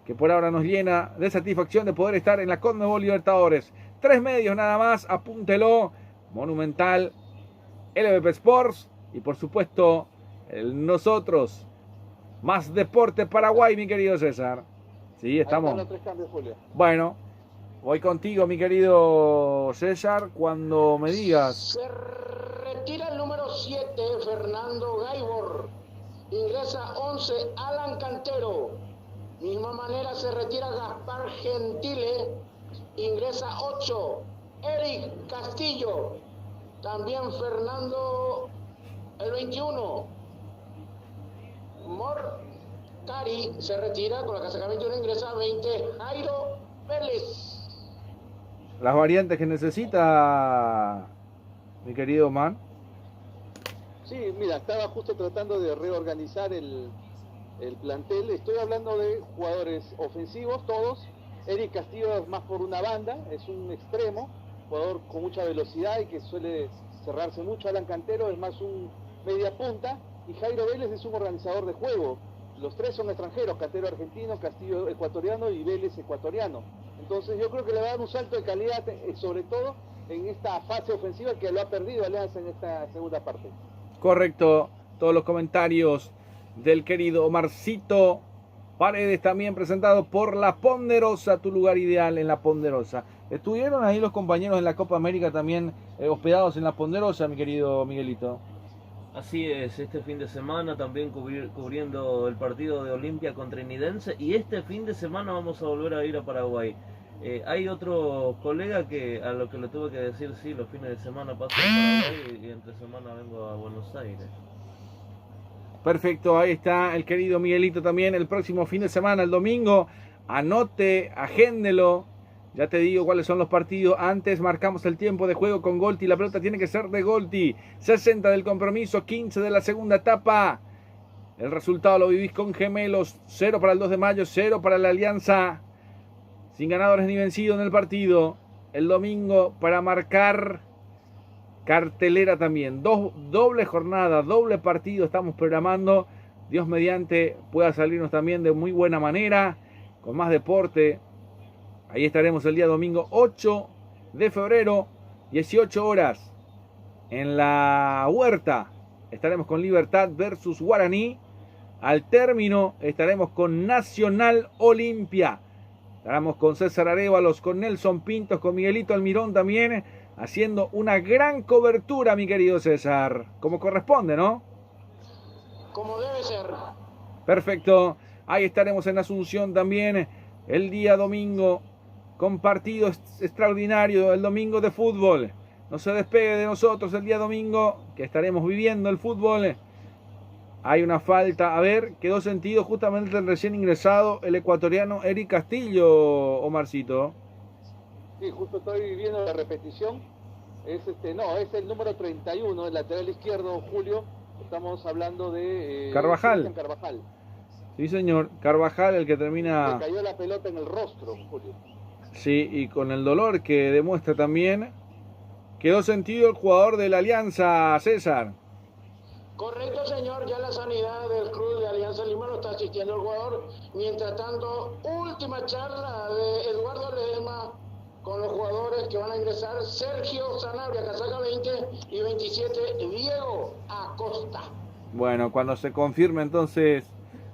que por ahora nos llena de satisfacción de poder estar en la Conmebol Libertadores. 3 medios nada más. Apúntelo. Monumental, LVP Sports y por supuesto nosotros. Más Deporte Paraguay, mi querido César. Sí, estamos. Bueno, voy contigo, mi querido César, cuando me digas. Se retira el número 7, Fernando Gaibor. Ingresa 11, Alan Cantero. Misma manera se retira Gaspar Gentile. Ingresa 8, Eric Castillo. También Fernando, el 21. Mortari se retira con la casaca 21, ingresa 20, Jairo Vélez. Las variantes que necesita mi querido Omar. Sí, mira, estaba justo tratando de reorganizar el plantel. Estoy hablando de jugadores ofensivos, todos. Eric Castillo es más por una banda, es un extremo, jugador con mucha velocidad y que suele cerrarse mucho. Alan Cantero es más un media punta. Y Jairo Vélez es un organizador de juego. Los 3 son extranjeros, Cantero argentino, Castillo ecuatoriano y Vélez ecuatoriano. Entonces yo creo que le va a dar un salto de calidad, sobre todo en esta fase ofensiva que lo ha perdido Alianza en esta segunda parte. Correcto, todos los comentarios del querido Omarcito Paredes, también presentado por La Ponderosa, tu lugar ideal en La Ponderosa. ¿Estuvieron ahí los compañeros en la Copa América también hospedados en La Ponderosa, mi querido Miguelito? Así es, este fin de semana también cubriendo el partido de Olimpia contra Trinidense y este fin de semana vamos a volver a ir a Paraguay. Hay otro colega que a lo que le tuve que decir, sí, los fines de semana paso a Paraguay y entre semana vengo a Buenos Aires. Perfecto, ahí está el querido Miguelito también. El próximo fin de semana, el domingo, anote, agéndelo. Ya te digo cuáles son los partidos. Antes marcamos el tiempo de juego con Golti. La pelota tiene que ser de Golti. 60 del compromiso, 15 de la segunda etapa. El resultado lo vivís con Gemelos. 0 para el 2 de mayo, 0 para la Alianza. Sin ganadores ni vencidos en el partido. El domingo para marcar cartelera también. Doble jornada, doble partido estamos programando. Dios mediante pueda salirnos también de muy buena manera. Con más deporte. Ahí estaremos el día domingo 8 de febrero, 18 horas, en la Huerta. Estaremos con Libertad versus Guaraní. Al término estaremos con Nacional Olimpia. Estaremos con César Arévalos, con Nelson Pintos, con Miguelito Almirón también, haciendo una gran cobertura, mi querido César. Como corresponde, ¿no? Como debe ser. Perfecto. Ahí estaremos en Asunción también el día domingo, con partido extraordinario, el domingo de fútbol. No se despegue de nosotros el día domingo, que estaremos viviendo el fútbol. Hay una falta, a ver, quedó sentido justamente el recién ingresado, el ecuatoriano Eric Castillo, Omarcito. Sí, justo estoy viendo la repetición. Es el número 31, el lateral izquierdo, Julio. Estamos hablando de Carvajal. Carvajal. Sí, señor, Carvajal, el que termina. Le cayó la pelota en el rostro, Julio. Sí, y con el dolor que demuestra también, quedó sentido el jugador de la Alianza, César. Correcto, señor, ya la sanidad del club de Alianza Lima lo está asistiendo el jugador. Mientras tanto, última charla de Eduardo Ledesma con los jugadores que van a ingresar: Sergio Sanabria, casaca 20 y 27, Diego Acosta. Bueno, cuando se confirme entonces,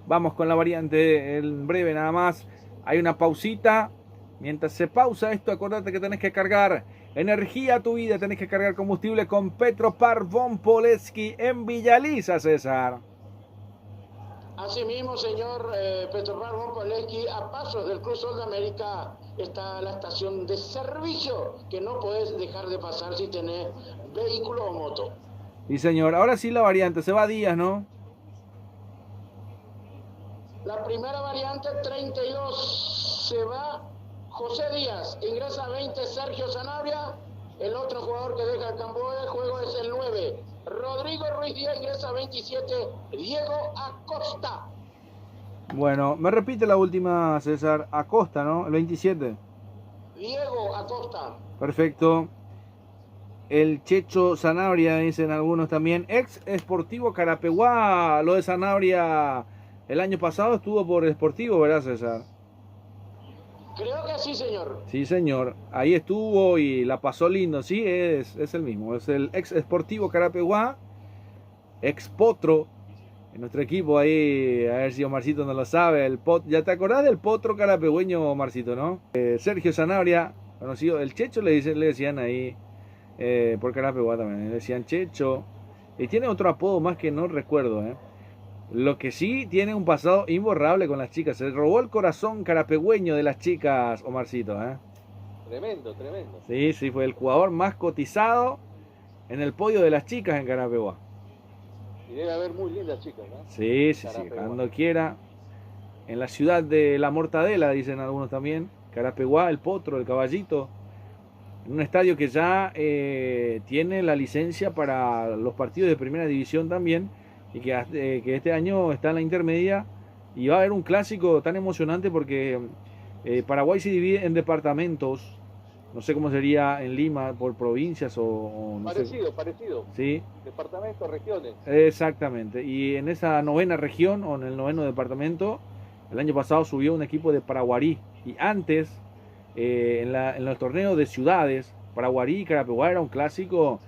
vamos con la variante en breve nada más. Hay una pausita. Mientras se pausa esto, acordate que tenés que cargar energía a tu vida, tenés que cargar combustible con Petropar Von Poleski en Villaliza, César. Asimismo, señor, Petropar Von Poleski, a pasos del Cruz Sol de América está la estación de servicio que no podés dejar de pasar si tenés vehículo o moto. Sí, señor. Ahora sí la variante, se va a Díaz, ¿no? La primera variante, 32, se va José Díaz, ingresa 20 Sergio Sanabria, el otro jugador que deja el campo de juego es el 9, Rodrigo Ruiz Díaz, ingresa 27, Diego Acosta. Bueno, me repite la última, César. Acosta, ¿no? El 27. Diego Acosta. Perfecto. El Checho Sanabria, dicen algunos también. Ex Sportivo Carapeguá, lo de Sanabria el año pasado estuvo por Sportivo, ¿verdad, César? Creo que sí, señor. Sí, señor. Ahí estuvo y la pasó lindo. Sí, es el mismo. Es el ex Sportivo Carapeguá, ex Potro. En nuestro equipo ahí, a ver si Omarcito no lo sabe. ¿Ya te acordás del Potro carapegüeño, Omarcito, no? Sergio Sanabria, conocido. El Checho le decían ahí, por Carapeguá también. Le decían Checho. Y tiene otro apodo más que no recuerdo, Lo que sí tiene un pasado imborrable con las chicas. Se robó el corazón carapegüeño de las chicas, Omarcito, Tremendo, tremendo. Sí, fue el jugador más cotizado en el podio de las chicas en Carapeguá. Y debe haber muy lindas chicas, ¿no? Sí, cuando quiera. En la ciudad de la Mortadela, dicen algunos también. Carapeguá, el Potro, el Caballito. En un estadio que ya tiene la licencia para los partidos de primera división también. Y que este año está en la intermedia. Y va a haber un clásico tan emocionante porque Paraguay se divide en departamentos. No sé cómo sería en Lima, por provincias o no parecido, sé. Parecido. Sí. Departamentos, regiones. Exactamente. Y en esa novena región o en el noveno departamento, el año pasado subió un equipo de Paraguarí. Y antes, en los torneos de ciudades, Paraguarí y Carapeguá era un clásico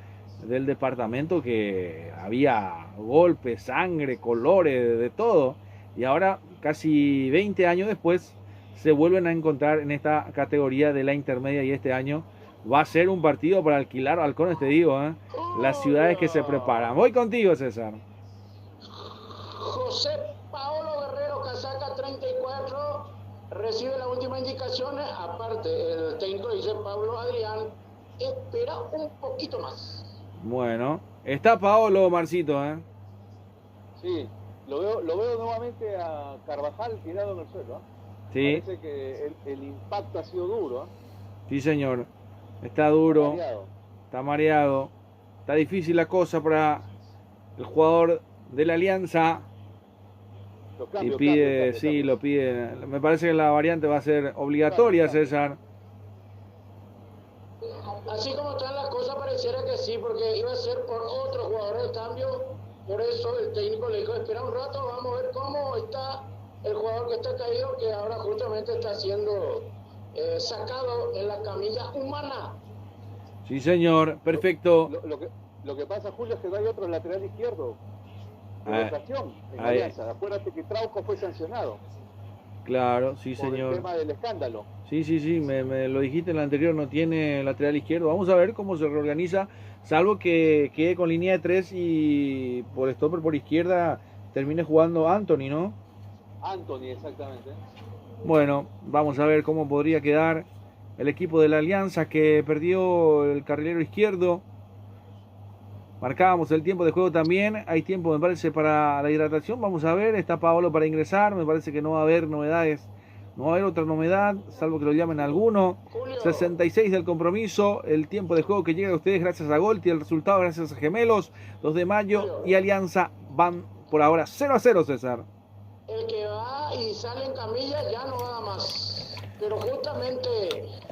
del departamento que había golpes, sangre, colores, de todo. Y ahora, casi 20 años después, se vuelven a encontrar en esta categoría de la intermedia y este año va a ser un partido para alquilar balcones, te digo, ¿eh? Las ciudades que se preparan. Voy contigo, César. José Paolo Guerrero, casaca 34, recibe las últimas indicaciones. Aparte, el técnico dice Pablo Adrián, espera un poquito más. Bueno, está Paolo, Marcito, ¿eh? Sí, lo veo nuevamente a Carvajal tirado en el suelo. Sí. Parece que el impacto ha sido duro. Sí, señor. Está duro, está mareado, está difícil la cosa para el jugador de la Alianza. Y pide, sí, lo pide. Me parece que la variante va a ser obligatoria, César. Así como están las cosas, pareciera que sí, porque iba a ser por otro jugador de cambio. Por eso el técnico le dijo, espera un rato, vamos a ver cómo está el jugador que está caído, que ahora justamente está siendo sacado en la camilla humana. Sí, señor, perfecto. Lo que pasa, Julio, es que no hay otro lateral izquierdo de rotación en Alianza. Acuérdate que Trauco fue sancionado. Claro, sí, por señor. El tema del escándalo. Sí, me lo dijiste en el anterior, no tiene lateral izquierdo. Vamos a ver cómo se reorganiza, salvo que quede con línea de 3 y por stopper por izquierda termine jugando Anthony, ¿no? Anthony, exactamente. Bueno, vamos a ver cómo podría quedar el equipo de la Alianza, que perdió el carrilero izquierdo. Marcábamos el tiempo de juego también. Hay tiempo, me parece, para la hidratación. Vamos a ver, está Paolo para ingresar. Me parece que no va a haber novedades. No va a haber otra novedad, salvo que lo llamen alguno. 66 del compromiso. El tiempo de juego que llega a ustedes gracias a Golti. El resultado gracias a Gemelos. 2 de mayo y Alianza van por ahora 0-0, César. El que va y sale en camilla ya no va más. Pero justamente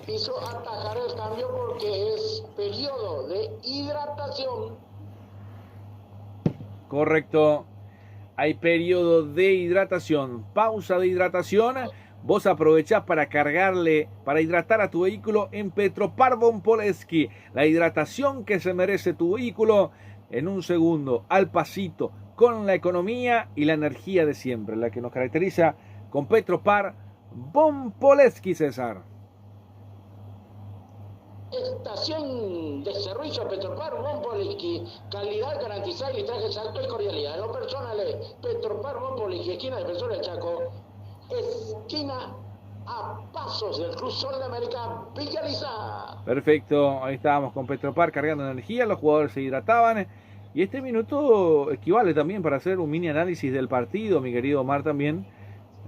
hizo atajar el cambio porque es periodo de hidratación. Correcto. Hay periodo de hidratación. Pausa de hidratación. Vos aprovechás para cargarle, para hidratar a tu vehículo en Petropar Von Polensky. La hidratación que se merece tu vehículo en un segundo, al pasito, con la economía y la energía de siempre, la que nos caracteriza con Petropar Von Polensky, César. Estación de servicio Petropar Von Polensky, calidad garantizada, litraje exacto y cordialidad. En lo personal, Petropar Von Polensky, esquina Defensor del Chaco, esquina a pasos del Cruz Sol de América, Villa Lisa. Perfecto, ahí estábamos con Petropar cargando energía, los jugadores se hidrataban. Y este minuto equivale también para hacer un mini análisis del partido, mi querido Omar, también,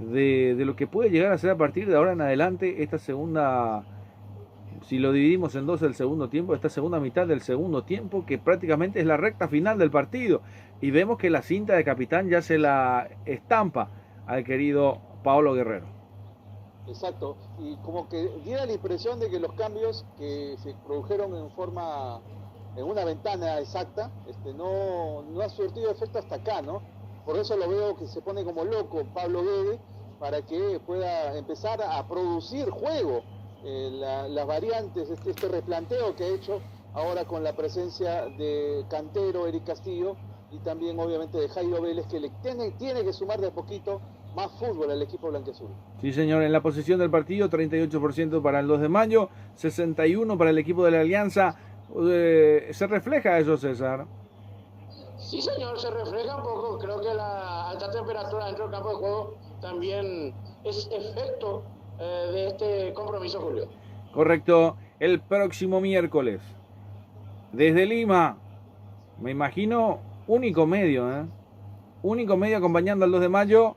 de lo que puede llegar a ser a partir de ahora en adelante esta segunda, si lo dividimos en dos el segundo tiempo, esta segunda mitad del segundo tiempo, que prácticamente es la recta final del partido. Y vemos que la cinta de capitán ya se la estampa al querido Paolo Guerrero. Exacto, y como que diera la impresión de que los cambios que se produjeron en una ventana exacta, no ha surtido efecto hasta acá, ¿no? Por eso lo veo que se pone como loco Pablo Guede, para que pueda empezar a producir juego, las variantes, este replanteo que ha hecho ahora con la presencia de Cantero, Eric Castillo, y también obviamente de Jairo Vélez, que le tiene que sumar de a poquito más fútbol al equipo blanquiazul. Sí, señor, en la posición del partido, 38% para el 2 de mayo, 61% para el equipo de la Alianza. ¿Se refleja eso, César? Sí, señor, se refleja un poco. Creo que la alta temperatura dentro del campo de juego también es efecto de este compromiso, Julio. Correcto. El próximo miércoles, desde Lima, me imagino, único medio acompañando al 2 de mayo.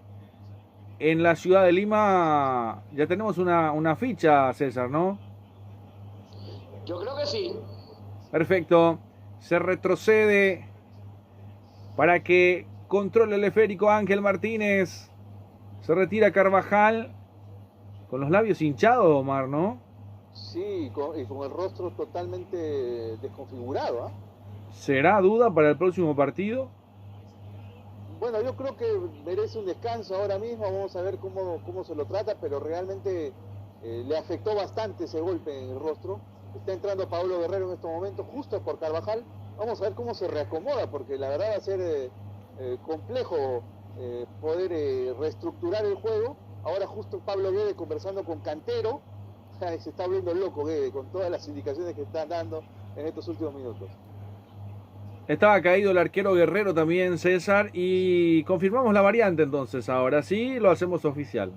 En la ciudad de Lima ya tenemos una ficha, César, ¿no? Yo creo que sí. Perfecto. Se retrocede para que controle el esférico Ángel Martínez. Se retira Carvajal con los labios hinchados, Omar, ¿no? Sí, y con el rostro totalmente desconfigurado, ¿eh? ¿Será duda para el próximo partido? Bueno, yo creo que merece un descanso ahora mismo. Vamos a ver cómo se lo trata, pero realmente le afectó bastante ese golpe en el rostro. Está entrando Paolo Guerrero en estos momentos, justo por Carvajal. Vamos a ver cómo se reacomoda, porque la verdad va a ser complejo poder reestructurar el juego. Ahora justo Pablo Guede conversando con Cantero, se está volviendo loco Guede con todas las indicaciones que están dando en estos últimos minutos. Estaba caído el arquero Guerrero también, César, y confirmamos la variante entonces. Ahora sí lo hacemos oficial.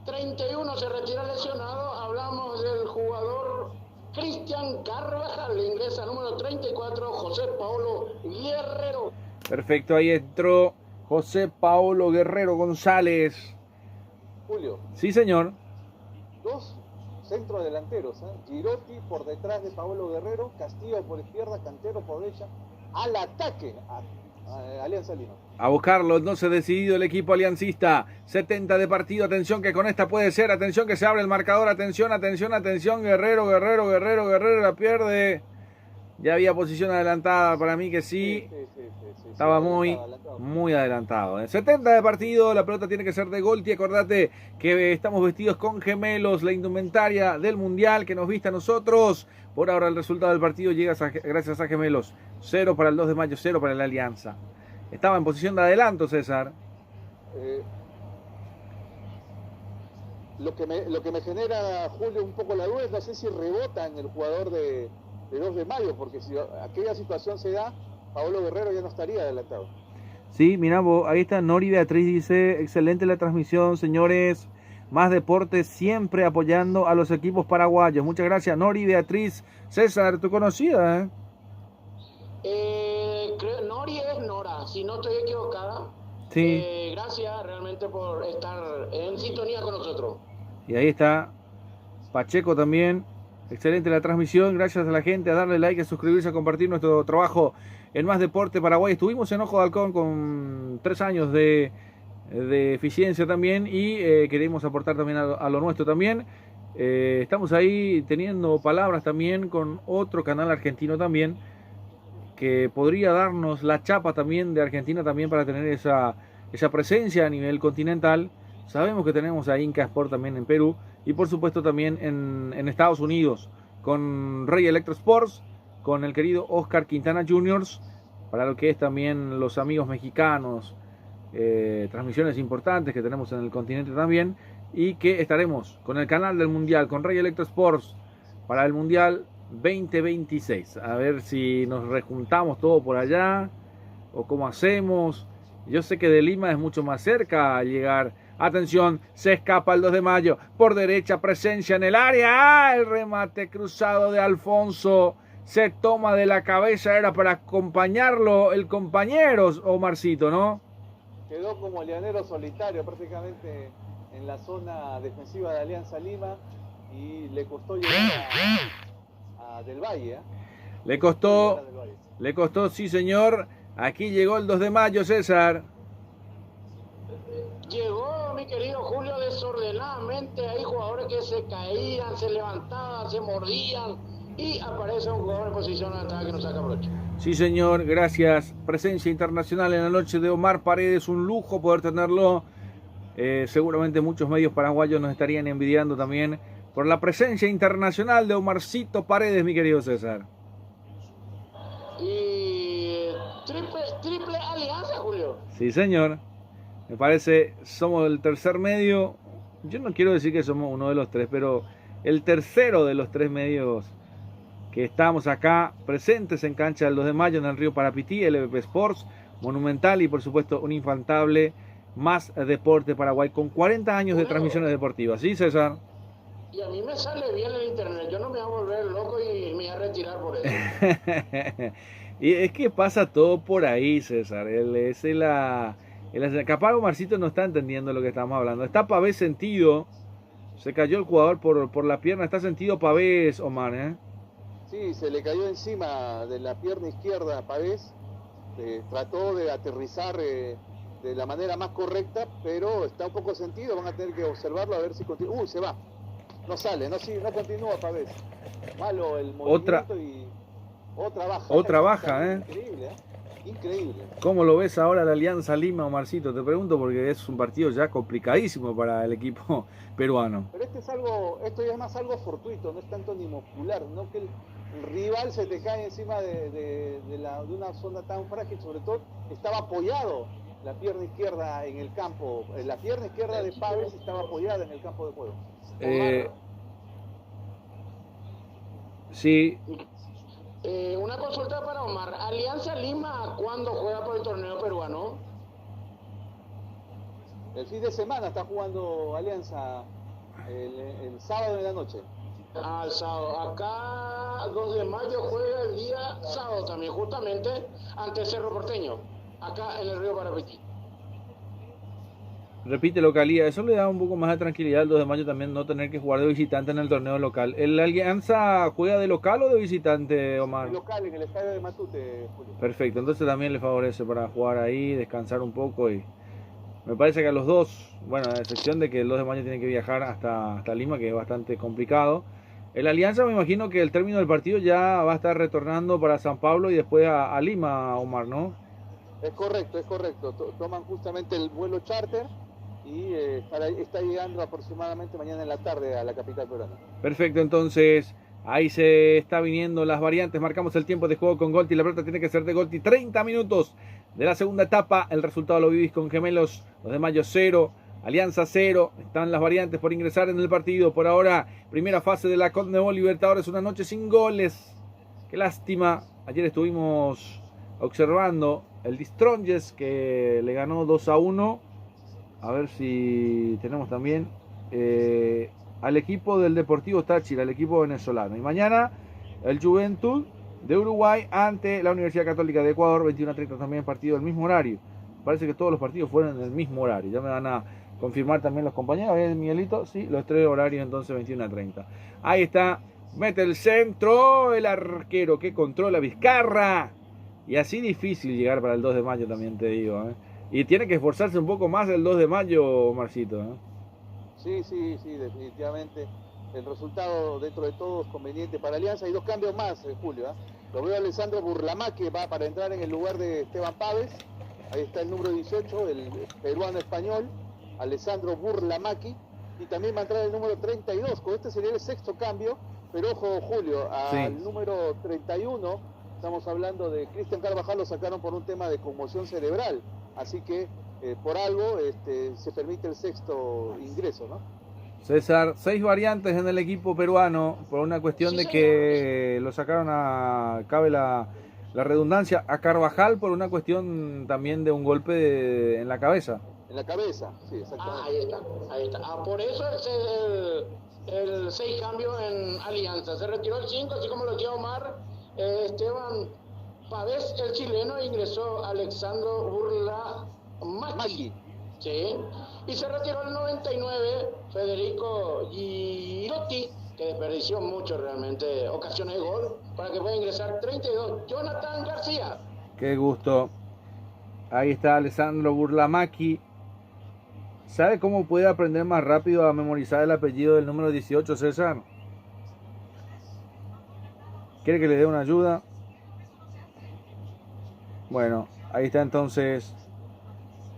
31 se retira lesionado. Hablamos del jugador Cristian Carvajal. Ingresa número 34, José Paulo Guerrero. Perfecto, ahí entró José Paulo Guerrero González. Julio. Sí, señor. 2 centrodelanteros, Girotti por detrás de Paolo Guerrero, Castillo por izquierda, Cantero por derecha, al ataque a Alianza Lima. A buscarlo, no se ha decidido el equipo aliancista. 70 de partido, atención que con esta puede ser, atención que se abre el marcador, atención, atención, atención, Guerrero, la pierde. Ya había posición adelantada, para mí que sí. Estaba muy adelantado. En 70 de partido, la pelota tiene que ser de Golti. Acordate que estamos vestidos con gemelos, la indumentaria del Mundial que nos viste a nosotros. Por ahora el resultado del partido llega gracias a gemelos. 0 para el 2 de mayo, 0 para la Alianza. Estaba en posición de adelanto, César. Lo que me genera, Julio, un poco la duda es no sé si rebota en el jugador de 2 de mayo, porque si aquella situación se da, Paolo Guerrero ya no estaría adelantado. Sí, mira, ahí está Nori Beatriz, dice, excelente la transmisión, señores, más deporte siempre apoyando a los equipos paraguayos. Muchas gracias, Nori Beatriz. César, ¿tú conocida? Nori es Nora, si no estoy equivocada. Sí. Gracias realmente por estar en sintonía con nosotros. Y ahí está Pacheco también. Excelente la transmisión, gracias a la gente, a darle like, a suscribirse, a compartir nuestro trabajo en Más Deporte Paraguay. Estuvimos en Ojo de Halcón con 3 años de eficiencia también y queremos aportar también a lo nuestro también. Estamos ahí teniendo palabras también con otro canal argentino también que podría darnos la chapa también de Argentina también para tener esa presencia a nivel continental. Sabemos que tenemos a Inca Sport también en Perú y por supuesto también en Estados Unidos con Rey Electro Sports, con el querido Oscar Quintana Juniors, para lo que es también los amigos mexicanos, transmisiones importantes que tenemos en el continente también, y que estaremos con el canal del Mundial, con Rey Electro Sports para el Mundial 2026. A ver si nos rejuntamos todo por allá o cómo hacemos. Yo sé que de Lima es mucho más cerca a llegar. Atención, se escapa el 2 de mayo. Por derecha, presencia en el área. ¡Ah! El remate cruzado de Alfonso. Se toma de la cabeza. Era para acompañarlo el compañero Omarcito, ¿no? Quedó como llanero solitario prácticamente en la zona defensiva de Alianza Lima. Y le costó llegar a Del Valle. Le costó, sí señor. Aquí llegó el 2 de mayo, César. Llegó, mi querido Julio, desordenadamente. Hay jugadores que se caían, se levantaban, se mordían. Y aparece un jugador en posición de ataque que nos saca broche. Sí, señor, gracias. Presencia internacional en la noche de Omar Paredes. Un lujo poder tenerlo. Seguramente muchos medios paraguayos nos estarían envidiando también por la presencia internacional de Omarcito Paredes, mi querido César. Y triple alianza, Julio. Sí, señor. Me parece, somos el tercer medio. Yo no quiero decir que somos uno de los 3, pero el tercero de los 3 medios que estamos acá presentes en cancha del 2 de mayo en el Río Parapití, LVP Sports, Monumental y por supuesto un infaltable Más Deporte Paraguay con 40 años de transmisiones deportivas. ¿Sí, César? Y a mí me sale bien el internet, yo no me voy a volver loco y me voy a retirar por eso. Y es que pasa todo por ahí, César. Capaz Omarcito no está entendiendo lo que estamos hablando. Está Pavés sentido. Se cayó el jugador por la pierna. Está sentido Pavés, Omar, ¿eh? Sí, se le cayó encima de la pierna izquierda a Pavés. Trató de aterrizar de la manera más correcta, pero está un poco sentido. Van a tener que observarlo a ver si continúa. Se va. No sale, no continúa Pavés. Malo el movimiento y otra baja. Otra baja, Increíble, increíble. ¿Cómo lo ves ahora la Alianza Lima, Omarcito? Te pregunto porque es un partido ya complicadísimo para el equipo peruano. Pero esto ya es más algo fortuito, no es tanto ni muscular, no que el rival se te cae encima de una zona tan frágil, sobre todo estaba apoyado la pierna izquierda en el campo, la pierna izquierda de Pávez estaba apoyada en el campo de juego. Sí. Una consulta para Omar. ¿Alianza Lima cuándo juega por el torneo peruano? El fin de semana está jugando Alianza el sábado de la noche. Ah, el sábado. Acá 2 de mayo juega el día sábado también, justamente ante Cerro Porteño, acá en el Río Parapetí. Repite localidad, eso le da un poco más de tranquilidad al 2 de mayo también no tener que jugar de visitante en el torneo local. ¿El Alianza juega de local o de visitante, Omar? De local, en el estadio de Matute, Julio. Perfecto, entonces también le favorece para jugar ahí, descansar un poco y me parece que a los dos, bueno, a excepción de que el 2 de mayo tiene que viajar hasta Lima, que es bastante complicado. El Alianza me imagino que el término del partido ya va a estar retornando para San Pablo y después a Lima, Omar, ¿no? Es correcto, es correcto. Toman justamente el vuelo charter y está llegando aproximadamente mañana en la tarde a la capital peruana. Perfecto, entonces ahí se está viniendo las variantes. Marcamos el tiempo de juego con Golti. La pelota tiene que ser de Golti. 30 minutos de la segunda etapa. El resultado lo vivís con Gemelos. 2 de mayo 0. Alianza 0. Están las variantes por ingresar en el partido. Por ahora, primera fase de la CONMEBOL Libertadores. Una noche sin goles. Qué lástima. Ayer estuvimos observando el Distronges que le ganó 2-1. A ver si tenemos también al equipo del Deportivo Táchira, el equipo venezolano. Y mañana el Juventud de Uruguay ante la Universidad Católica de Ecuador, 21:30 también partido del mismo horario. Parece que todos los partidos fueron en el mismo horario. Ya me van a confirmar también los compañeros. ¿Ves, Miguelito? Sí, los 3 horarios entonces 21:30. Ahí está, mete el centro, el arquero que controla Vizcarra. Y así difícil llegar para el 2 de mayo también te digo, ¿eh? Y tiene que esforzarse un poco más el 2 de mayo, Marcito, ¿eh? Sí, definitivamente. El resultado dentro de todo es conveniente para Alianza. Hay 2 cambios más, Julio. Lo veo a Alessandro Burlamá, que va para entrar en el lugar de Esteban Pávez. Ahí está el número 18, el peruano español, Alessandro Burlamaqui. Y también va a entrar el número 32. Con este sería el 6º cambio. Pero ojo, Julio, al número 31, estamos hablando de Cristian Carvajal, lo sacaron por un tema de conmoción cerebral. Así que por algo se permite el 6º ingreso, ¿no? César, 6 variantes en el equipo peruano por una cuestión de que lo sacaron cabe la redundancia, a Carvajal por una cuestión también de un golpe en la cabeza. En la cabeza, sí, exactamente. Ahí está. Por eso el 6 cambio en Alianza. Se retiró el 5, así como lo decía Omar, Esteban Pavés, el chileno, ingresó Alexandro Burlamaqui. Sí. Y se retiró el 99, Federico Girotti, que desperdició mucho realmente ocasiones de gol, para que pueda ingresar 32, Jonathan García. Qué gusto. Ahí está Alessandro Burlamaqui. ¿Sabe cómo puede aprender más rápido a memorizar el apellido del número 18, César? ¿Quiere que le dé una ayuda? Bueno, ahí está entonces.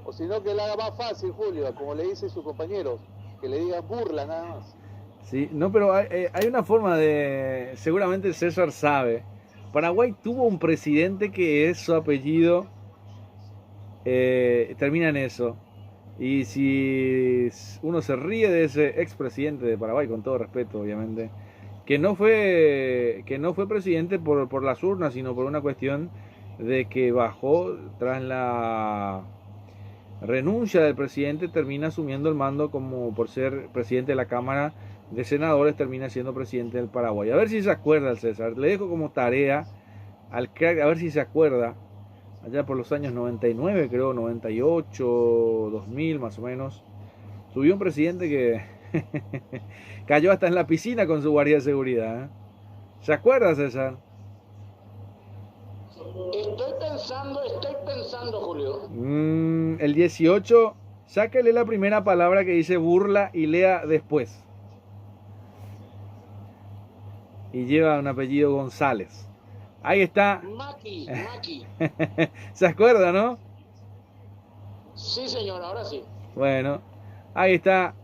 O si no, que le haga más fácil, Julio, como le dice su compañero, que le diga burla nada más. Sí, no, pero hay una forma de... Seguramente César sabe. Paraguay tuvo un presidente que su apellido termina en eso. Y si uno se ríe de ese expresidente de Paraguay, con todo respeto, obviamente, que no fue presidente por las urnas, sino por una cuestión de que bajó tras la renuncia del presidente, termina asumiendo el mando como por ser presidente de la Cámara de Senadores, termina siendo presidente del Paraguay. A ver si se acuerda el César, le dejo como tarea al crack, a ver si se acuerda, allá por los años 99, creo, 98, 2000 más o menos, subió un presidente que cayó hasta en la piscina con su guardia de seguridad, ¿eh? ¿Se acuerda, César? Estoy pensando, Julio. El 18, sáquele la primera palabra que dice burla y lea después. Y lleva un apellido González. Ahí está. Maki. ¿Se acuerda, no? Sí, señor, ahora sí. Bueno, ahí está.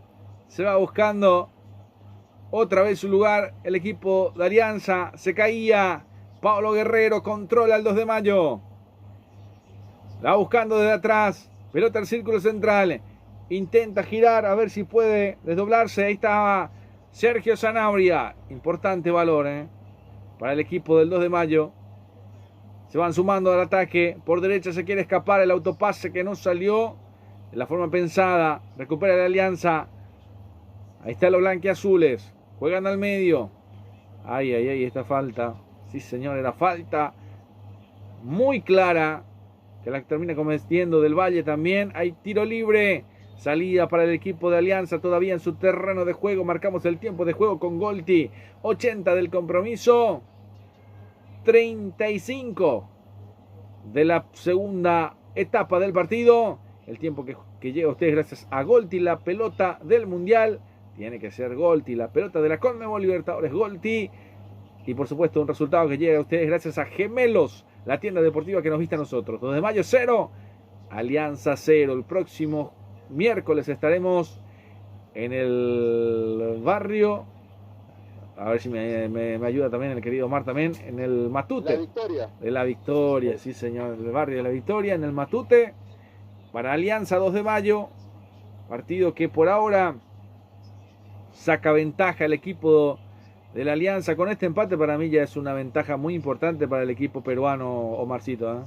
Se va buscando otra vez su lugar. El equipo de Alianza se caía. Pablo Guerrero controla el 2 de mayo. La va buscando desde atrás. Pelota al círculo central. Intenta girar a ver si puede desdoblarse. Ahí está Sergio Sanabria. Importante valor para el equipo del 2 de mayo. Se van sumando al ataque. Por derecha se quiere escapar el autopase que no salió de la forma pensada. Recupera la Alianza. Ahí están los blanquiazules. Juegan al medio. Ay, esta falta. Sí, señor, era falta muy clara, que la termina cometiendo Del Valle también. Hay tiro libre. Salida para el equipo de Alianza todavía en su terreno de juego. Marcamos el tiempo de juego con Golti. 80 del compromiso. 35 de la segunda etapa del partido. El tiempo que llega a ustedes gracias a Golti, la pelota del Mundial. Tiene que ser Golti, la pelota de la Conmebol Libertadores Golti. Y por supuesto un resultado que llega a ustedes gracias a Gemelos, la tienda deportiva que nos viste a nosotros. 2 de mayo 0, Alianza 0. El próximo miércoles estaremos en el barrio. A ver si me ayuda también el querido Omar también. En el Matute. La Victoria. De la Victoria, sí señor. El barrio de la Victoria, en el Matute. Para Alianza 2 de mayo. Partido que por ahora saca ventaja el equipo de la Alianza. Con este empate para mí ya es una ventaja muy importante para el equipo peruano, Omarcito.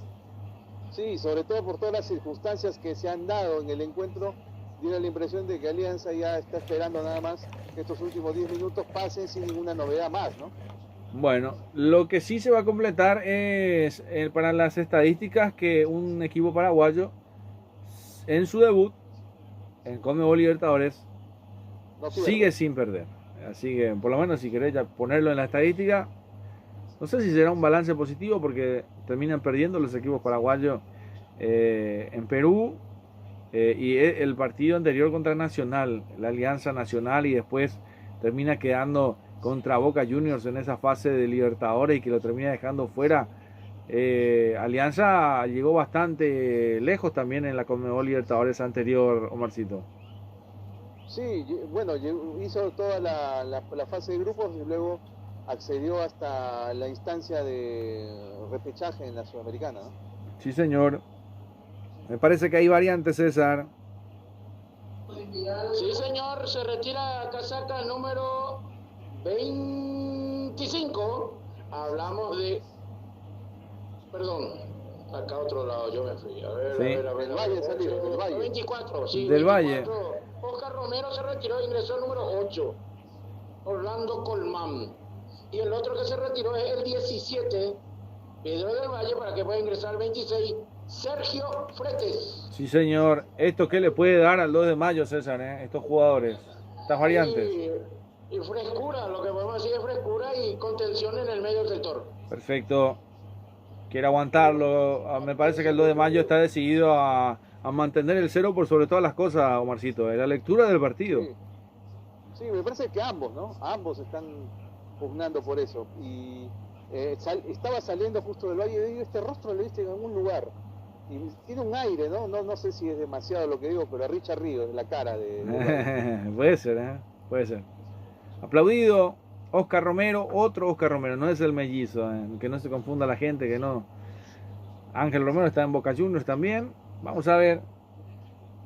Sí, sobre todo por todas las circunstancias que se han dado en el encuentro. Tiene la impresión de que Alianza ya está esperando nada más que estos últimos 10 minutos pasen sin ninguna novedad más, ¿no? Bueno, lo que sí se va a completar es para las estadísticas que un equipo paraguayo en su debut en Conmebol Libertadores No sigue sin perder. Así que por lo menos si querés ya ponerlo en la estadística, no sé si será un balance positivo porque terminan perdiendo los equipos paraguayos en Perú. Y el partido anterior contra Nacional, la Alianza Nacional, y después termina quedando contra Boca Juniors en esa fase de Libertadores y que lo termina dejando fuera. Alianza llegó bastante lejos también en la Conmebol Libertadores anterior, Omarcito. Sí, bueno, hizo toda la fase de grupos y luego accedió hasta la instancia de repechaje en la Sudamericana, ¿no? Sí, señor. Me parece que hay variantes, César. Sí, señor, se retira casaca número 25. Hablamos de... Perdón, acá a otro lado, yo me fui. A ver, Sí. a ver. Del Valle salió, del Valle. 24, sí. Del 24. Valle. Oscar Romero se retiró, ingresó el número 8. Orlando Colmán. Y el otro que se retiró es el 17. Pedro del Valle, para que pueda ingresar el 26. Sergio Fretes. Sí, señor. ¿Esto qué le puede dar al 2 de mayo, César? Estos jugadores, estas variantes. Y frescura, lo que podemos decir es frescura y contención en el medio del sector. Perfecto. Quiere aguantarlo. Me parece que el 2 de mayo está decidido a mantener el 0 por sobre todas las cosas, Omarcito. La lectura del partido. Sí, me parece que ambos, ¿no? Ambos están pugnando por eso. Y estaba saliendo justo del Valle, y digo, este rostro lo viste en algún lugar. Y tiene un aire, ¿no? No sé si es demasiado lo que digo, pero a Richard Ríos, en la cara de Puede ser, puede ser. Aplaudido, Oscar Romero, otro Oscar Romero, no es el mellizo, que no se confunda la gente, que no. Ángel Romero está en Boca Juniors también. Vamos a ver.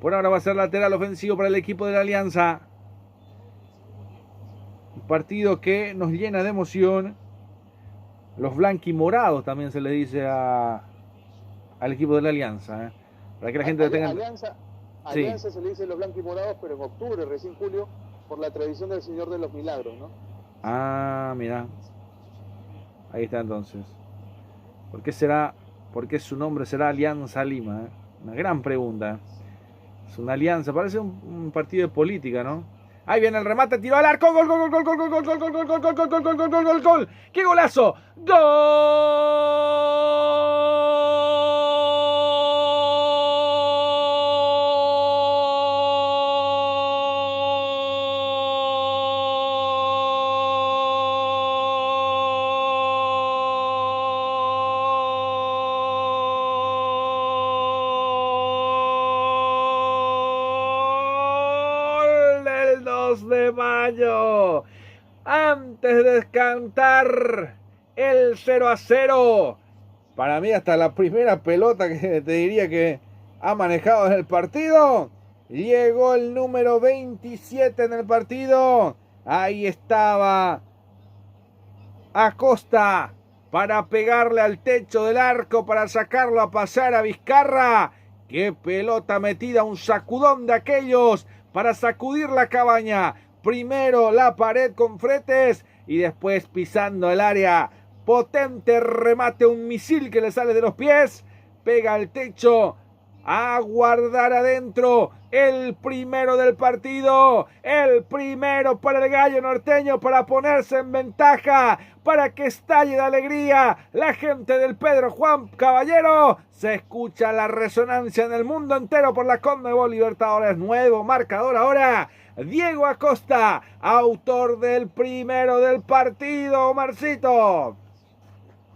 Por ahora va a ser lateral ofensivo para el equipo de la Alianza. Un partido que nos llena de emoción. Los blanquimorados también se le dice al equipo de la Alianza. Para que la gente lo tenga. Alianza Sí. se le dice los blancos-morados, pero en octubre, recién julio, por la tradición del Señor de los Milagros, ¿no? Ah, mira. Ahí está entonces. ¿Por qué será? ¿Por qué su nombre será Alianza Lima? Una gran pregunta. Es una alianza, parece un partido de política, ¿no? Ahí viene el remate, tiro al arco, gol, gol, gol, gol, gol, gol, gol, gol, gol, gol, gol, gol, gol, gol, gol, gol, gol. ¡Qué golazo! De mayo, antes de cantar el 0-0. Para mí hasta la primera pelota que te diría que ha manejado en el partido. Llegó el número 27 en el partido. Ahí estaba Acosta para pegarle al techo del arco, para sacarlo a pasar a Vizcarra. ¡Qué pelota metida! Un sacudón de aquellos para sacudir la cabaña. Primero la pared con Fretes y después pisando el área. Potente remate, un misil que le sale de los pies. Pega al techo. A guardar adentro. El primero del partido. El primero para el gallo norteño, para ponerse en ventaja, para que estalle de alegría la gente del Pedro Juan Caballero. Se escucha la resonancia en el mundo entero por la CONMEBOL Libertadores. Nuevo marcador ahora. Diego Acosta, autor del primero del partido, Marcito.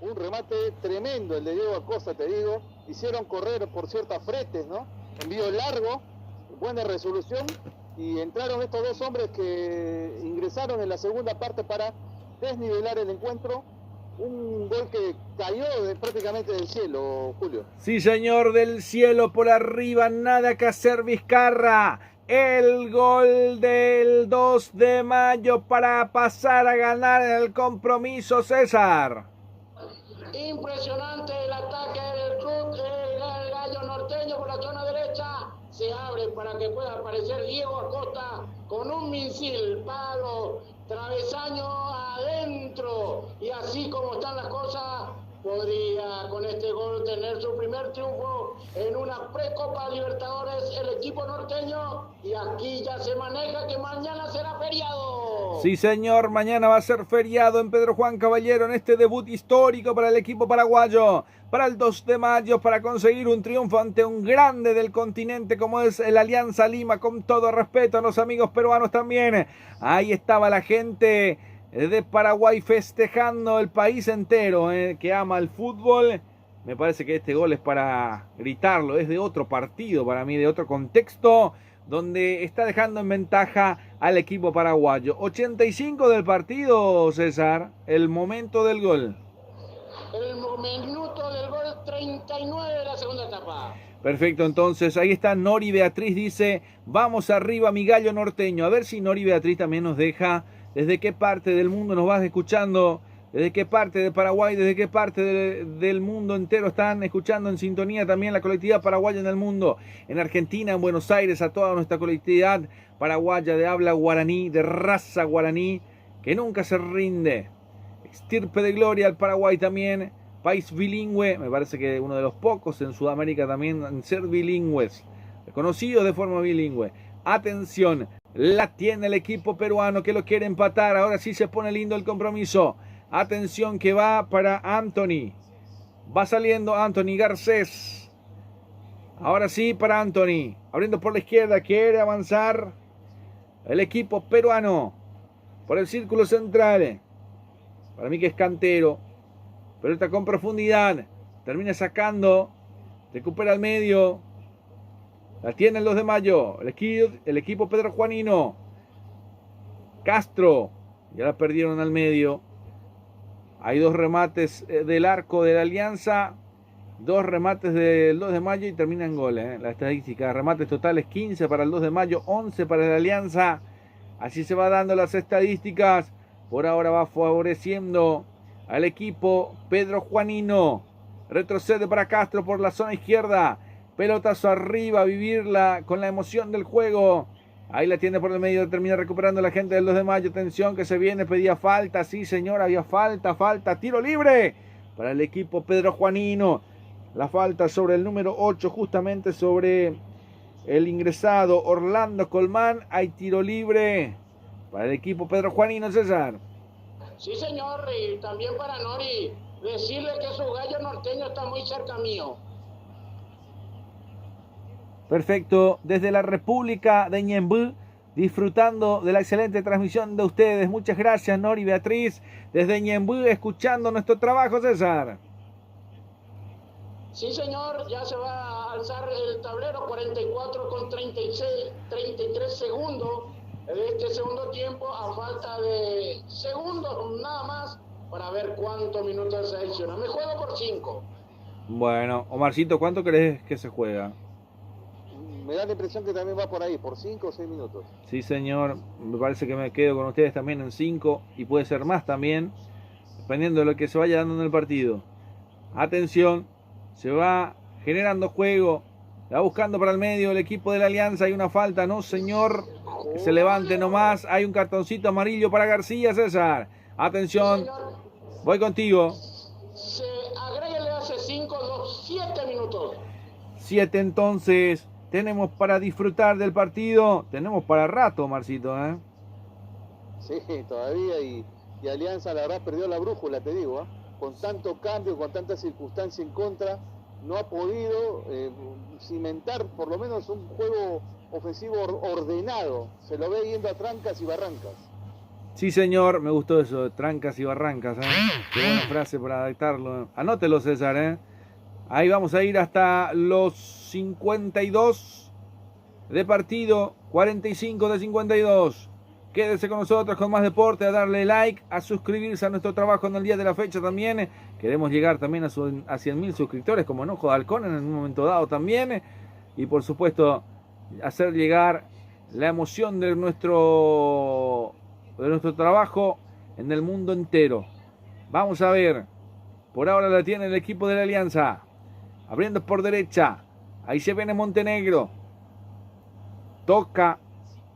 Un remate tremendo el de Diego Acosta, te digo. Hicieron correr, por cierto, a Fretes, ¿no? Envío largo, buena resolución. Y entraron estos dos hombres que ingresaron en la segunda parte para desnivelar el encuentro. Un gol que cayó prácticamente del cielo, Julio. Sí, señor, del cielo por arriba, nada que hacer Vizcarra. El gol del 2 de mayo para pasar a ganar en el compromiso, César. Impresionante el ataque del club, el gallo norteño por la zona derecha. Se abre para que pueda aparecer Diego Acosta con un misil, palo, travesaño adentro. Y así como están las cosas, podría con este gol tener su primer triunfo en una precopa Libertadores el equipo norteño. Y aquí ya se maneja que mañana será feriado. Sí, señor, mañana va a ser feriado en Pedro Juan Caballero en este debut histórico para el equipo paraguayo. Para el 2 de mayo, para conseguir un triunfo ante un grande del continente como es el Alianza Lima, con todo respeto a los amigos peruanos también. Ahí estaba la gente de Paraguay festejando, el país entero que ama el fútbol. Me parece que este gol es para gritarlo, es de otro partido para mí, de otro contexto, donde está dejando en ventaja al equipo paraguayo. 85 del partido, César, el momento del gol. El minuto del gol 39 de la segunda etapa. Perfecto, entonces ahí está Nori Beatriz, dice, vamos arriba mi gallo norteño. A ver si Nori Beatriz también nos deja desde qué parte del mundo nos vas escuchando, desde qué parte de Paraguay, desde qué parte del mundo entero están escuchando en sintonía también la colectividad paraguaya en el mundo, en Argentina, en Buenos Aires, a toda nuestra colectividad paraguaya de habla guaraní, de raza guaraní, que nunca se rinde. Estirpe de gloria al Paraguay también, país bilingüe, me parece que uno de los pocos en Sudamérica también en ser bilingües, reconocidos de forma bilingüe. Atención, la tiene el equipo peruano que lo quiere empatar, ahora sí se pone lindo el compromiso. Atención que va para Anthony, va saliendo Anthony Garcés, ahora sí para Anthony, abriendo por la izquierda, quiere avanzar el equipo peruano por el círculo central. Para mí que es Cantero, pero está con profundidad, termina sacando, recupera al medio, la tiene el 2 de mayo, el equipo Pedro Juanino, Castro, ya la perdieron al medio, hay dos remates del arco de la Alianza, dos remates del 2 de mayo y termina en gol, la estadística, remates totales 15 para el 2 de mayo, 11 para la Alianza, así se va dando las estadísticas. Por ahora va favoreciendo al equipo Pedro Juanino. Retrocede para Castro por la zona izquierda. Pelotazo arriba, vivirla con la emoción del juego. Ahí la tiene por el medio, termina recuperando la gente del 2 de mayo. Atención que se viene, pedía falta. Sí, señor, había falta. Tiro libre para el equipo Pedro Juanino. La falta sobre el número 8, justamente sobre el ingresado Orlando Colmán. Hay tiro libre para el equipo Pedro Juanino, César. Sí, señor, y también para Nori, decirle que su gallo norteño está muy cerca mío. Perfecto, desde la República de Ñemby, disfrutando de la excelente transmisión de ustedes. Muchas gracias, Nori Beatriz, desde Ñemby, escuchando nuestro trabajo, César. Sí, señor, ya se va a alzar el tablero, 44 con 33 segundos. En este segundo tiempo, a falta de segundos nada más, para ver cuántos minutos se adiciona. Me juego por 5. Bueno, Omarcito, ¿cuánto crees que se juega? me da la impresión que también va por ahí, por 5 o 6 minutos. Sí, señor, me parece que me quedo con ustedes también en 5 y puede ser más también, dependiendo de lo que se vaya dando en el partido. Atención, se va generando juego, va buscando para el medio el equipo de la Alianza, hay una falta, no señor, que se levante nomás, hay un cartoncito amarillo para García, César. Atención, voy contigo. Se agrega le hace 5, 2, 7 minutos. 7 entonces, tenemos para disfrutar del partido, tenemos para rato, Marcito, ¿eh? Sí, todavía, y Alianza la verdad perdió la brújula, te digo, ¿eh? Con tanto cambio, con tanta circunstancia en contra, no ha podido cimentar por lo menos un juego ofensivo ordenado. Se lo ve yendo a trancas y barrancas. Sí, señor, me gustó eso, de trancas y barrancas, ¿eh? Qué buena frase para adaptarlo. Anótelo, César, ¿eh? Ahí vamos a ir hasta los 52 de partido, 45 de 52. Quédese con nosotros con más deporte, a darle like, a suscribirse a nuestro trabajo en el día de la fecha también. Queremos llegar también a 100.000 suscriptores como Enojo de Halcón en un momento dado también. Y por supuesto, hacer llegar la emoción de nuestro trabajo en el mundo entero. Vamos a ver, por ahora la tiene el equipo de la Alianza. Abriendo por derecha, ahí se viene Montenegro. Toca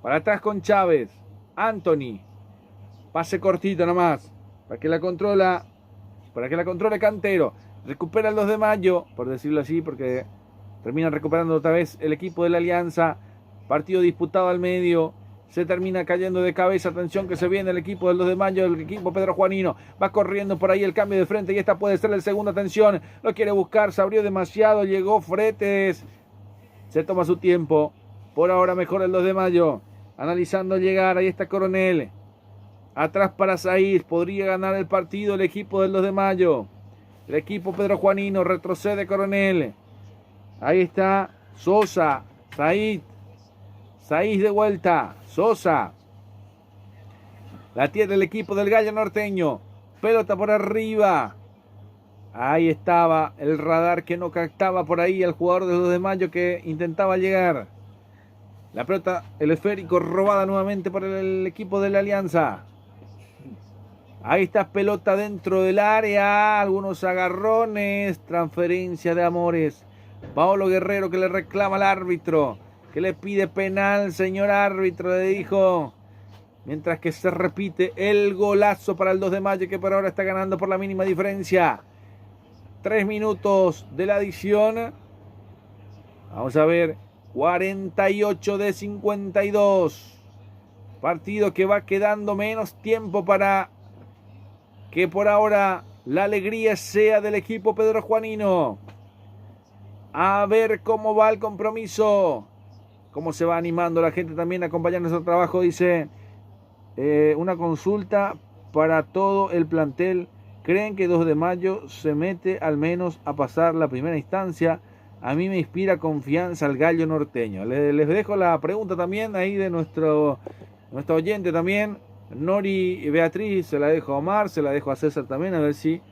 para atrás con Chávez. Anthony, pase cortito nomás, para que la controle Cantero, recupera el 2 de mayo, por decirlo así, porque terminan recuperando otra vez el equipo de la Alianza, partido disputado al medio, se termina cayendo de cabeza, atención que se viene el equipo del 2 de mayo, el equipo Pedro Juanino, va corriendo por ahí el cambio de frente y esta puede ser el segundo, atención, lo quiere buscar, se abrió demasiado, llegó Fretes, se toma su tiempo, por ahora mejor el 2 de mayo, analizando llegar, ahí está Coronel, atrás para Saiz, podría ganar el partido el equipo del 2 de mayo, el equipo Pedro Juanino, retrocede Coronel, ahí está Sosa, Saiz de vuelta, Sosa, la tiene el equipo del Gallo Norteño, pelota por arriba, ahí estaba el radar que no captaba por ahí el jugador del 2 de mayo que intentaba llegar. La pelota, el esférico, robada nuevamente por el equipo de la Alianza. Ahí está pelota dentro del área. Algunos agarrones. Transferencia de Amores. Paolo Guerrero que le reclama al árbitro. Que le pide penal, señor árbitro, le dijo. Mientras que se repite el golazo para el 2 de mayo que por ahora está ganando por la mínima diferencia. 3 minutos de la adición. Vamos a ver. 48 de 52. Partido que va quedando menos tiempo para que por ahora la alegría sea del equipo Pedro Juanino. A ver cómo va el compromiso. Cómo se va animando la gente también a acompañar nuestro trabajo. Dice una consulta para todo el plantel. ¿Creen que 2 de mayo se mete al menos a pasar la primera instancia? A mí me inspira confianza el Gallo Norteño. Les dejo la pregunta también ahí de nuestro oyente también. Nori y Beatriz, se la dejo a Omar, se la dejo a César también, a ver si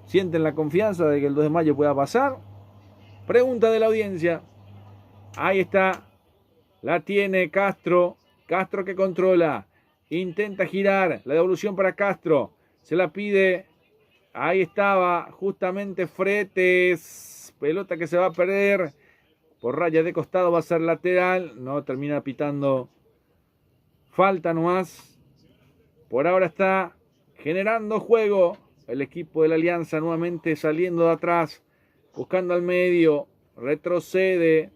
sienten la confianza de que el 2 de mayo pueda pasar. Pregunta de la audiencia. Ahí está. La tiene Castro. Castro que controla. Intenta girar. La devolución para Castro. Se la pide. Ahí estaba justamente Fretes. Pelota que se va a perder. Por raya de costado va a ser lateral. No, termina pitando falta nomás. Por ahora está generando juego. El equipo de la Alianza nuevamente saliendo de atrás. Buscando al medio. Retrocede.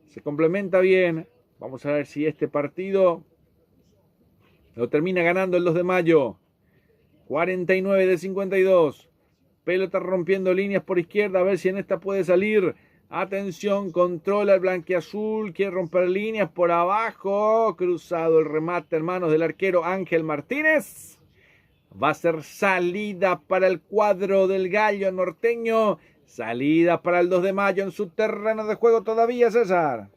Se complementa bien. Vamos a ver si este partido lo termina ganando el 2 de mayo. 49 de 52. Pelota rompiendo líneas por izquierda. A ver si en esta puede salir. Atención, controla el blanquiazul. Quiere romper líneas por abajo. Cruzado el remate en manos del arquero Ángel Martínez. Va a ser salida para el cuadro del Gallo Norteño. Salida para el 2 de mayo en su terreno de juego todavía, César.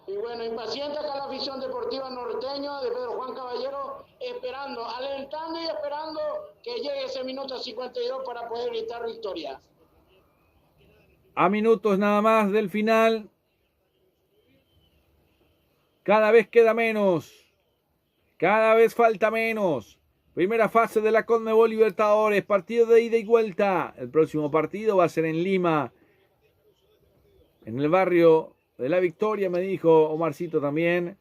Y bueno, impaciente acá la afición deportiva norteño de Pedro Juan Caballero, esperando, alentando y esperando que llegue ese minuto 52 para poder gritar victoria. A minutos nada más del final. Cada vez queda menos. Cada vez falta menos. Primera fase de la CONMEBOL Libertadores. Partido de ida y vuelta. El próximo partido va a ser en Lima. En el barrio de La Victoria, me dijo Omarcito también.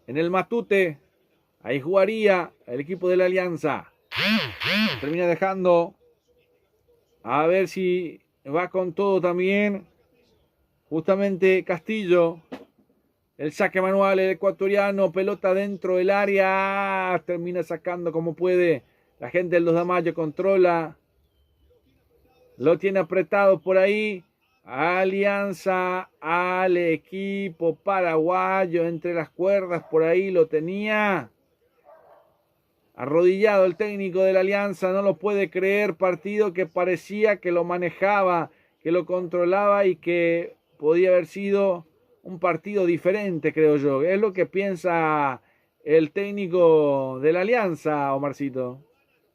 En el Matute. Ahí jugaría el equipo de la Alianza. Termina dejando. A ver si va con todo también. Justamente Castillo. El saque manual, el ecuatoriano, pelota dentro del área, termina sacando como puede. La gente del 2 de Mayo controla. Lo tiene apretado por ahí. Alianza al equipo paraguayo entre las cuerdas, por ahí lo tenía. Arrodillado el técnico de la Alianza, no lo puede creer. Partido que parecía que lo manejaba, que lo controlaba y que podía haber sido un partido diferente, creo yo. Es lo que piensa el técnico de la Alianza, Omarcito.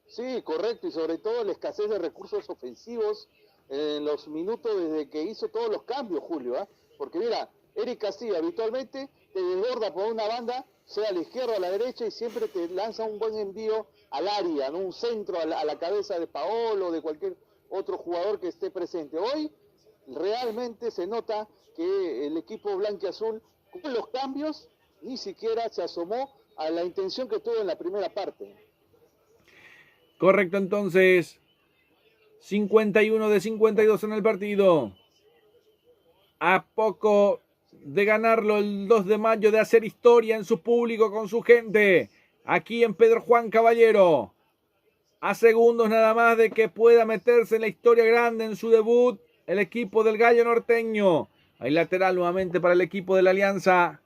Sí, correcto, y sobre todo la escasez de recursos ofensivos en los minutos desde que hizo todos los cambios, Julio, ¿eh? Porque mira, Eric Castillo habitualmente te desborda por una banda, sea a la izquierda o a la derecha, y siempre te lanza un buen envío al área, ¿no? Un centro a la cabeza de Paolo o de cualquier otro jugador que esté presente. Hoy realmente se nota que el equipo blanquiazul, con los cambios, ni siquiera se asomó a la intención que tuvo en la primera parte. Correcto, entonces 51 de 52 en el partido. A poco de ganarlo el 2 de mayo, de hacer historia en su público, con su gente, aquí en Pedro Juan Caballero. A segundos nada más de que pueda meterse en la historia grande en su debut, el equipo del Gallo Norteño. Hay lateral nuevamente para el equipo de la Alianza.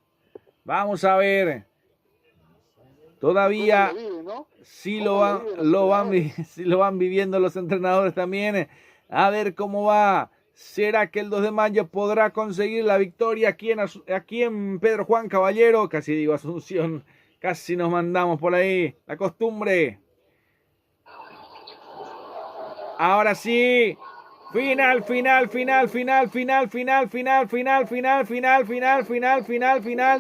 Vamos a ver. Todavía sí lo van viviendo los entrenadores también. A ver cómo va. ¿Será que el 2 de mayo podrá conseguir la victoria aquí en Pedro Juan Caballero? Casi digo Asunción. Casi nos mandamos por ahí. La costumbre. Ahora sí. Final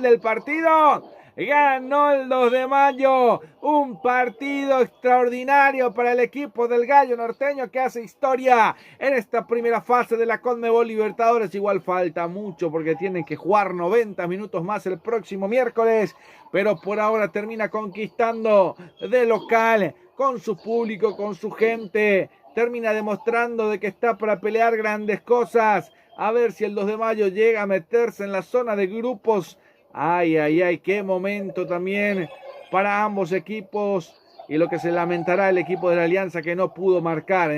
del partido. Ganó el 2 de mayo. Un partido extraordinario para el equipo del Gallo Norteño, que hace historia en esta primera fase de la CONMEBOL Libertadores. Igual falta mucho porque tienen que jugar 90 minutos más el próximo miércoles, pero por ahora termina conquistando de local, con su público, con su gente. Termina demostrando de que está para pelear grandes cosas. A ver si el 2 de mayo llega a meterse en la zona de grupos. Ay, qué momento también para ambos equipos. Y lo que se lamentará el equipo de la Alianza, que no pudo marcar,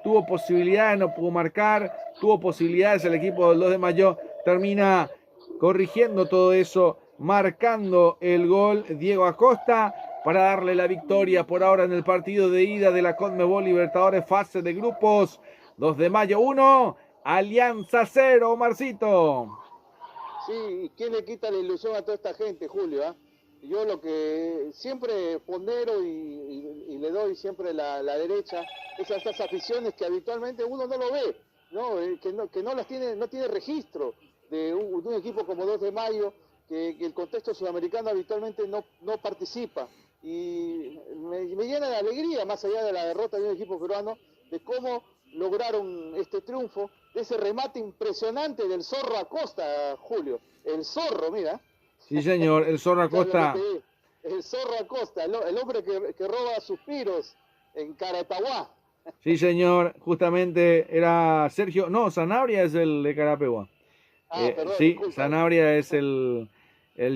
Tuvo posibilidades, no pudo marcar. Tuvo posibilidades el equipo del 2 de mayo. Termina corrigiendo todo eso, marcando el gol Diego Acosta, para darle la victoria por ahora en el partido de ida de la CONMEBOL Libertadores, fase de grupos. 2 de mayo 1, Alianza 0, Marcito. Sí, ¿quién le quita la ilusión a toda esta gente, Julio? Yo lo que siempre pondero y le doy siempre la derecha es a estas aficiones que habitualmente uno no lo ve, ¿no? Que no las tiene, no tiene registro de un equipo como 2 de mayo, que el contexto sudamericano habitualmente no participa. Y me llena de alegría, más allá de la derrota de un equipo peruano, de cómo lograron este triunfo, de ese remate impresionante del Zorro Acosta, Julio. El Zorro, mira. Sí, señor, el Zorro Acosta. El Zorro Acosta, el hombre que roba suspiros en Carataguá. Sí, señor, justamente era Sergio, no, Sanabria es el de Carapeguá. Perdón, sí, disculpa. Sanabria es el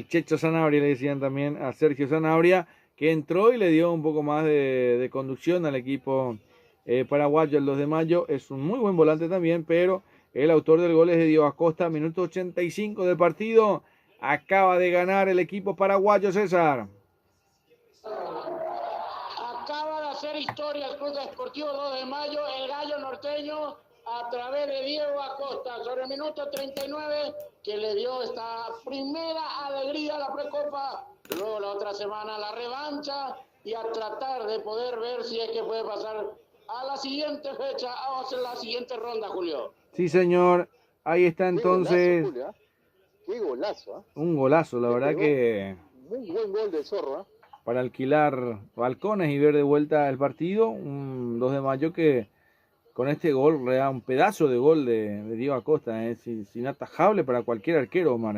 Checho Sanabria, le decían también a Sergio Sanabria, que entró y le dio un poco más de conducción al equipo paraguayo el 2 de mayo. Es un muy buen volante también, pero el autor del gol es de Diego Acosta, minuto 85 del partido. Acaba de ganar el equipo paraguayo, César. Acaba de hacer historia el Club Deportivo 2 de mayo, el Gallo Norteño, a través de Diego Acosta, sobre el minuto 39, que le dio esta primera alegría a la Precopa. Luego la otra semana la revancha, y a tratar de poder ver si es que puede pasar a la siguiente fecha, a la siguiente ronda, Julio. Sí, señor. Ahí está entonces Qué golazo, ¿eh? Un golazo, la Le verdad pegó. que Muy buen gol del Zorro, ¿eh? para alquilar balcones y ver de vuelta el partido. Un 2 de mayo que con este gol le da un pedazo de gol de Diego Acosta. Es inatajable para cualquier arquero, Omar.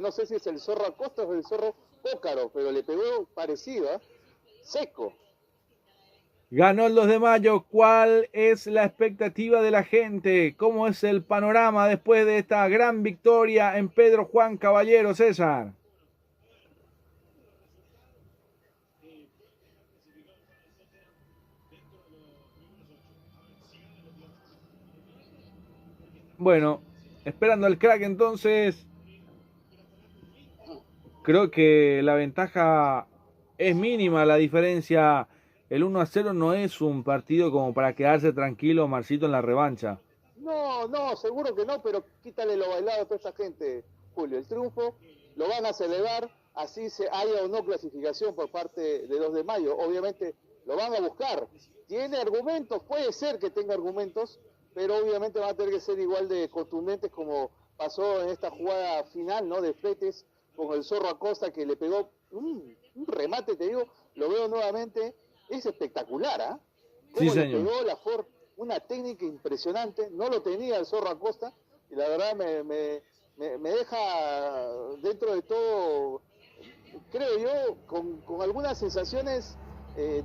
No sé si es el Zorro Acosta o el Zorro Pócaro, pero le pegó parecido, ¿eh? Seco. Ganó el 2 de mayo. ¿Cuál es la expectativa de la gente? ¿Cómo es el panorama después de esta gran victoria en Pedro Juan Caballero, César? Bueno, esperando al crack entonces. Creo que la ventaja es mínima, la diferencia. El 1-0 no es un partido como para quedarse tranquilo, Marcito, en la revancha. No, seguro que no, pero quítale lo bailado a toda esta gente, Julio. El triunfo lo van a celebrar, así se haya o no clasificación por parte de 2 de mayo. Obviamente lo van a buscar. Tiene argumentos, puede ser que tenga argumentos, pero obviamente van a tener que ser igual de contundentes como pasó en esta jugada final, ¿no? De Fletes con el Zorro Acosta, que le pegó un remate, te digo, lo veo nuevamente, es espectacular, ¿ah? Sí, Cómo le señor. pegó una técnica impresionante, no lo tenía el Zorro Acosta, y la verdad me deja dentro de todo, creo yo, con algunas sensaciones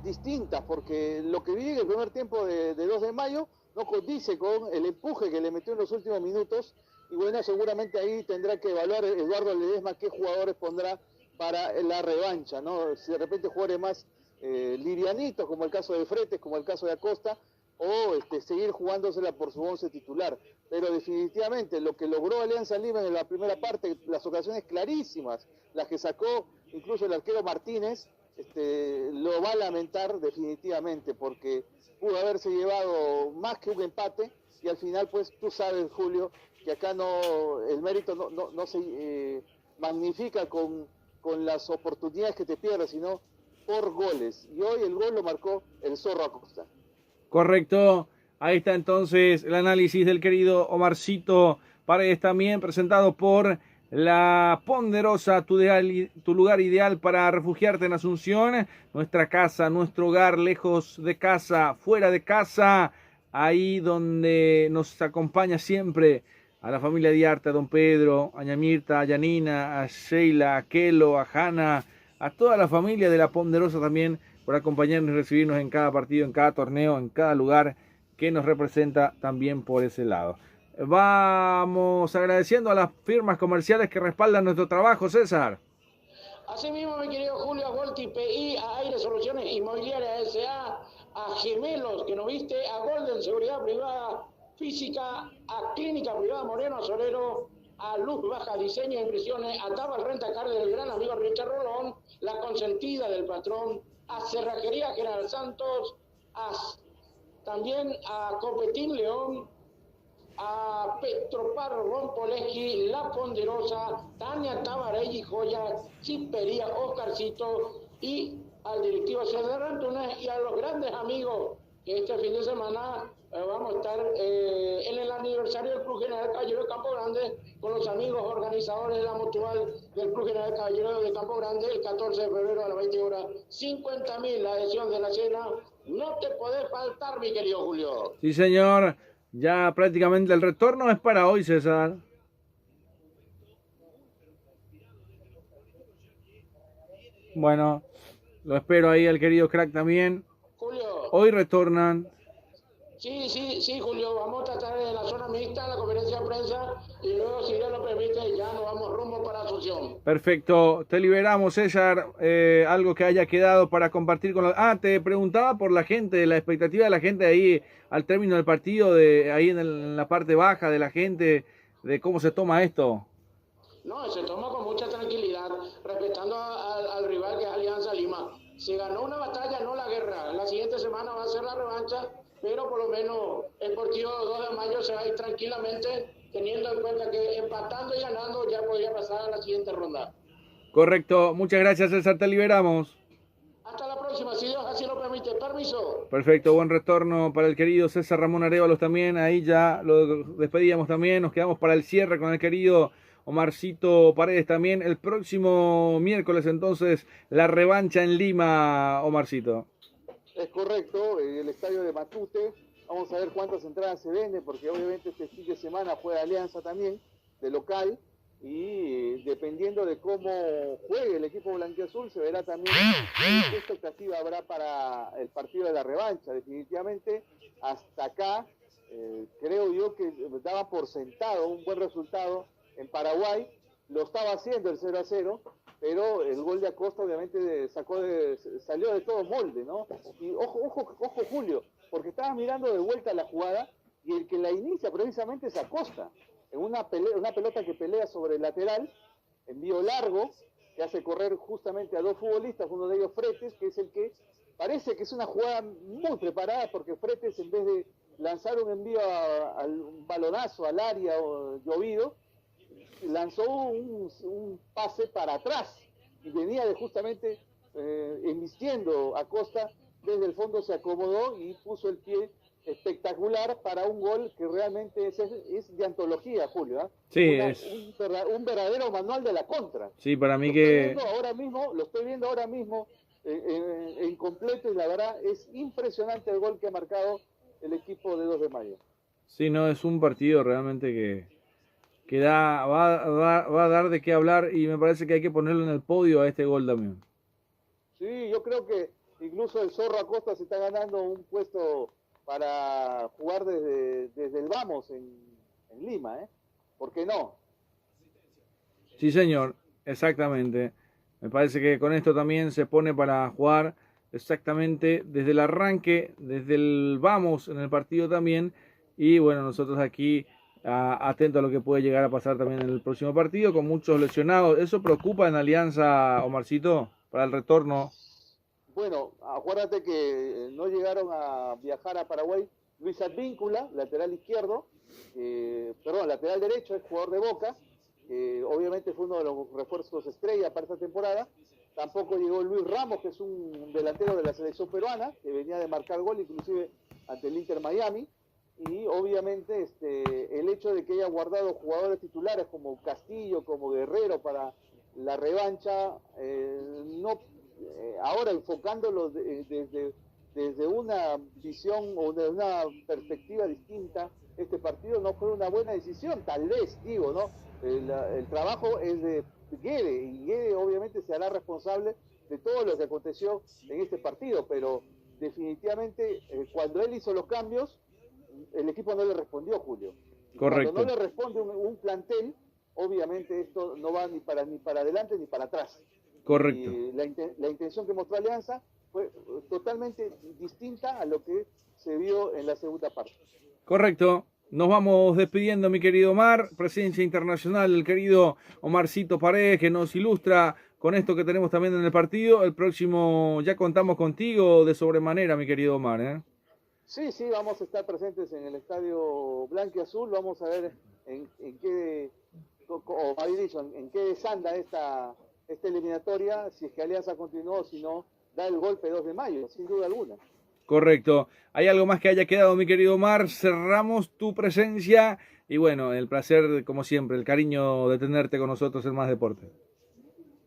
distintas, porque lo que vi en el primer tiempo de 2 de mayo no condice con el empuje que le metió en los últimos minutos, y bueno, seguramente ahí tendrá que evaluar Eduardo Ledesma qué jugadores pondrá para la revancha, ¿no? Si de repente jugadores más livianitos, como el caso de Fretes, como el caso de Acosta, o seguir jugándosela por su 11 titular. Pero definitivamente lo que logró Alianza Lima en la primera parte, las ocasiones clarísimas, las que sacó incluso el arquero Martínez, lo va a lamentar definitivamente, porque pudo haberse llevado más que un empate, y al final, pues tú sabes, Julio, que acá el mérito no se magnifica con las oportunidades que te pierdes, sino por goles. Y hoy el gol lo marcó el Zorro Acosta. Correcto. Ahí está entonces el análisis del querido Omarcito Paredes, también presentado por La Ponderosa, tu lugar ideal para refugiarte en Asunción. Nuestra casa, nuestro hogar, lejos de casa, fuera de casa, ahí donde nos acompaña siempre a la familia Diarte, a don Pedro, a Ñamirta, a Yanina, a Sheila, a Kelo, a Hanna, a toda la familia de La Ponderosa también, por acompañarnos y recibirnos en cada partido, en cada torneo, en cada lugar que nos representa también por ese lado. Vamos agradeciendo a las firmas comerciales que respaldan nuestro trabajo, César. Así mismo, mi querido Julio, a Volti PI, a Aire Soluciones Inmobiliarias S.A., a Gemelos, que nos viste, a Golden Seguridad Privada Física, a Clínica Privada Moreno Solero, a Luz Baja Diseño e Impresiones, a Tabal Renta Car del gran amigo Richard Rolón, la consentida del patrón, a Cerrajería General Santos, también a Copetín León, a Petropar Rompoleski, La Ponderosa, Tania Tabarelli Joya, Chipería Oscarcito, y al directivo César Antunes, y a los grandes amigos que este fin de semana vamos a estar en el aniversario del Club General Caballero de Campo Grande con los amigos organizadores de la mutual del Club General Caballero de Campo Grande el 14 de febrero a las 20 horas. 50.000 la adhesión de la cena. No te podés faltar, mi querido Julio. Sí, señor. Ya prácticamente el retorno es para hoy, César. Bueno, lo espero ahí al querido crack también. Julio. Hoy retornan. Sí, Julio, vamos a tratar en la zona mixta, la conferencia de prensa, y luego, si Dios lo permite, ya nos vamos rumbo para Asunción. Perfecto, te liberamos, César. Algo que haya quedado para compartir con los... te preguntaba por la gente, la expectativa de la gente ahí al término del partido, ahí en la parte baja de la gente, de cómo se toma esto. No, se toma con mucha tranquilidad, respetando al rival que es Alianza Lima. Se ganó una batalla, no la guerra. La siguiente semana va a ser la revancha, pero por lo menos el partido 2 de mayo se va a ir tranquilamente, teniendo en cuenta que empatando y ganando ya podría pasar a la siguiente ronda. Correcto, muchas gracias, César, te liberamos. Hasta la próxima, si Dios así lo permite. Permiso. Perfecto, buen retorno para el querido César Ramón Arévalos también. Ahí ya lo despedíamos también. Nos quedamos para el cierre con el querido Omarcito Paredes también. El próximo miércoles entonces la revancha en Lima, Omarcito. Es correcto, en el estadio de Matute. Vamos a ver cuántas entradas se venden, porque obviamente este fin de semana juega Alianza también, de local, y dependiendo de cómo juegue el equipo blanquiazul, se verá también qué expectativa habrá para el partido de la revancha. Definitivamente, hasta acá, creo yo que daba por sentado un buen resultado en Paraguay. Lo estaba haciendo el 0-0, pero el gol de Acosta obviamente salió de todo molde, ¿no? Y ojo Julio, porque estaba mirando de vuelta la jugada y el que la inicia precisamente es Acosta, en una pelota que pelea sobre el lateral, envío largo, que hace correr justamente a dos futbolistas, uno de ellos Fretes, que es el que parece que es una jugada muy preparada, porque Fretes, en vez de lanzar un envío un balonazo al área llovido, lanzó un pase para atrás y venía justamente embistiendo a Costa. Desde el fondo se acomodó y puso el pie espectacular para un gol que realmente es de antología, Julio, ¿eh? Sí, un verdadero manual de la contra. Sí, para mí que... Lo estoy viendo ahora mismo en completo, y la verdad es impresionante el gol que ha marcado el equipo de 2 de Mayo. Sí, no, es un partido realmente que va a dar de qué hablar, y me parece que hay que ponerlo en el podio a este gol también. Sí, yo creo que incluso el Zorro Acosta se está ganando un puesto para jugar desde el Vamos en Lima, ¿eh? ¿Por qué no? Sí, señor, exactamente. Me parece que con esto también se pone para jugar exactamente desde el arranque, desde el Vamos en el partido también. Y bueno, nosotros aquí atentos a lo que puede llegar a pasar también en el próximo partido, con muchos lesionados. ¿Eso preocupa en Alianza, Omarcito, para el retorno? Bueno, acuérdate que no llegaron a viajar a Paraguay Luis Advíncula, lateral izquierdo, lateral derecho, es jugador de Boca, obviamente fue uno de los refuerzos estrella para esta temporada. Tampoco llegó Luis Ramos, que es un delantero de la selección peruana, que venía de marcar gol inclusive ante el Inter Miami. Y obviamente el hecho de que haya guardado jugadores titulares como Castillo, como Guerrero para la revancha, ahora enfocándolo desde una visión o de una perspectiva distinta, este partido no fue una buena decisión, tal vez, digo, ¿no? El trabajo es de Guede, y Guede obviamente se hará responsable de todo lo que aconteció en este partido, pero definitivamente cuando él hizo los cambios, el equipo no le respondió, Julio. Correcto. Cuando no le responde un plantel, obviamente esto no va ni para adelante ni para atrás. Correcto. Y la intención que mostró Alianza fue totalmente distinta a lo que se vio en la segunda parte. Correcto. Nos vamos despidiendo, mi querido Omar. Presencia internacional del querido Omarcito Paredes, que nos ilustra con esto que tenemos también en el partido. El próximo ya contamos contigo de sobremanera, mi querido Omar, ¿eh? Sí, vamos a estar presentes en el estadio Blanquiazul. Vamos a ver en qué desanda esta eliminatoria, si es que Alianza continuó o si no da el golpe 2 de mayo, sin duda alguna. Correcto. ¿Hay algo más que haya quedado, mi querido Omar? Cerramos tu presencia y bueno, el placer, como siempre, el cariño de tenerte con nosotros en Más Deporte.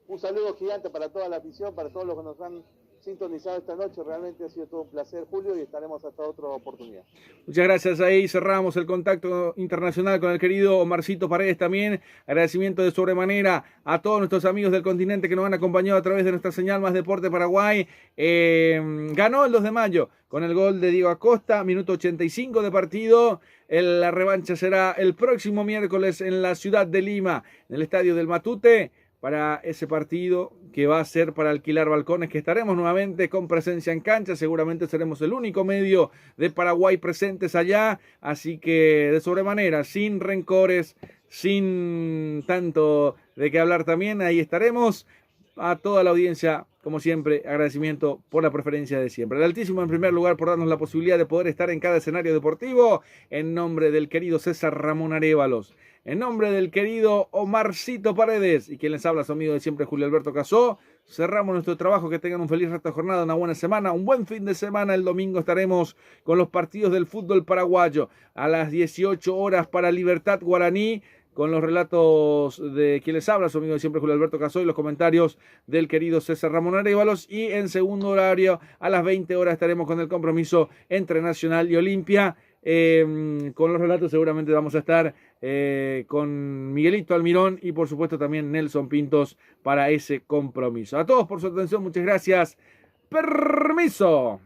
Un saludo gigante para toda la afición, para todos los que nos han sintonizado esta noche. Realmente ha sido todo un placer, Julio, y estaremos hasta otra oportunidad. Muchas gracias. Ahí cerramos el contacto internacional con el querido Omarcito Paredes también. Agradecimiento de sobremanera a todos nuestros amigos del continente que nos han acompañado a través de nuestra señal Más Deporte Paraguay. Ganó el 2 de mayo con el gol de Diego Acosta, minuto 85 de partido. La revancha será el próximo miércoles en la ciudad de Lima, en el estadio del Matute, para ese partido que va a ser para alquilar balcones, que estaremos nuevamente con presencia en cancha. Seguramente seremos el único medio de Paraguay presentes allá, así que de sobremanera, sin rencores, sin tanto de qué hablar también, ahí estaremos. A toda la audiencia, como siempre, agradecimiento por la preferencia de siempre. El Altísimo, en primer lugar, por darnos la posibilidad de poder estar en cada escenario deportivo, en nombre del querido César Ramón Arévalos, en nombre del querido Omarcito Paredes y quien les habla, su amigo de siempre, Julio Alberto Casó. Cerramos nuestro trabajo. Que tengan un feliz resto de jornada, una buena semana, un buen fin de semana. El domingo estaremos con los partidos del fútbol paraguayo a las 18 horas para Libertad Guaraní, con los relatos de quien les habla, su amigo de siempre Julio Alberto Casoy, los comentarios del querido César Ramón Arévalos, y en segundo horario a las 20 horas estaremos con el compromiso entre Nacional y Olimpia. Con los relatos seguramente vamos a estar con Miguelito Almirón y por supuesto también Nelson Pintos para ese compromiso. A todos por su atención, muchas gracias. Permiso.